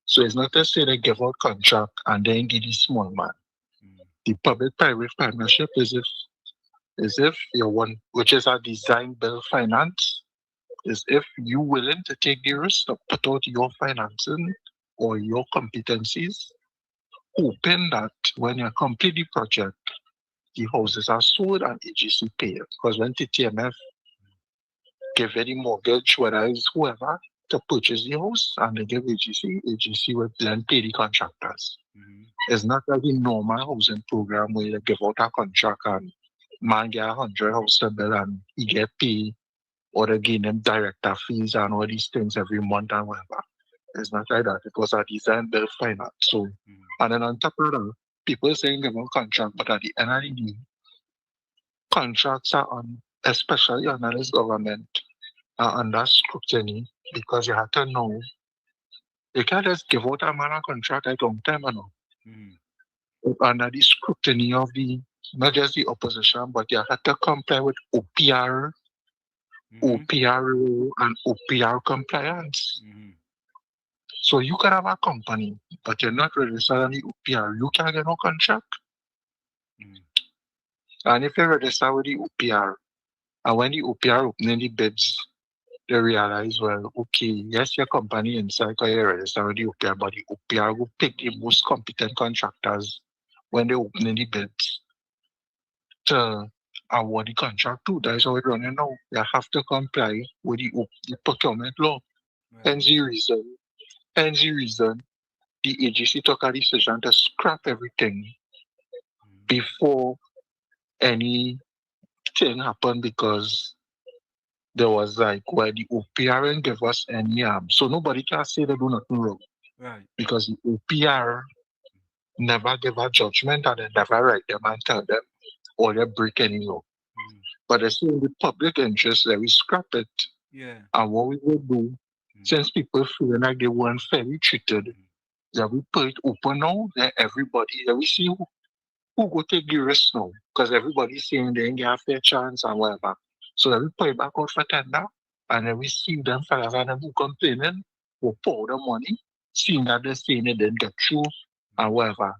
So it's not to say they give out contract and then give the small man. The public-private partnership is if you want, which is a design build finance, is if you willing to take the risk to put out your financing or your competencies, hoping that when you complete the project, the houses are sold and EGC pay. Because when TTMF give any mortgage, whether it's whoever, to purchase the house and they give EGC will then pay the contractors. It's not like the normal housing program where they give out a contract and man get 100 house to build and he get paid or they gain them director fees and all these things every month and whatever. It's not like that. It was a design build finance. So, and then on top of that, people saying about contract, but at the end of the day, contracts are on, especially under this government, are under scrutiny because you have to know you can't just give out a man a contract at long time ago. Under the scrutiny of the not just the opposition, but you have to comply with OPR, OPR and OPR compliance. So you can have a company, but you're not registered on the OPR, you can't get no contract. And if you're registered with the OPR, and when the OPR opening the bids, they realize, well, okay, yes, your company inside because you're registered with the OPR, but the OPR will pick the most competent contractors when they open the bids to award the contract to. That is how it's running now. You have to comply with the procurement law. Hence the reason, the agency took a decision to scrap everything before anything happened because there was like where the OPR didn't give us any so nobody can say they do nothing wrong. Right. Because the OPR never give a judgment and they never write them and tell them or they break any law. But it's in the public interest that we scrap it. Yeah. And what we will do, since people feel like they weren't fairly treated, that we put it open now, that everybody, that we see who go take the risk now. Because everybody's saying they ain't get a fair chance and whatever. So that we put it back out for tender, and then we see them fellas and them who complaining, who pour the money, seeing that they're saying it didn't get through and whatever.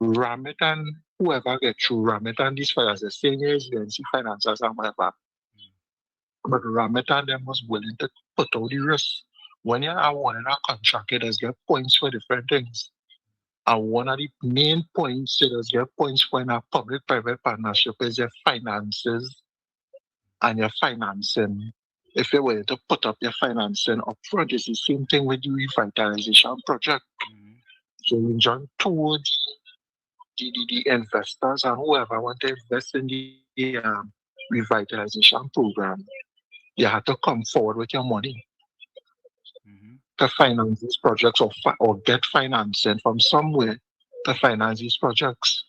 Ram it and whoever get through, ram it and these fellas, the seniors, the NC financiers and whatever. But ram it and them was willing to put out the risk. When you're awarding a contract, it does get points for different things. And one of the main points it does get points for in a public-private partnership is your finances and your financing. If you were to put up your financing up front, it's the same thing with the revitalization project. So we join towards the investors and whoever want to invest in the revitalization program, you have to come forward with your money to finance these projects or get financing from somewhere to finance these projects.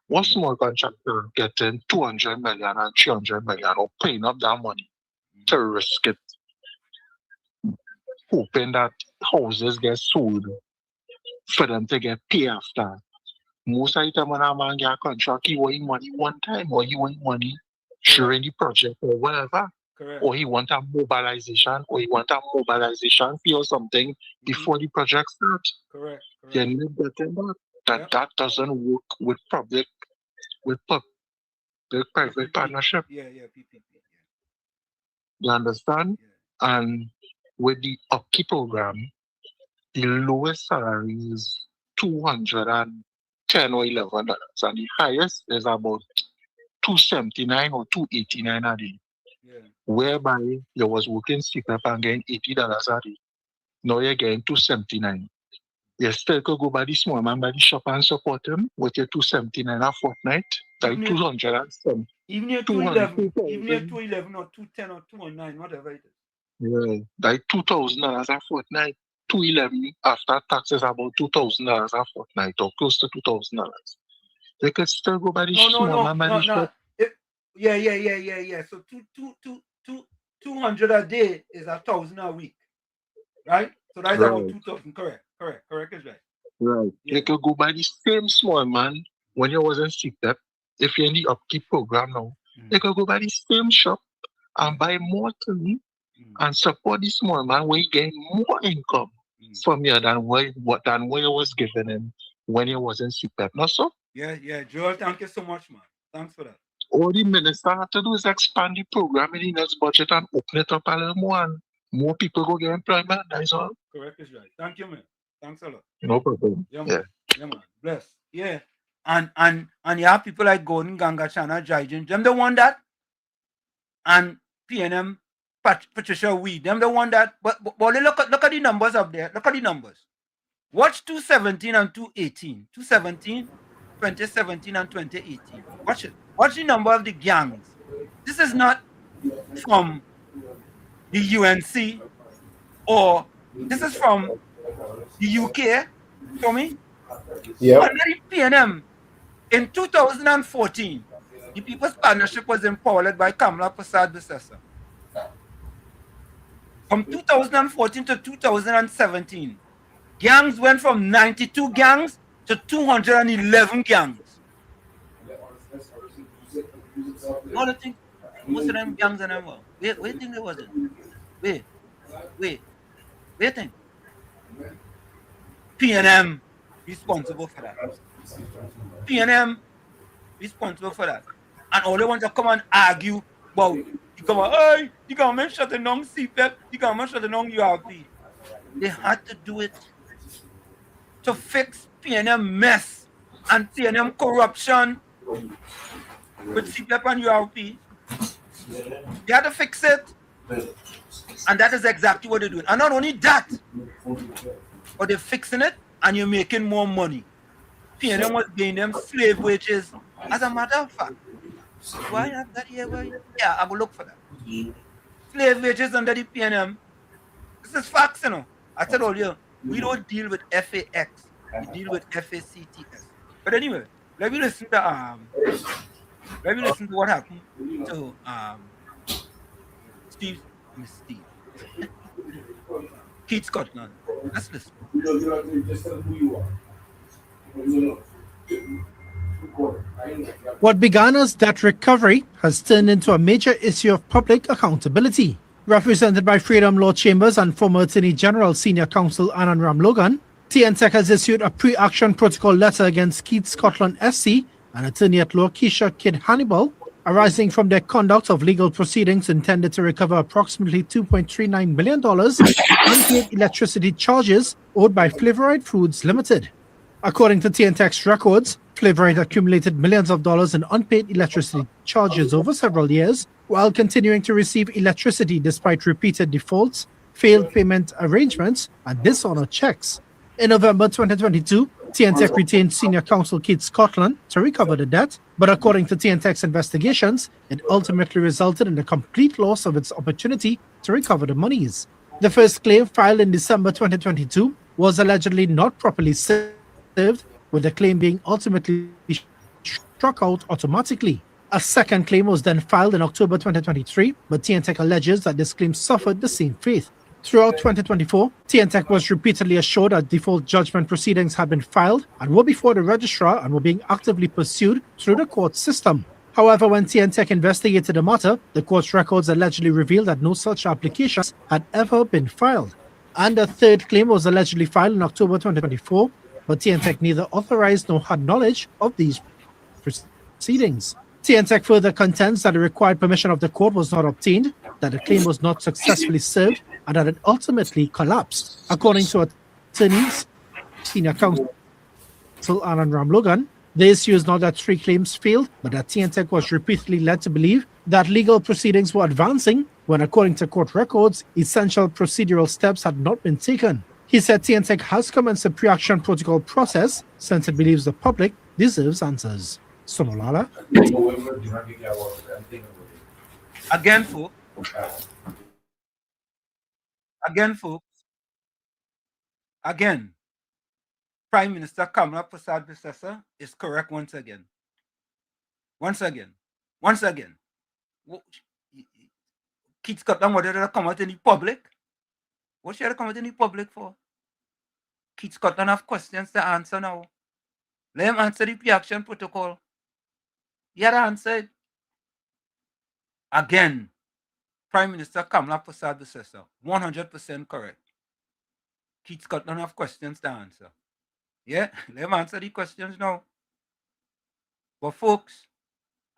One small contractor getting 200 million and 300 million or paying up that money to risk it, hoping that houses get sold for them to get paid after. Most of the time when a man get a contract, he want money one time or he want money during the project or whatever. Correct. Or he want a mobilization fee or something before the project starts. Correct. Can you get that? That doesn't work with public-private partnership. PPP. You understand? And with the upkeep program, the lowest salary is $210 or $11, and the highest is about $279 or $289 a day. Whereby you was working CPAP and getting $80 a day. Now you're getting $279. You still could go by the small man by the shop and support him with your $279 a fortnight. Like $207. Even your 211, even your 211 or 210 or 209, whatever it is. Yeah, like $2,000 a fortnight. 211 after taxes about $2,000 a fortnight or close to $2,000. They could still go by the small man by the shop. Yeah. So 200 a day is 1,000 a week, right? So that's about 2,000. Correct is right. Right. Yeah. You could go by the same small man when you was in CPEP. If you're in the upkeep program now, you could go by the same shop and buy more things and support the small man where you get more income from you than what you was giving him when you was in CPEP. Not so? Yeah, Joel, thank you so much, man. Thanks for that. All the minister have to do is expand the program in the next budget and open it up a little more and more people go get employment. That is all. Correct is right. Thank you, man. Thanks a lot. No problem. Yeah, man. Bless. Yeah. And you have people like Gordon, Ganga, Chana, Jaijan, them the one that, and PNM, Patricia Weed, them the one that, but look at the numbers up there. Look at the numbers. Watch 2017 and 2018. 2017 and 2018. Watch it. Watch the number of the gangs. This is not from the UNC, or this is from the UK, Tommy. Yep. Under the PNM in 2014, the People's Partnership was empowered by Kamala Prasad Bissessa. From 2014 to 2017, gangs went from 92 gangs to 211 gangs. All the things, most of them gangs and them were. Wait, do you think there wasn't? Wait, think. PNM responsible for that. PNM responsible for that. And all they want to come and argue about the government, hey, the government shutting down CPEP, the government shutting down URP. They had to do it to fix PNM mess and PNM corruption with CPEP and URP. They had to fix it. And that is exactly what they're doing. And not only that, but they're fixing it and you're making more money. PNM was paying them slave wages. As a matter of fact, do I have that here? Boy? Yeah, I will look for that. Slave wages under the PNM. This is facts, you know. I said earlier, we don't deal with FAX. We deal with FACTS. But anyway, let me listen to what happened to Steve. Keith Scotland. Let's listen. What began as debt recovery has turned into a major issue of public accountability. Represented by Freedom Law Chambers and former Attorney General Senior Counsel Anand Ramlogan, TNTech has issued a pre-action protocol letter against Keith Scotland SC and Attorney at Law Keisha Kidd Hannibal, arising from their conduct of legal proceedings intended to recover approximately $2.39 million in unpaid electricity charges owed by Flavorite Foods Limited. According to TNTech's records, Flavorite accumulated millions of dollars in unpaid electricity charges over several years, while continuing to receive electricity despite repeated defaults, failed payment arrangements, and dishonored checks. In November 2022, TNTech retained Senior Counsel Keith Scotland to recover the debt, but according to TNTech's investigations, it ultimately resulted in the complete loss of its opportunity to recover the monies. The first claim, filed in December 2022, was allegedly not properly served, with the claim being ultimately struck out automatically. A second claim was then filed in October 2023, but TNTech alleges that this claim suffered the same fate. Throughout 2024, TNTech was repeatedly assured that default judgment proceedings had been filed and were before the registrar and were being actively pursued through the court system. However, when TNTech investigated the matter, the court's records allegedly revealed that no such applications had ever been filed. And a third claim was allegedly filed in October 2024, but TNTech neither authorized nor had knowledge of these proceedings. TNTech further contends that the required permission of the court was not obtained, that the claim was not successfully served, and that it ultimately collapsed. According to attorneys, Senior Counsel Anand Ramlogan, the issue is not that three claims failed, but that TNTech was repeatedly led to believe that legal proceedings were advancing when, according to court records, essential procedural steps had not been taken. He said TNTech has commenced a pre-action protocol process since it believes the public deserves answers. Sonolala. Again, folks. Again, Prime Minister Kamala Prasad Bissessa is correct once again. Once again. Keith Scotland wanted to come out in the public. What should I come out in the public for? Keith Scotland have questions to answer now. Let him answer the pre-action protocol. He had answered. Again, Prime Minister Kamala Prasad Bissessa, 100% correct. Keith Scotland have questions to answer. Yeah, let him answer the questions now. But folks,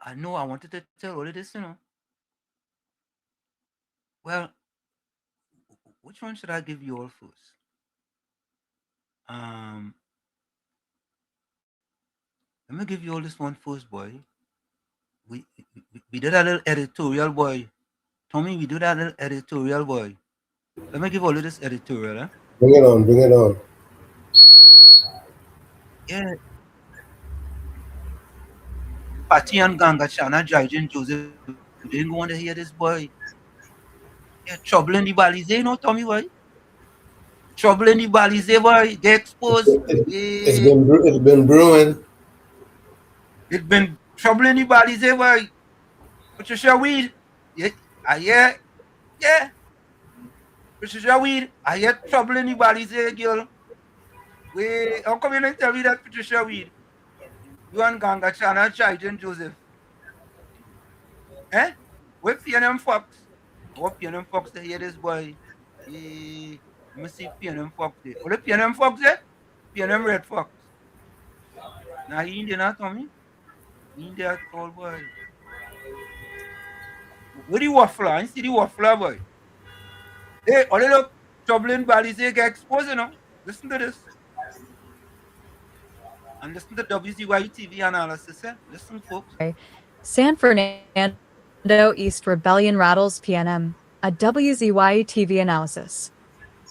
I know I wanted to tell all of this, you know. Well, which one should I give you all first? Let me give you all this one first, boy. We did a little editorial, boy. Tommy, we do that little editorial, boy. Let me give all of this editorial, eh? Bring it on. Yeah. Patty and Ganga Chana, Jajin Joseph, you didn't want to hear this, boy. Yeah, trouble in the Balize, you know, Tommy, why? Trouble in the Balize, boy. They exposed. It's been brewing. It been trouble in the Balize, boy. Patricia Weed. Yeah, yeah. Patricia Weed. I hear trouble in the Balize, girl. How come you didn't tell me that, Patricia Weed? You and Ganga Chana Chiden Joseph. Eh? What PNM Fox? What PNM Fox to hear this boy? Let me see PNM Fox there. What the PNM Fox there? PNM Red Fox. Now he in there not Tommy. He in there at all boy. Where the waffler? I see the waffler boy. Hey, all the look troubling bodies they get exposed, you know. Listen to this. And listen to WZYE TV analysis. Eh? Listen, folks. San Fernando East Rebellion rattles PNM, a WZYE TV analysis.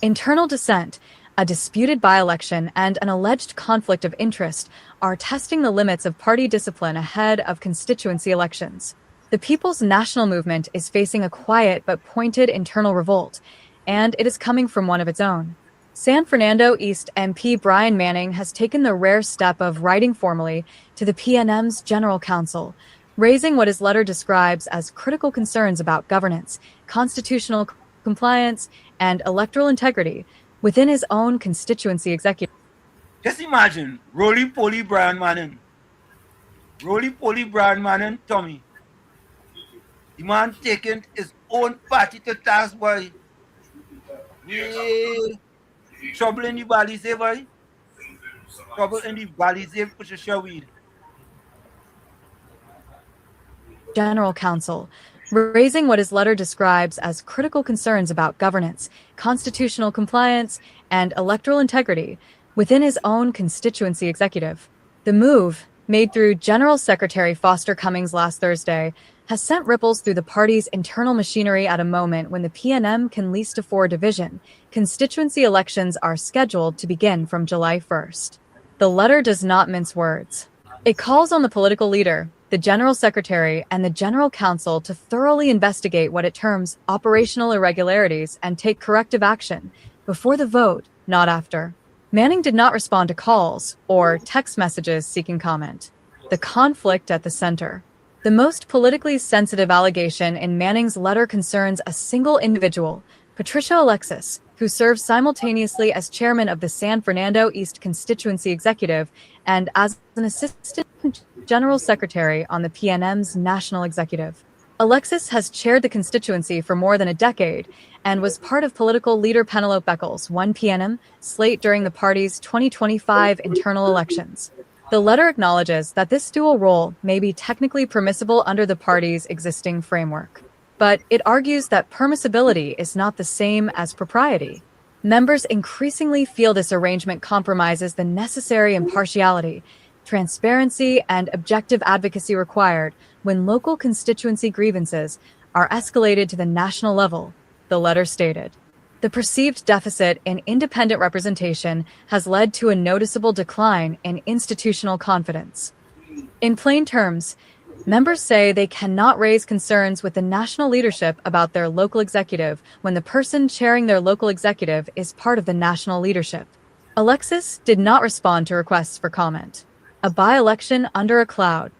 Internal dissent, a disputed by-election, and an alleged conflict of interest are testing the limits of party discipline ahead of constituency elections. The People's National Movement is facing a quiet but pointed internal revolt, and it is coming from one of its own. San Fernando East MP Brian Manning has taken the rare step of writing formally to the PNM's General Counsel, raising what his letter describes as critical concerns about governance, constitutional compliance, and electoral integrity within his own constituency executive. Just imagine, roly-poly Brian Manning. Roly-poly Brian Manning, Tommy. The man taking his own party to task, boy. We trouble in the Balize, boy. Trouble in the Balize, Patricia Weed. General Counsel, raising what his letter describes as critical concerns about governance, constitutional compliance, and electoral integrity within his own constituency executive. The move, made through General Secretary Foster Cummings last Thursday, has sent ripples through the party's internal machinery at a moment when the PNM can least afford division. Constituency elections are scheduled to begin from July 1st. The letter does not mince words. It calls on the political leader, the General Secretary, and the General Counsel to thoroughly investigate what it terms operational irregularities and take corrective action before the vote, not after. Manning did not respond to calls or text messages seeking comment. The conflict at the center. The most politically sensitive allegation in Manning's letter concerns a single individual, Patricia Alexis, who serves simultaneously as chairman of the San Fernando East Constituency Executive and as an assistant general secretary on the PNM's national executive. Alexis has chaired the constituency for more than a decade and was part of political leader Penelope Beckles' 1 PNM slate during the party's 2025 internal elections. The letter acknowledges that this dual role may be technically permissible under the party's existing framework, but it argues that permissibility is not the same as propriety. Members increasingly feel this arrangement compromises the necessary impartiality, transparency, and objective advocacy required when local constituency grievances are escalated to the national level, the letter stated. The perceived deficit in independent representation has led to a noticeable decline in institutional confidence. In plain terms, members say they cannot raise concerns with the national leadership about their local executive when the person chairing their local executive is part of the national leadership. Alexis did not respond to requests for comment. A by-election under a cloud.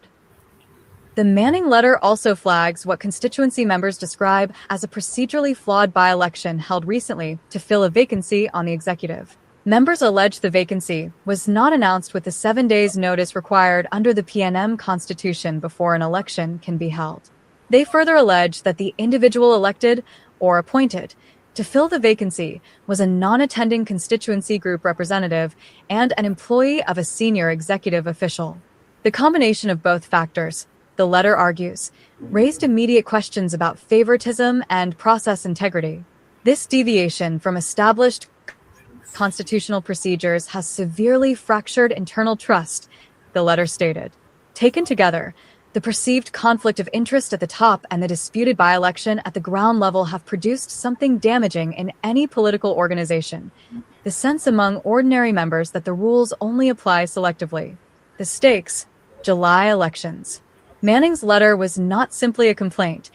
The Manning letter also flags what constituency members describe as a procedurally flawed by-election held recently to fill a vacancy on the executive. Members allege the vacancy was not announced with the 7 days notice required under the PNM Constitution before an election can be held. They further allege that the individual elected or appointed to fill the vacancy was a non-attending constituency group representative and an employee of a senior executive official. The combination of both factors, the letter argues, raised immediate questions about favoritism and process integrity. This deviation from established constitutional procedures has severely fractured internal trust, the letter stated. Taken together, the perceived conflict of interest at the top and the disputed by-election at the ground level have produced something damaging in any political organization. The sense among ordinary members that the rules only apply selectively. The stakes, July elections. Manning's letter was not simply a complaint,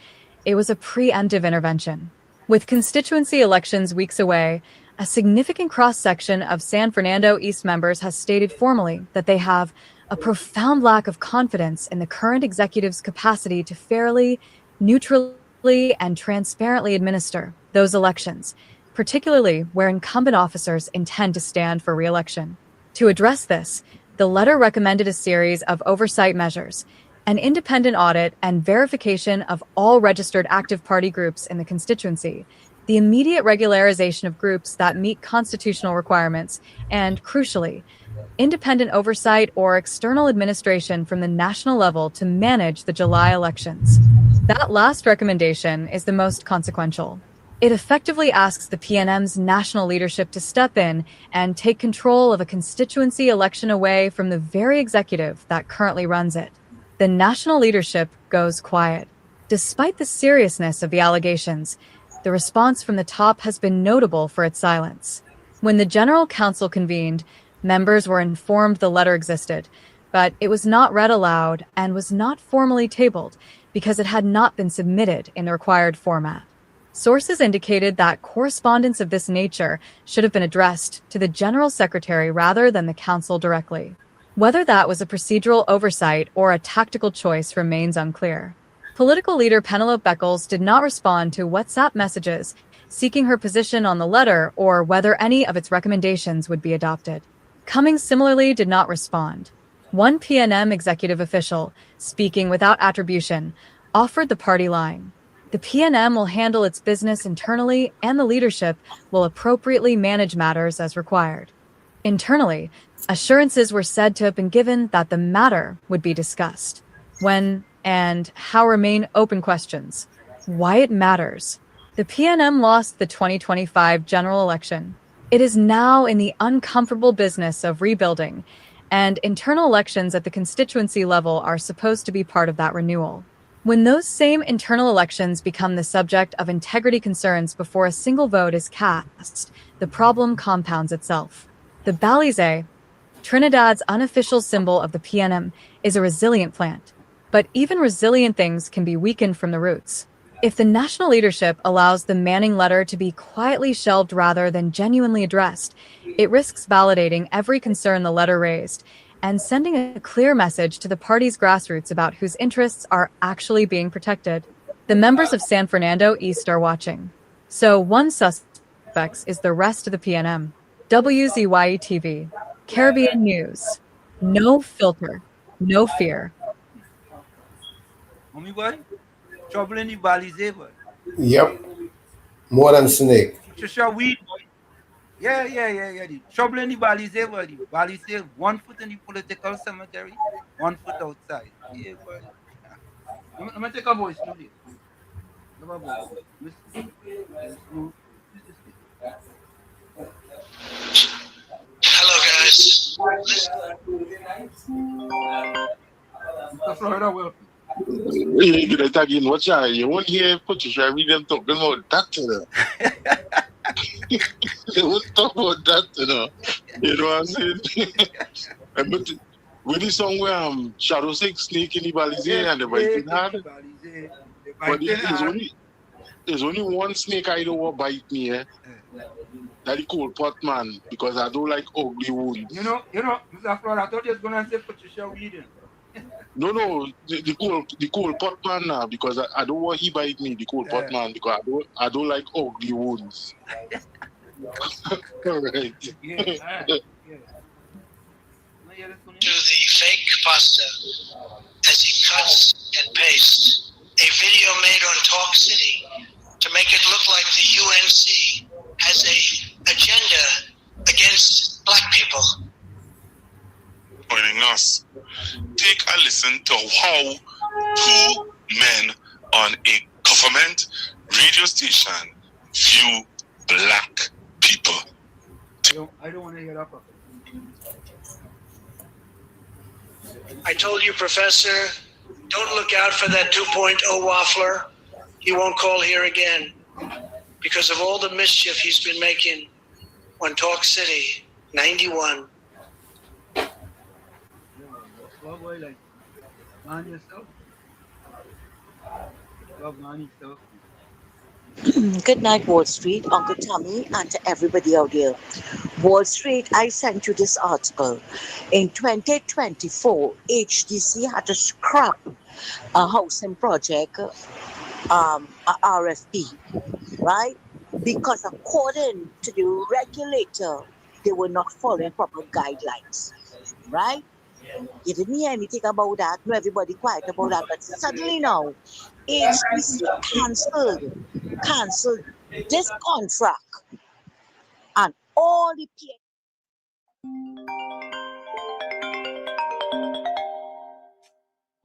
it was a preemptive intervention. With constituency elections weeks away, a significant cross-section of San Fernando East members has stated formally that they have a profound lack of confidence in the current executive's capacity to fairly, neutrally, and transparently administer those elections, particularly where incumbent officers intend to stand for re-election. To address this, the letter recommended a series of oversight measures, an independent audit and verification of all registered active party groups in the constituency, the immediate regularization of groups that meet constitutional requirements, and, crucially, independent oversight or external administration from the national level to manage the July elections. That last recommendation is the most consequential. It effectively asks the PNM's national leadership to step in and take control of a constituency election away from the very executive that currently runs it. The national leadership goes quiet. Despite the seriousness of the allegations, the response from the top has been notable for its silence. When the General Council convened, members were informed the letter existed, but it was not read aloud and was not formally tabled because it had not been submitted in the required format. Sources indicated that correspondence of this nature should have been addressed to the General Secretary rather than the Council directly. Whether that was a procedural oversight or a tactical choice remains unclear. Political leader Penelope Beckles did not respond to WhatsApp messages seeking her position on the letter or whether any of its recommendations would be adopted. Cummings similarly did not respond. One PNM executive official, speaking without attribution, offered the party line. The PNM will handle its business internally and the leadership will appropriately manage matters as required. Internally, assurances were said to have been given that the matter would be discussed. When and how remain open questions. Why it matters. The PNM lost the 2025 general election. It is now in the uncomfortable business of rebuilding, and internal elections at the constituency level are supposed to be part of that renewal. When those same internal elections become the subject of integrity concerns before a single vote is cast, the problem compounds itself. The Balize, Trinidad's unofficial symbol of the PNM, is a resilient plant. But even resilient things can be weakened from the roots. If the national leadership allows the Manning letter to be quietly shelved rather than genuinely addressed, it risks validating every concern the letter raised and sending a clear message to the party's grassroots about whose interests are actually being protected. The members of San Fernando East are watching. So one suspect is the rest of the PNM. WZYE TV, Caribbean News. No filter, no fear. Mommy boy, trouble in the Balize boy. Yep. More than snake. Patricia weed boy. Yeah. The trouble in the Balize boy. The Balize, 1 foot in the political cemetery, 1 foot outside. Yeah, boy. I'm gonna take a voice note here. Have a voice. Listen. There's no. Hello, guys. Mr. Florida, welcome. You get it again. Watch out. You won't hear Patricia read them talking about that to them. They won't talk about that to them. You know what I'm saying? But with the song where Shadow 6 snake in the Balize and the biting hard. But there's only one snake I don't want bite me, That the cold pot man, because I don't like ugly wounds. You know, Mr. Florida, I thought you was gonna say Patricia Whedon. No, the cold pot man now, because I don't want he bite me, the cold pot man, because I don't like ugly wounds. All right. To the fake pastor as he cuts and pastes a video made on Talk City to make it look like the UNC has a agenda against black people. Joining us, take a listen to how two men on a government radio station view black people. I don't want to hear that. I told you, Professor, don't look out for that 2.0 waffler. He won't call here again because of all the mischief he's been making on Talk City 91. Well, boy, like, man yourself. Love man yourself. Good night, Wall Street, Uncle Tommy, and to everybody out there. Wall Street, I sent you this article. In 2024, HDC had to scrap a housing project, a RFP, right? Because according to the regulator, they were not following proper guidelines, right? You didn't hear anything about that. No, everybody quiet about that. But suddenly now, HBC cancelled this contract, and all the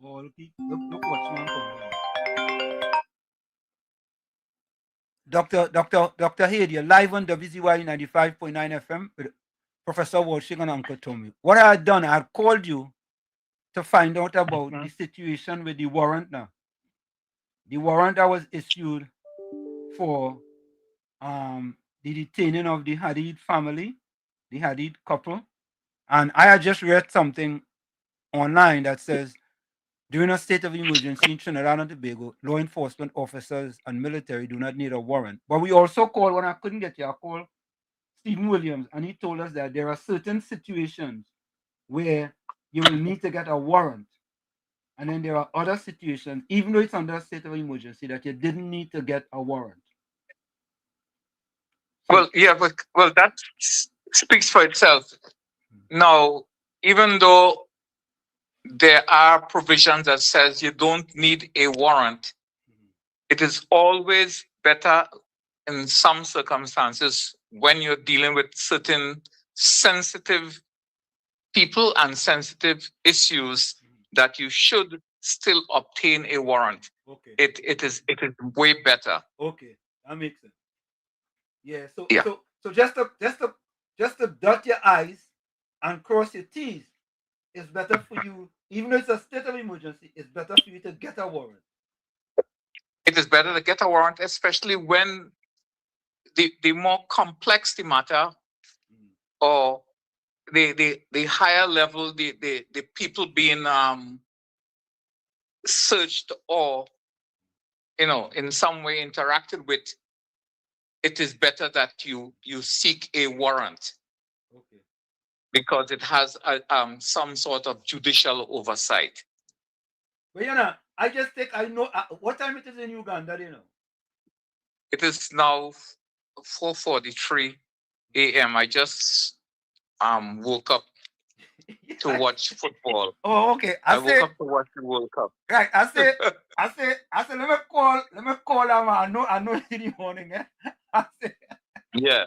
Look what's one coming. Dr. Haid, you're live on WZYE 95.9 FM with Professor Walshing and Uncle Tommy. What I had done, I had called you to find out about the situation with the warrant now. The warrant that was issued for the detaining of the Hadid family, the Hadid couple. And I had just read something online that says, during a state of emergency in Trinidad and Tobago, law enforcement officers and military do not need a warrant. But we also called, when I couldn't get you, I called Stephen Williams, and he told us that there are certain situations where you will need to get a warrant. And then there are other situations, even though it's under a state of emergency, that you didn't need to get a warrant. Well, yeah, but that speaks for itself. Now, even though there are provisions that says you don't need a warrant, it is always better in some circumstances when you're dealing with certain sensitive people and sensitive issues that you should still obtain a warrant. Okay. It is way better. Okay, that makes sense. Yeah. Yeah. So just to dot your I's and cross your T's, it's better for you, even though it's a state of emergency, it's better for you to get a warrant. It is better to get a warrant, especially when the more complex the matter, or the higher level the people being searched or in some way interacted with. It is better that you seek a warrant. Okay. Because it has some sort of judicial oversight. But I just think I know what time it is in Uganda, It is now 4:43 a.m. I just woke up to watch football. Oh, okay. I woke up to watch the World Cup. Right. I said, let me call him. I know it's in the morning. I said, yeah.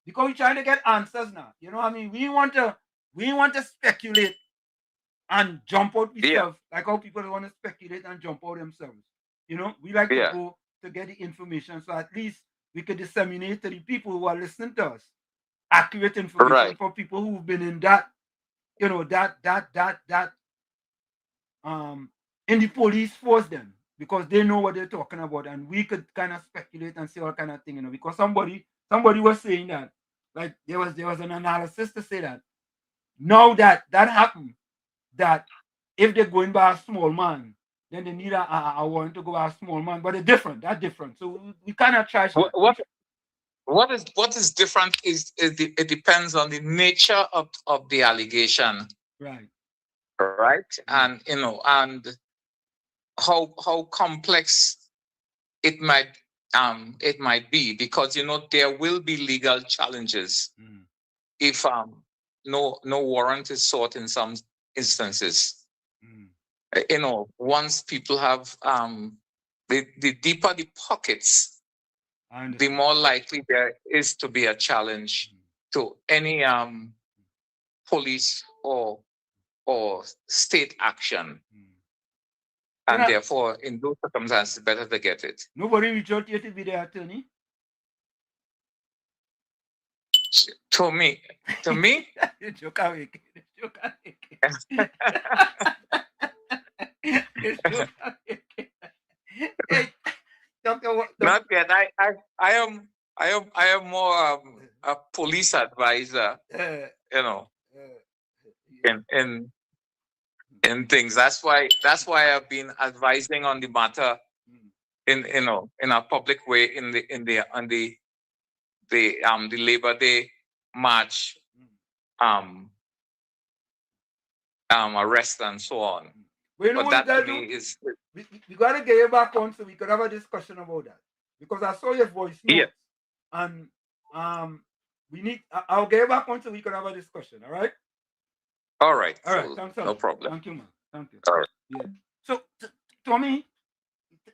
Because we're trying to get answers now. You know what I mean? We want to speculate and jump out themselves, like how people want to speculate and jump out themselves. We like to go to get the information, so at least we could disseminate to the people who are listening to us accurate information for people who've been in that, in the police force then, because they know what they're talking about, and we could kind of speculate and see all kind of thing, because somebody was saying that, like there was an analysis to say that now that happened, that if they're going by a small man, then they need a warrant to go by a small man, but that's different. So we kind of try. What is different is it depends on the nature of the allegation. Right. And and how complex it might be, because there will be legal challenges if no warrant is sought in some instances. Once people have the deeper the pockets, the more likely there is to be a challenge to any police or state action. And therefore, in those circumstances, better to get it. Nobody reached out to you to be the attorney? To me? Joke away. Not yet. I am more a police advisor. In things. That's why I've been advising on the matter in a public way in the Labor Day march, arrest and so on. Well, you know But what that we to gotta me do? is We gotta get you back on so we could have a discussion about that. Because I saw your voice notes, and we need. I'll get you back on so we could have a discussion. All right. all right. All right. So Thanks a no lot. problem. Thank you, man. Thank you. All right. Yeah. So, Tommy,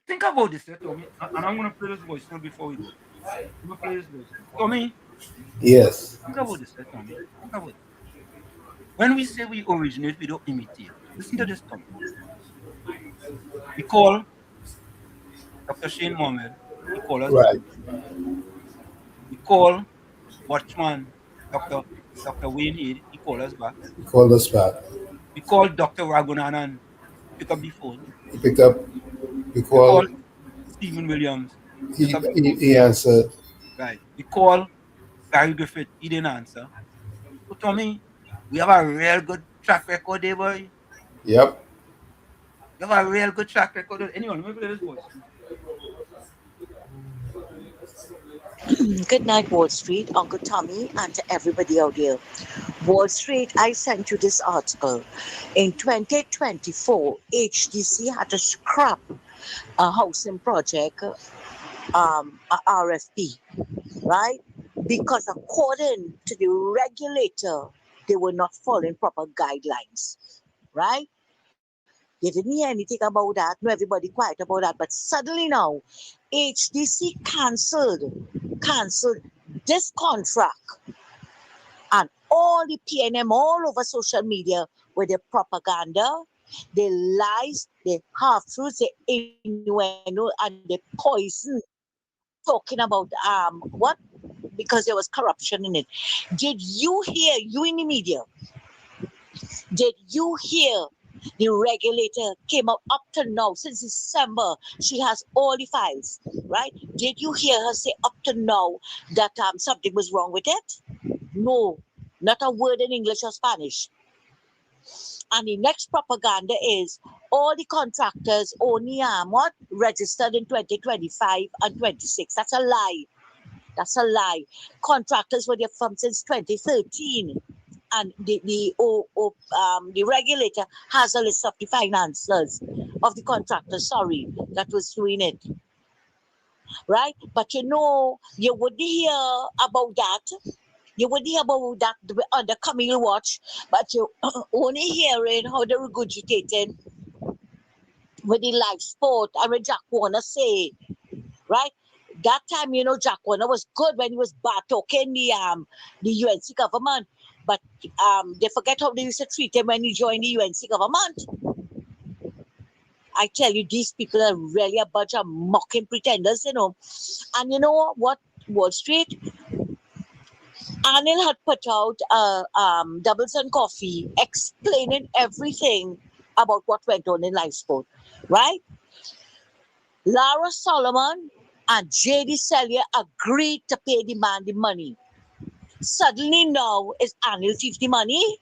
think about this, Tommy, and I'm gonna play this voice note before we go. I'm gonna play this voice note. Tommy, Yes. think about this, Tommy. Think about it. When we say we originate, we don't imitate. Listen to this, Tommy. We call Dr. Shane Mohammed. He call us Right. back. We call Watchman Dr. Wayne Head. He call us back. He called us back. We call Dr. Ragunanan. Pick up the phone. He picked up. We We call called. Stephen Williams. He answered. Right. We call Gary Griffith. He didn't answer. So, Tommy, we have a real good track record there, boy. Yep. You have a real good track record. Anyway, let me play this voice. Good night, Wall Street, Uncle Tommy, and to everybody out there. Wall Street, I sent you this article. In 2024, HDC had to scrap a housing project, a RFP, right? Because according to the regulator, they were not following proper guidelines, right? They didn't hear anything about that. No, everybody quiet about that. But suddenly now, HDC cancelled this contract. And all the PNM all over social media with their propaganda, their lies, their half-truths, their innuendo, and their poison, talking about what? Because there was corruption in it. Did you hear, you in the media, did you hear the regulator came out up to now, since December, she has all the files, right? Did you hear her say up to now that something was wrong with it? No, not a word in English or Spanish. And the next propaganda is all the contractors only registered in 2025 and 26. That's a lie. That's a lie. Contractors were there from since 2013. And the regulator has a list of the financiers of the contractors, that was doing it. Right? But you wouldn't hear about that. You wouldn't hear about that under Camille Watch, but you only hearing how they're regurgitating with the live sport and with Jack Warner say, right? That time, Jack Warner was good when he was talking the UNC government. But they forget how they used to treat him when he joined the UNC government. I tell you, these people are really a bunch of mocking pretenders, And you know what, Wall Street? Anil had put out Doubles and Coffee explaining everything about what went on in live sport, right? Lara Solomon and J.D. Sellier agreed to pay the man the money. Suddenly now is Anil thief the money?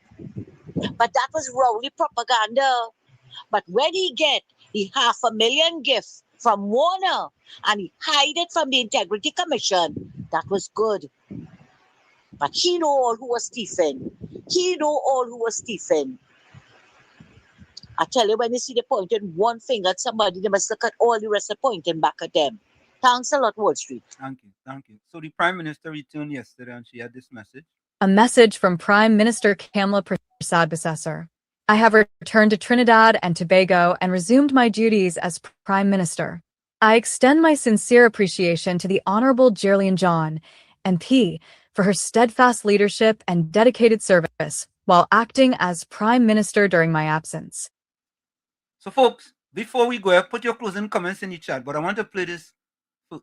But that was rowdy propaganda. But when he get the $500,000 gift from Warner and he hide it from the Integrity Commission, that was good. But he know all who was thieving. He know all who was thieving. I tell you, when you see the pointing one finger at somebody, they must look at all the rest of pointing back at them. Thanks a lot, Wall Street. Thank you. So the Prime Minister returned yesterday and she had this message. A message from Prime Minister Kamala Prasad-Bissessar. I have returned to Trinidad and Tobago and resumed my duties as Prime Minister. I extend my sincere appreciation to the Honourable Gillian John, MP, for her steadfast leadership and dedicated service while acting as Prime Minister during my absence. So, folks, before we go, put your closing comments in the chat, but I want to play this. For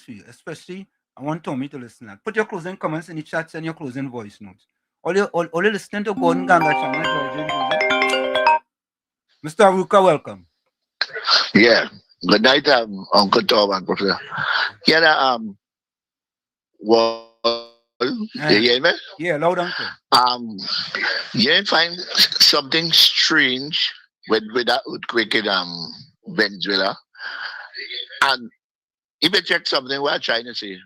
you, especially I want Tommy to listen to. Put your closing comments in the chat and your closing voice notes. All you listening to Gordon Ganga channel, Mr. Aruka, welcome. Yeah. Good night, Uncle Tom and Professor. Yeah, well, you hear me? Yeah, loud and clear. You didn't find something strange with that earthquake in Venezuela. And if you check something, we're trying to say,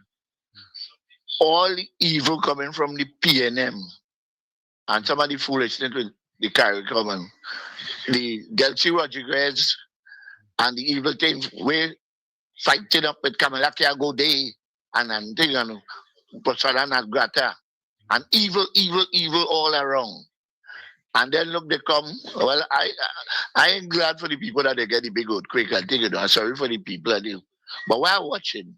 all the evil coming from the PNM and some of the foolishness with the CARICOM and the Delcy Rodriguez and the evil things, we're fighting up with Kamala Kiago and thing and Posarana Grata and evil all around. And then look, they come. Well, I ain't glad for the people that they get the big earthquake and thing, I'm sorry for the people that do. But while watching,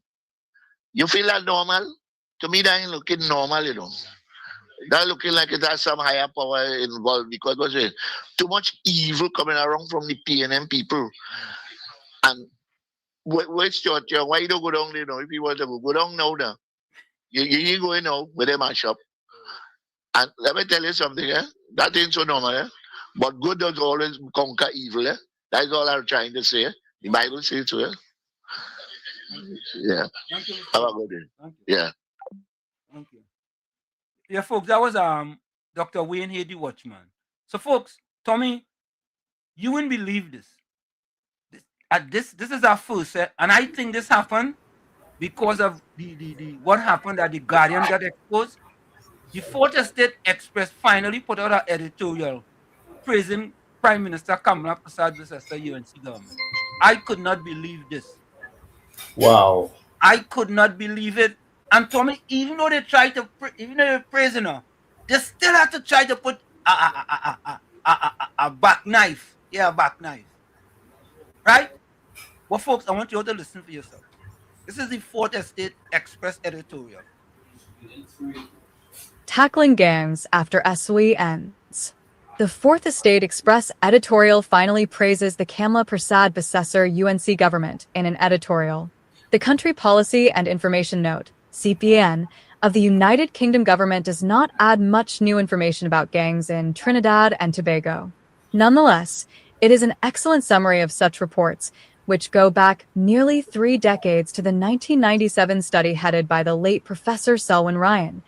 you feel that normal? To me, that ain't looking normal, That looking like it has some higher power involved because what's it? Too much evil coming around from the PNM people. And what's your why you don't go down there now? If you want to go down now. You ain't going now with them and shop. And let me tell you something, that ain't so normal, But good does always conquer evil, That is all I'm trying to say. The Bible says so, Yeah. Thank you. Have a good day. Thank you. Yeah. Thank you. Yeah, folks, that was Dr. Wayne Hay, the Watchman. So, folks, Tommy, you wouldn't believe this. This is our first, and I think this happened because of the what happened that the Guardian got exposed. The Fourth Estate Express finally put out an editorial praising Prime Minister Kamala Prasad versus the UNC government. I could not believe this. Wow. I could not believe it. And Tommy, even though they tried to, even though they're praising her, they still have to try to put a back knife. Yeah, a back knife. Right? Well, folks, I want you all to listen for yourself. This is the Fourth Estate Express editorial. Tackling gangs after SWE ends. The Fourth Estate Express editorial finally praises the Kamala Prasad Besessar UNC government in an editorial. The Country Policy and Information Note, CPN, of the United Kingdom government does not add much new information about gangs in Trinidad and Tobago. Nonetheless, it is an excellent summary of such reports, which go back nearly 3 decades to the 1997 study headed by the late Professor Selwyn Ryan,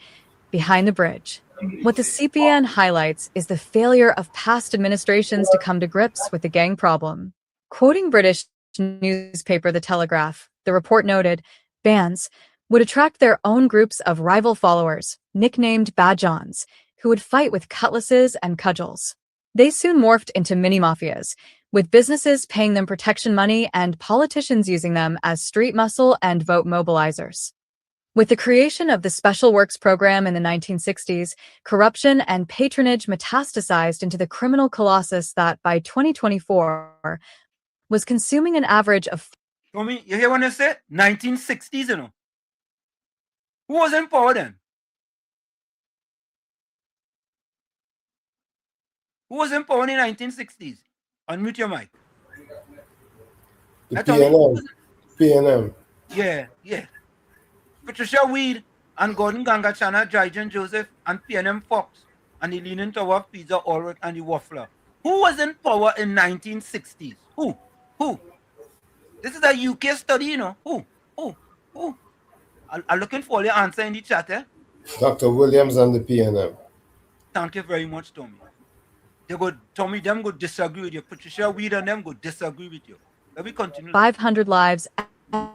Behind the Bridge. What the CPN highlights is the failure of past administrations to come to grips with the gang problem. Quoting British newspaper The Telegraph, the report noted, bands would attract their own groups of rival followers, nicknamed Badjons, who would fight with cutlasses and cudgels. They soon morphed into mini-mafias, with businesses paying them protection money and politicians using them as street muscle and vote mobilizers. With the creation of the Special Works Program in the 1960s, corruption and patronage metastasized into the criminal colossus that, by 2024, was consuming an average of... Tommy, you hear what I said? 1960s, Who was in power then? Who was in power in the 1960s? Unmute your mic. The PNM. Yeah. Patricia Weed and Gordon Gangachana, Dryden Joseph, and PNM Fox, and the Leaning Tower, Pizza Ulrich, and the Waffler. Who was in power in 1960s? Who? This is a UK study, Who? I'm looking for your answer in the chat, Dr. Williams and the PNM. Thank you very much, Tommy. Tommy, them go disagree with you. Patricia Weed and them go disagree with you. Let me continue. 500 lives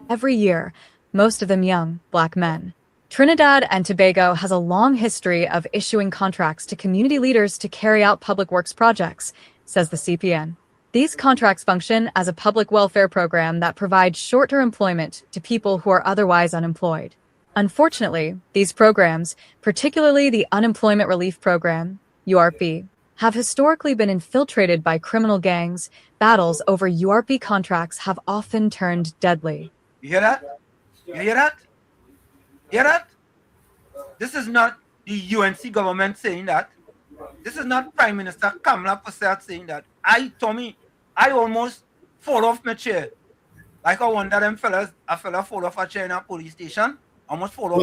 every year, most of them young, black men. Trinidad and Tobago has a long history of issuing contracts to community leaders to carry out public works projects, says the CPN. These contracts function as a public welfare program that provides short-term employment to people who are otherwise unemployed. Unfortunately, these programs, particularly the Unemployment Relief Program, URP, have historically been infiltrated by criminal gangs. Battles over URP contracts have often turned deadly. You hear that? Hear that? This is not the UNC government saying that. This is not Prime Minister Kamala Prasad saying that. Tommy, I almost fall off my chair. Like I wonder them fellas, a fella fall off a chair in a police station. Almost fall off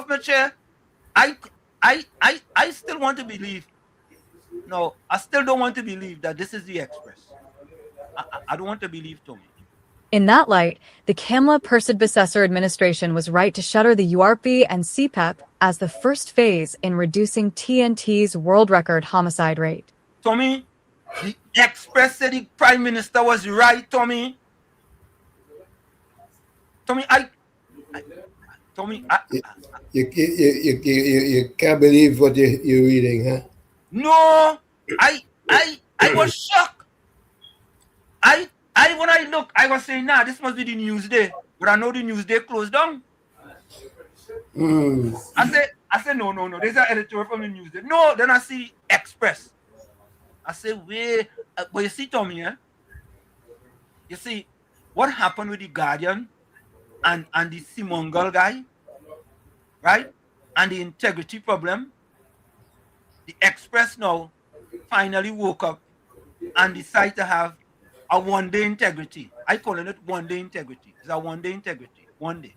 my chair. I still want to believe. No, I still don't want to believe that this is the Express. I don't want to believe, Tommy. In that light, the Kamala Prasad Besessar administration was right to shutter the URP and CPEP as the first phase in reducing TNT's world record homicide rate. Tommy, the Express said the Prime Minister was right, Tommy. Tommy, Tommy, You can't believe what you're reading, huh? no, I was shocked. When I look, I was saying, nah, this must be the Newsday. But I know the Newsday closed down. I said, no. There's an editorial from the Newsday. No, then I see Express. I say, wait, but you see, Tommy, you see what happened with the Guardian and the Simongal guy, right? And the integrity problem. The Express now finally woke up and decided to have a one-day integrity. I call it one-day integrity. It's a one-day integrity. One day.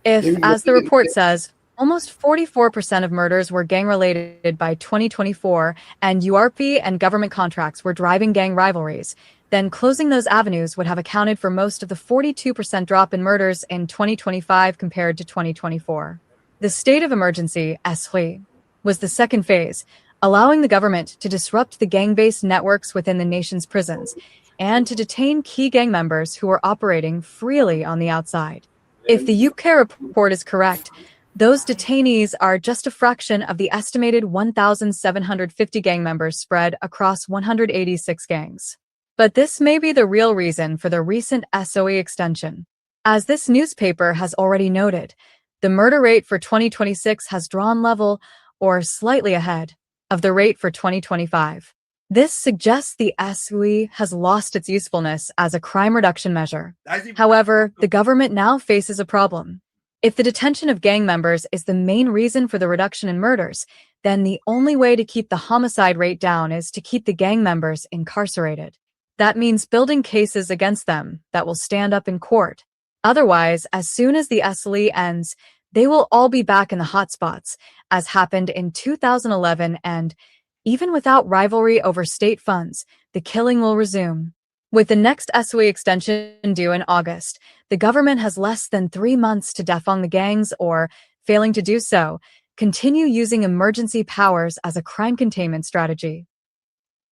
If, as the report says, almost 44% of murders were gang-related by 2024 and URP and government contracts were driving gang rivalries, then closing those avenues would have accounted for most of the 42% drop in murders in 2025 compared to 2024. The state of emergency, SRE, was the second phase, allowing the government to disrupt the gang-based networks within the nation's prisons and to detain key gang members who were operating freely on the outside. If the UK report is correct, those detainees are just a fraction of the estimated 1,750 gang members spread across 186 gangs. But this may be the real reason for the recent SOE extension. As this newspaper has already noted, the murder rate for 2026 has drawn level or slightly ahead of the rate for 2025. This suggests the SOE has lost its usefulness as a crime reduction measure. However, the government now faces a problem. If the detention of gang members is the main reason for the reduction in murders, then the only way to keep the homicide rate down is to keep the gang members incarcerated. That means building cases against them that will stand up in court. Otherwise, as soon as the SOE ends, they will all be back in the hotspots, as happened in 2011, and even without rivalry over state funds, the killing will resume. With the next SOE extension due in August, the government has less than 3 months to defund the gangs or, failing to do so, continue using emergency powers as a crime containment strategy.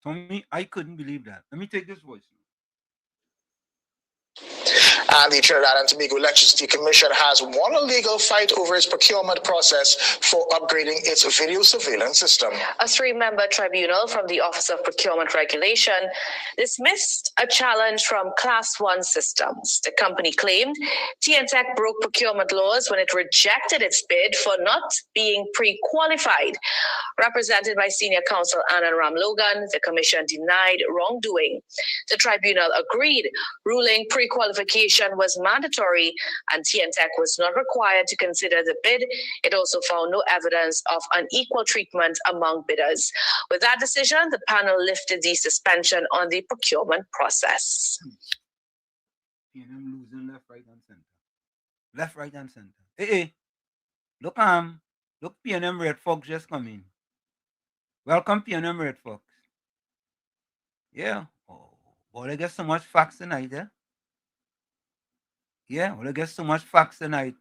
Tommy, I couldn't believe that. Let me take this voice. And the Trinidad and Tobago Electricity Commission has won a legal fight over its procurement process for upgrading its video surveillance system. A 3-member tribunal from the Office of Procurement Regulation dismissed a challenge from Class 1 systems. The company claimed TNTech broke procurement laws when it rejected its bid for not being pre-qualified. Represented by Senior Counsel Anand Ramlogan, the commission denied wrongdoing. The tribunal agreed, ruling pre-qualification was mandatory and TNTech was not required to consider the bid. It also found no evidence of unequal treatment among bidders. With that decision, the panel lifted the suspension on the procurement process. PNM losing left, right, and center. Left, right, and center. Hey, look, PNM Red Fox just come in. Welcome, PNM Red Fox. Yeah. Oh, boy, I get so much facts tonight, eh? Yeah, well, I get so much facts tonight.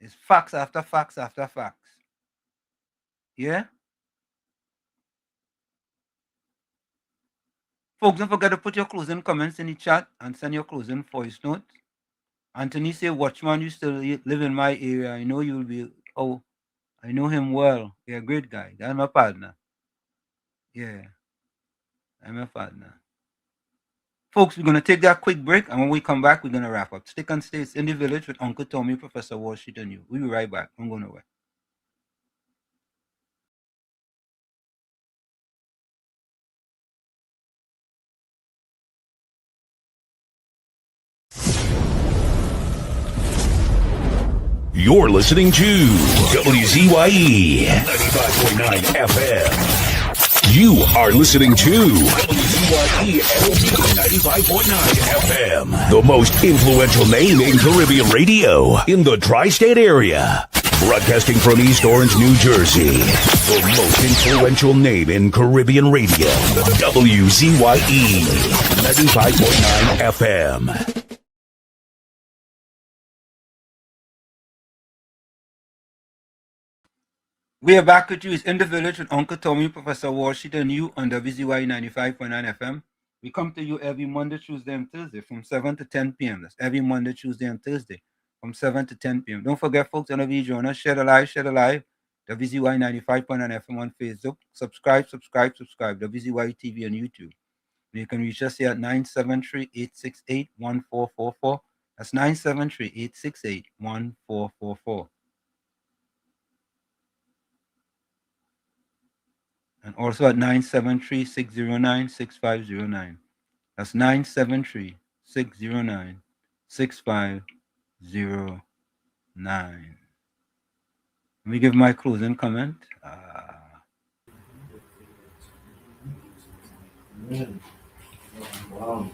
It's facts after facts after facts. Yeah? Folks, don't forget to put your closing comments in the chat and send your closing voice note. Anthony say, Watchman, you still live in my area. I know you'll be, I know him well. You're a great guy. That's my partner. Yeah. I'm a partner. Folks, we're going to take that quick break, and when we come back, we're going to wrap up. Stick and stay. It's In the Village with Uncle Tommy, Professor Walshit, and you. We'll be right back. I'm going nowhere. You're listening to WZYE 95.9 FM. You are listening to WZYE 95.9 FM, the most influential name in Caribbean radio in the tri-state area. Broadcasting from East Orange, New Jersey, the most influential name in Caribbean radio, WZYE 95.9 FM. We are back with you. It's In the Village with Uncle Tommy, Professor Walshit, and you on WZYE 95.9 FM. We come to you every Monday, Tuesday, and Thursday from 7 to 10 p.m. That's every Monday, Tuesday, and Thursday from 7 to 10 p.m. Don't forget, folks, whenever you join us, share the live. WZYE 95.9 FM on Facebook. Subscribe. WZYE TV on YouTube. You can reach us here at 973-868-1444. That's 973-868-1444. And also at 973-609-6509. That's 973-609-6509. Let me give my closing comment. Wow.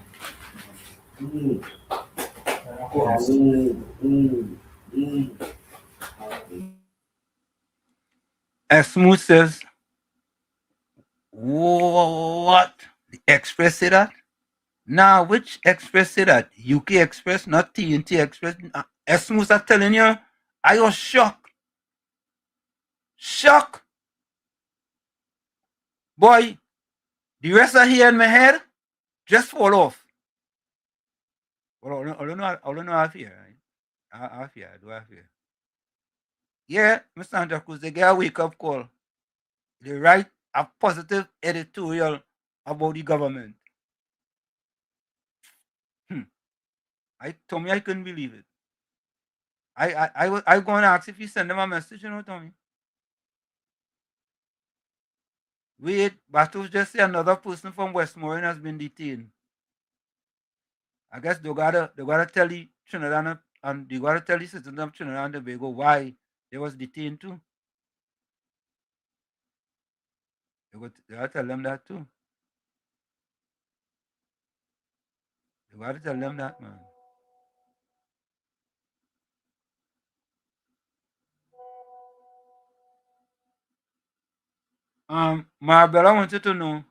Smooth says, what? The Express say that? Now, which Express say that? UK Express, not TNT Express. Smooth are telling you, I was shocked. Boy, the rest are here in my head, just fall off. Well, I don't know how I feel, right? I feel. Yeah, Mr. Santa Cruz, they get a wake-up call. They write a positive editorial about the government. Tommy, I couldn't believe it. I was going to ask if you send them a message, Tommy. Wait, Batus just say another person from Westmoreland has been detained. I guess they gotta tell the Trinidad and they gotta tell the citizens of Trinidad and Tobago why they was detained too. They gotta tell them that too. They gotta tell them that, man. Marabella wanted to know.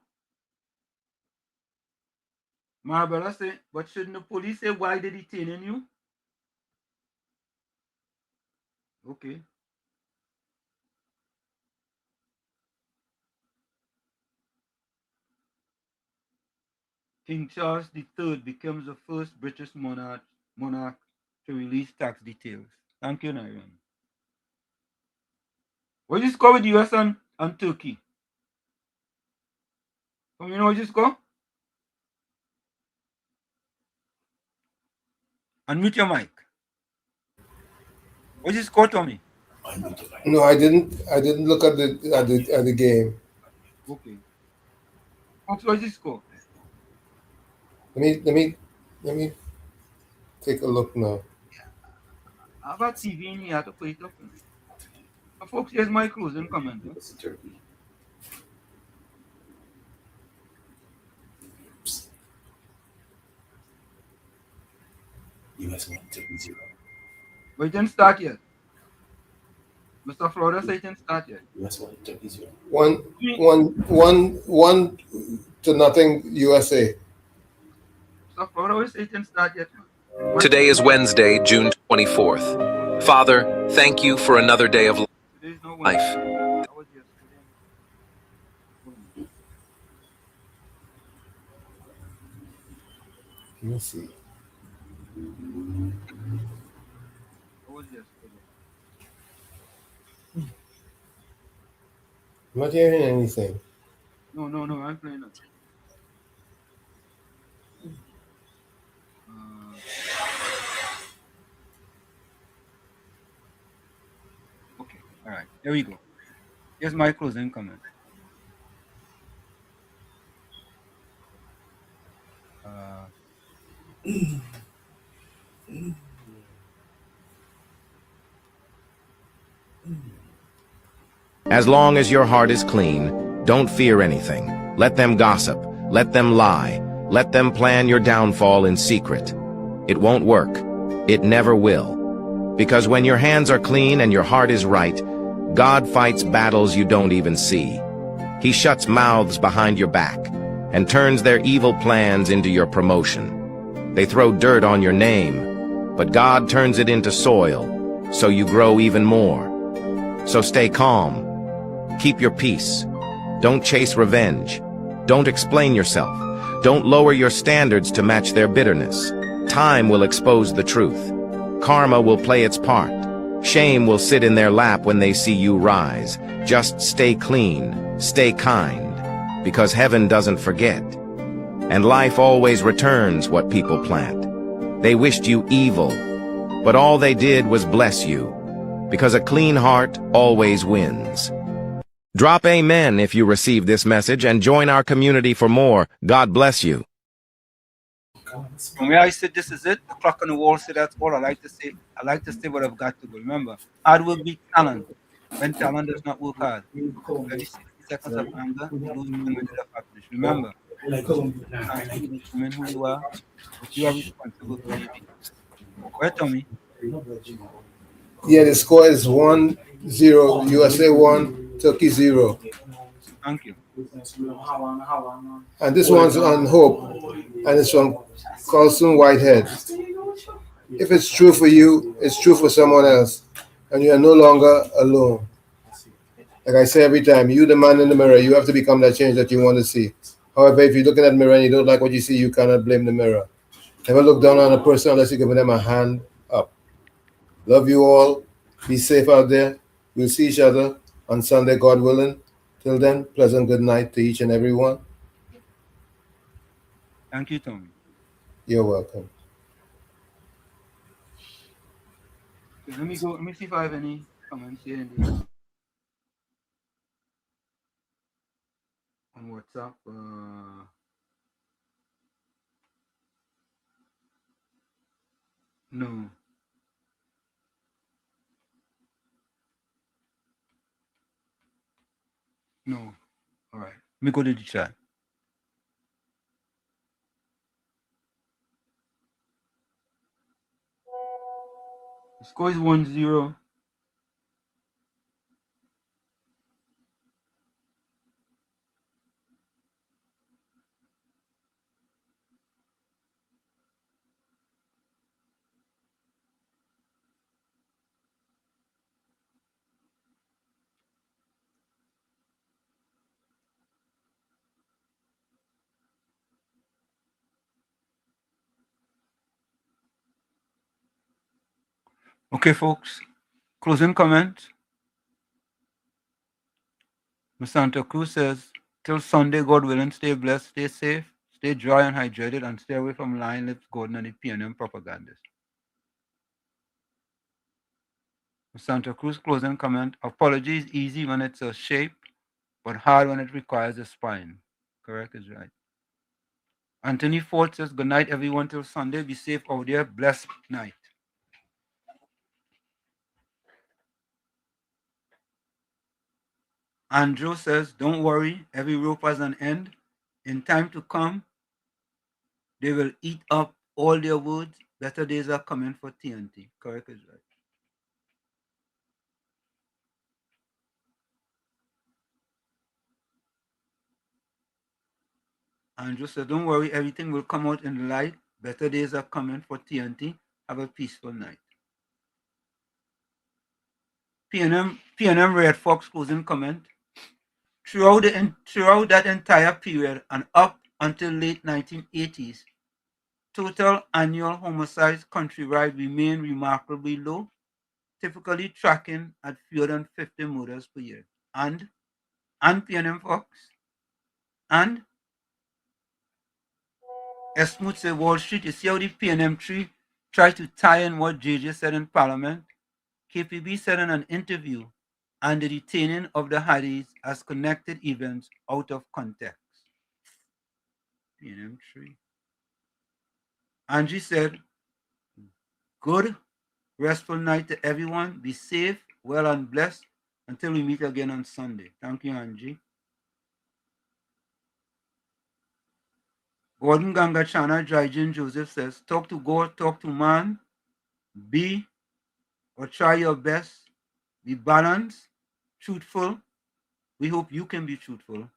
Marabella said, but shouldn't the police say why they detaining you? Okay. King Charles III becomes the first British monarch to release tax details. Thank you, Nairon. What you score with the US and Turkey? You know what you score? Unmute your mic. What you score, Tommy? No, I didn't look at the game. Okay. What you score? Let me take a look now. I have a TV in here to play it up. Folks, here's my closing comment. US 1 Turkey 0. But it didn't start yet. Mr. Florida said it didn't start yet. US 1 Turkey 0. 1-0 USA. Mr. Florida always say it didn't start yet. Today is Wednesday, June 24th. Father, thank you for another day of life. Let me see. I'm not hearing anything. No, I'm playing it. Okay, all right, there we go. Here's my closing comment. As long as your heart is clean, don't fear anything. Let them gossip. Let them lie. Let them plan your downfall in secret. It won't work. It never will. Because when your hands are clean and your heart is right, God fights battles you don't even see. He shuts mouths behind your back and turns their evil plans into your promotion. They throw dirt on your name, but God turns it into soil, so you grow even more. So stay calm. Keep your peace. Don't chase revenge. Don't explain yourself. Don't lower your standards to match their bitterness. Time will expose the truth. Karma will play its part. Shame will sit in their lap when they see you rise. Just stay clean, stay kind, because heaven doesn't forget. And life always returns what people plant. They wished you evil, but all they did was bless you, because a clean heart always wins. Drop amen if you receive this message and join our community for more. God bless you. From where I said this is it, the clock on the wall said that's all I like to say. I like to say what I've got to go. Remember, hard work beats talent. When talent does not work hard, every 60 seconds of anger, you lose 1 minute of happiness. Remember, women who you are, but you are responsible for your behavior. Go ahead, Tommy. Yeah, the score is 1-0. USA 1, Turkey 0. Thank you. And this one's on Hope, and it's from Carlson Whitehead. If it's true for you, it's true for someone else, and you are no longer alone. Like I say every time, you the man in the mirror, you have to become that change that you want to see. However, if you look in that mirror and you don't like what you see, you cannot blame the mirror. Never look down on a person unless you're giving them a hand up. Love you all. Be safe out there. We'll see each other on Sunday, God willing. Till then, pleasant good night to each and every one. Thank you, Tommy. You're welcome. Okay, let me go. Let me see if I have any comments here in the, on WhatsApp. No. No. All right. Let me go to the chat. The score is 1-0. Okay, folks. Closing comment. Ms. Santa Cruz says, till Sunday, God willing, stay blessed, stay safe, stay dry and hydrated, and stay away from lying lips, Gordon, and the PNM propagandists. Ms. Santa Cruz closing comment. Apology is easy when it's a shape, but hard when it requires a spine. Correct is right. Anthony Ford says, good night, everyone, till Sunday. Be safe out there. Blessed night. Andrew says, don't worry, every rope has an end. In time to come, they will eat up all their words. Better days are coming for TNT. Correct is right. Andrew said, don't worry, everything will come out in the light. Better days are coming for TNT. Have a peaceful night. PNM Red Fox closing comment. Throughout that entire period and up until late 1980s, total annual homicides countrywide remain remarkably low, typically tracking at fewer than 50 murders per year. And PNM Fox, and Esmut say Wall Street, you see how the PNM tree tried to tie in what JJ said in Parliament? KPB said in an interview, and the detaining of the Hadis as connected events out of context. PNM tree. Angie said, good, restful night to everyone. Be safe, well, and blessed until we meet again on Sunday. Thank you, Angie. Gordon Gangachana, Jaijan Joseph says, talk to God, talk to man, be or try your best, be balanced, truthful. We hope you can be truthful.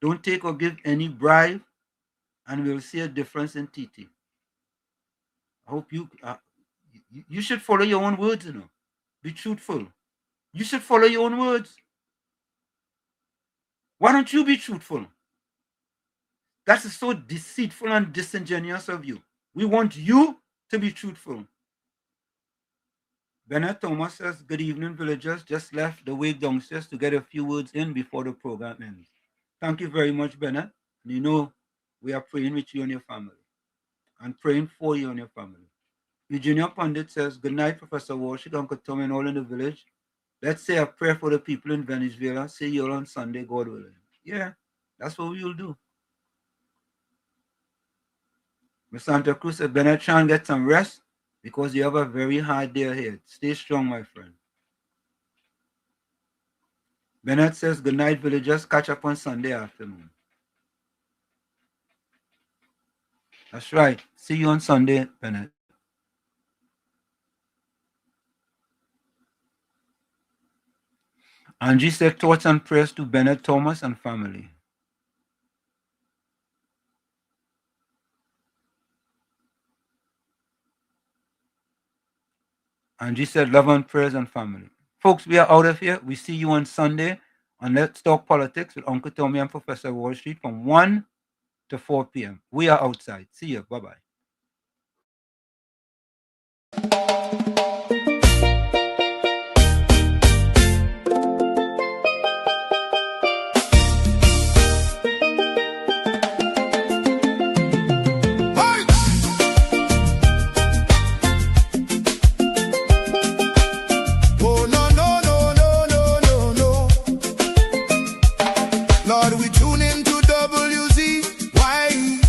Don't take or give any bribe, and we'll see a difference in TT. I hope you should follow your own words, you know. Be truthful. You should follow your own words. Why don't you be truthful? That is so deceitful and disingenuous of you. We want you to be truthful. Bernard Thomas says, good evening, villagers. Just left the wake downstairs to get a few words in before the program ends. Thank you very much, Bernard. You know we are praying with you and your family and praying for you and your family. Eugenia Pandit says, good night, Professor Warshik, Uncle Tom, and all in the village. Let's say a prayer for the people in Venezuela. See you all on Sunday, God willing. Yeah, that's what we will do. Miss Santa Cruz said, Bernard, try and get some rest because you have a very hard day ahead. Stay strong, my friend. Bernard says, good night, villagers. Catch up on Sunday afternoon. That's right. See you on Sunday, Bernard. Angie said, thoughts and prayers to Bernard Thomas and family. Angie said, love and prayers and family. Folks, we are out of here. We see you on Sunday on Let's Talk Politics with Uncle Tommy and Professor Wall Street from 1 to 4 p.m. We are outside. See you. Bye-bye. Lord, we tune into WZYE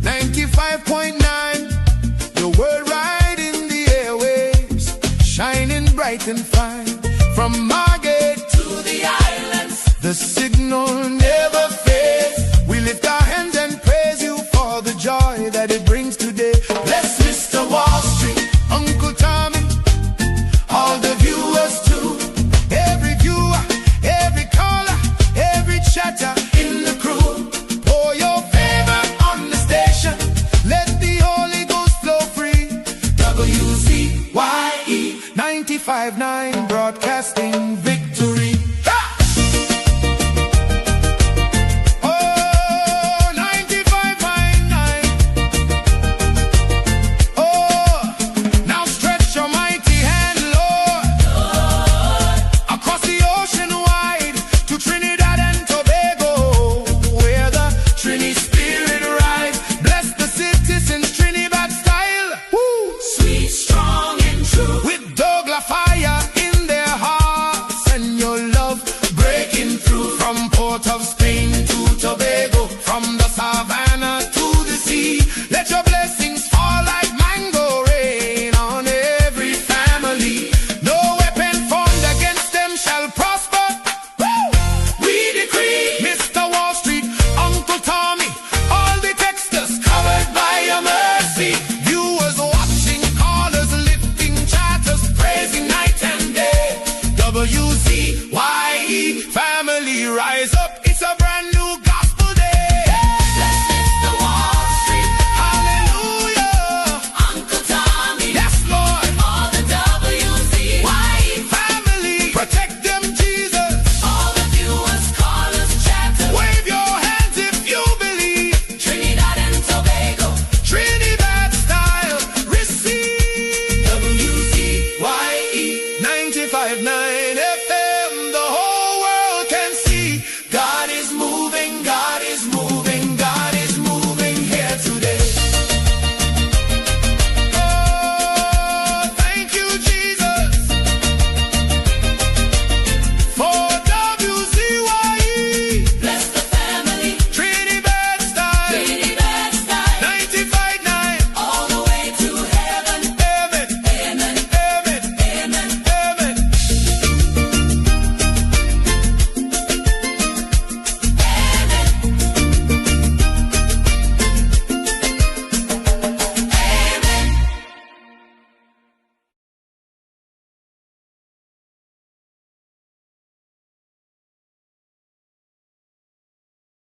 95.9, the world right in the airwaves, shining bright and fine. From Margate to the islands, the signal never fades. We lift our hands and praise you for the joy that it brings today. Bless Mr. Wall Street, Uncle Tommy, all the viewers too. Every viewer, every caller, every chatter in the crew. Pour your favor on the station. Let the Holy Ghost flow free. WZYE 95.9 broadcasting.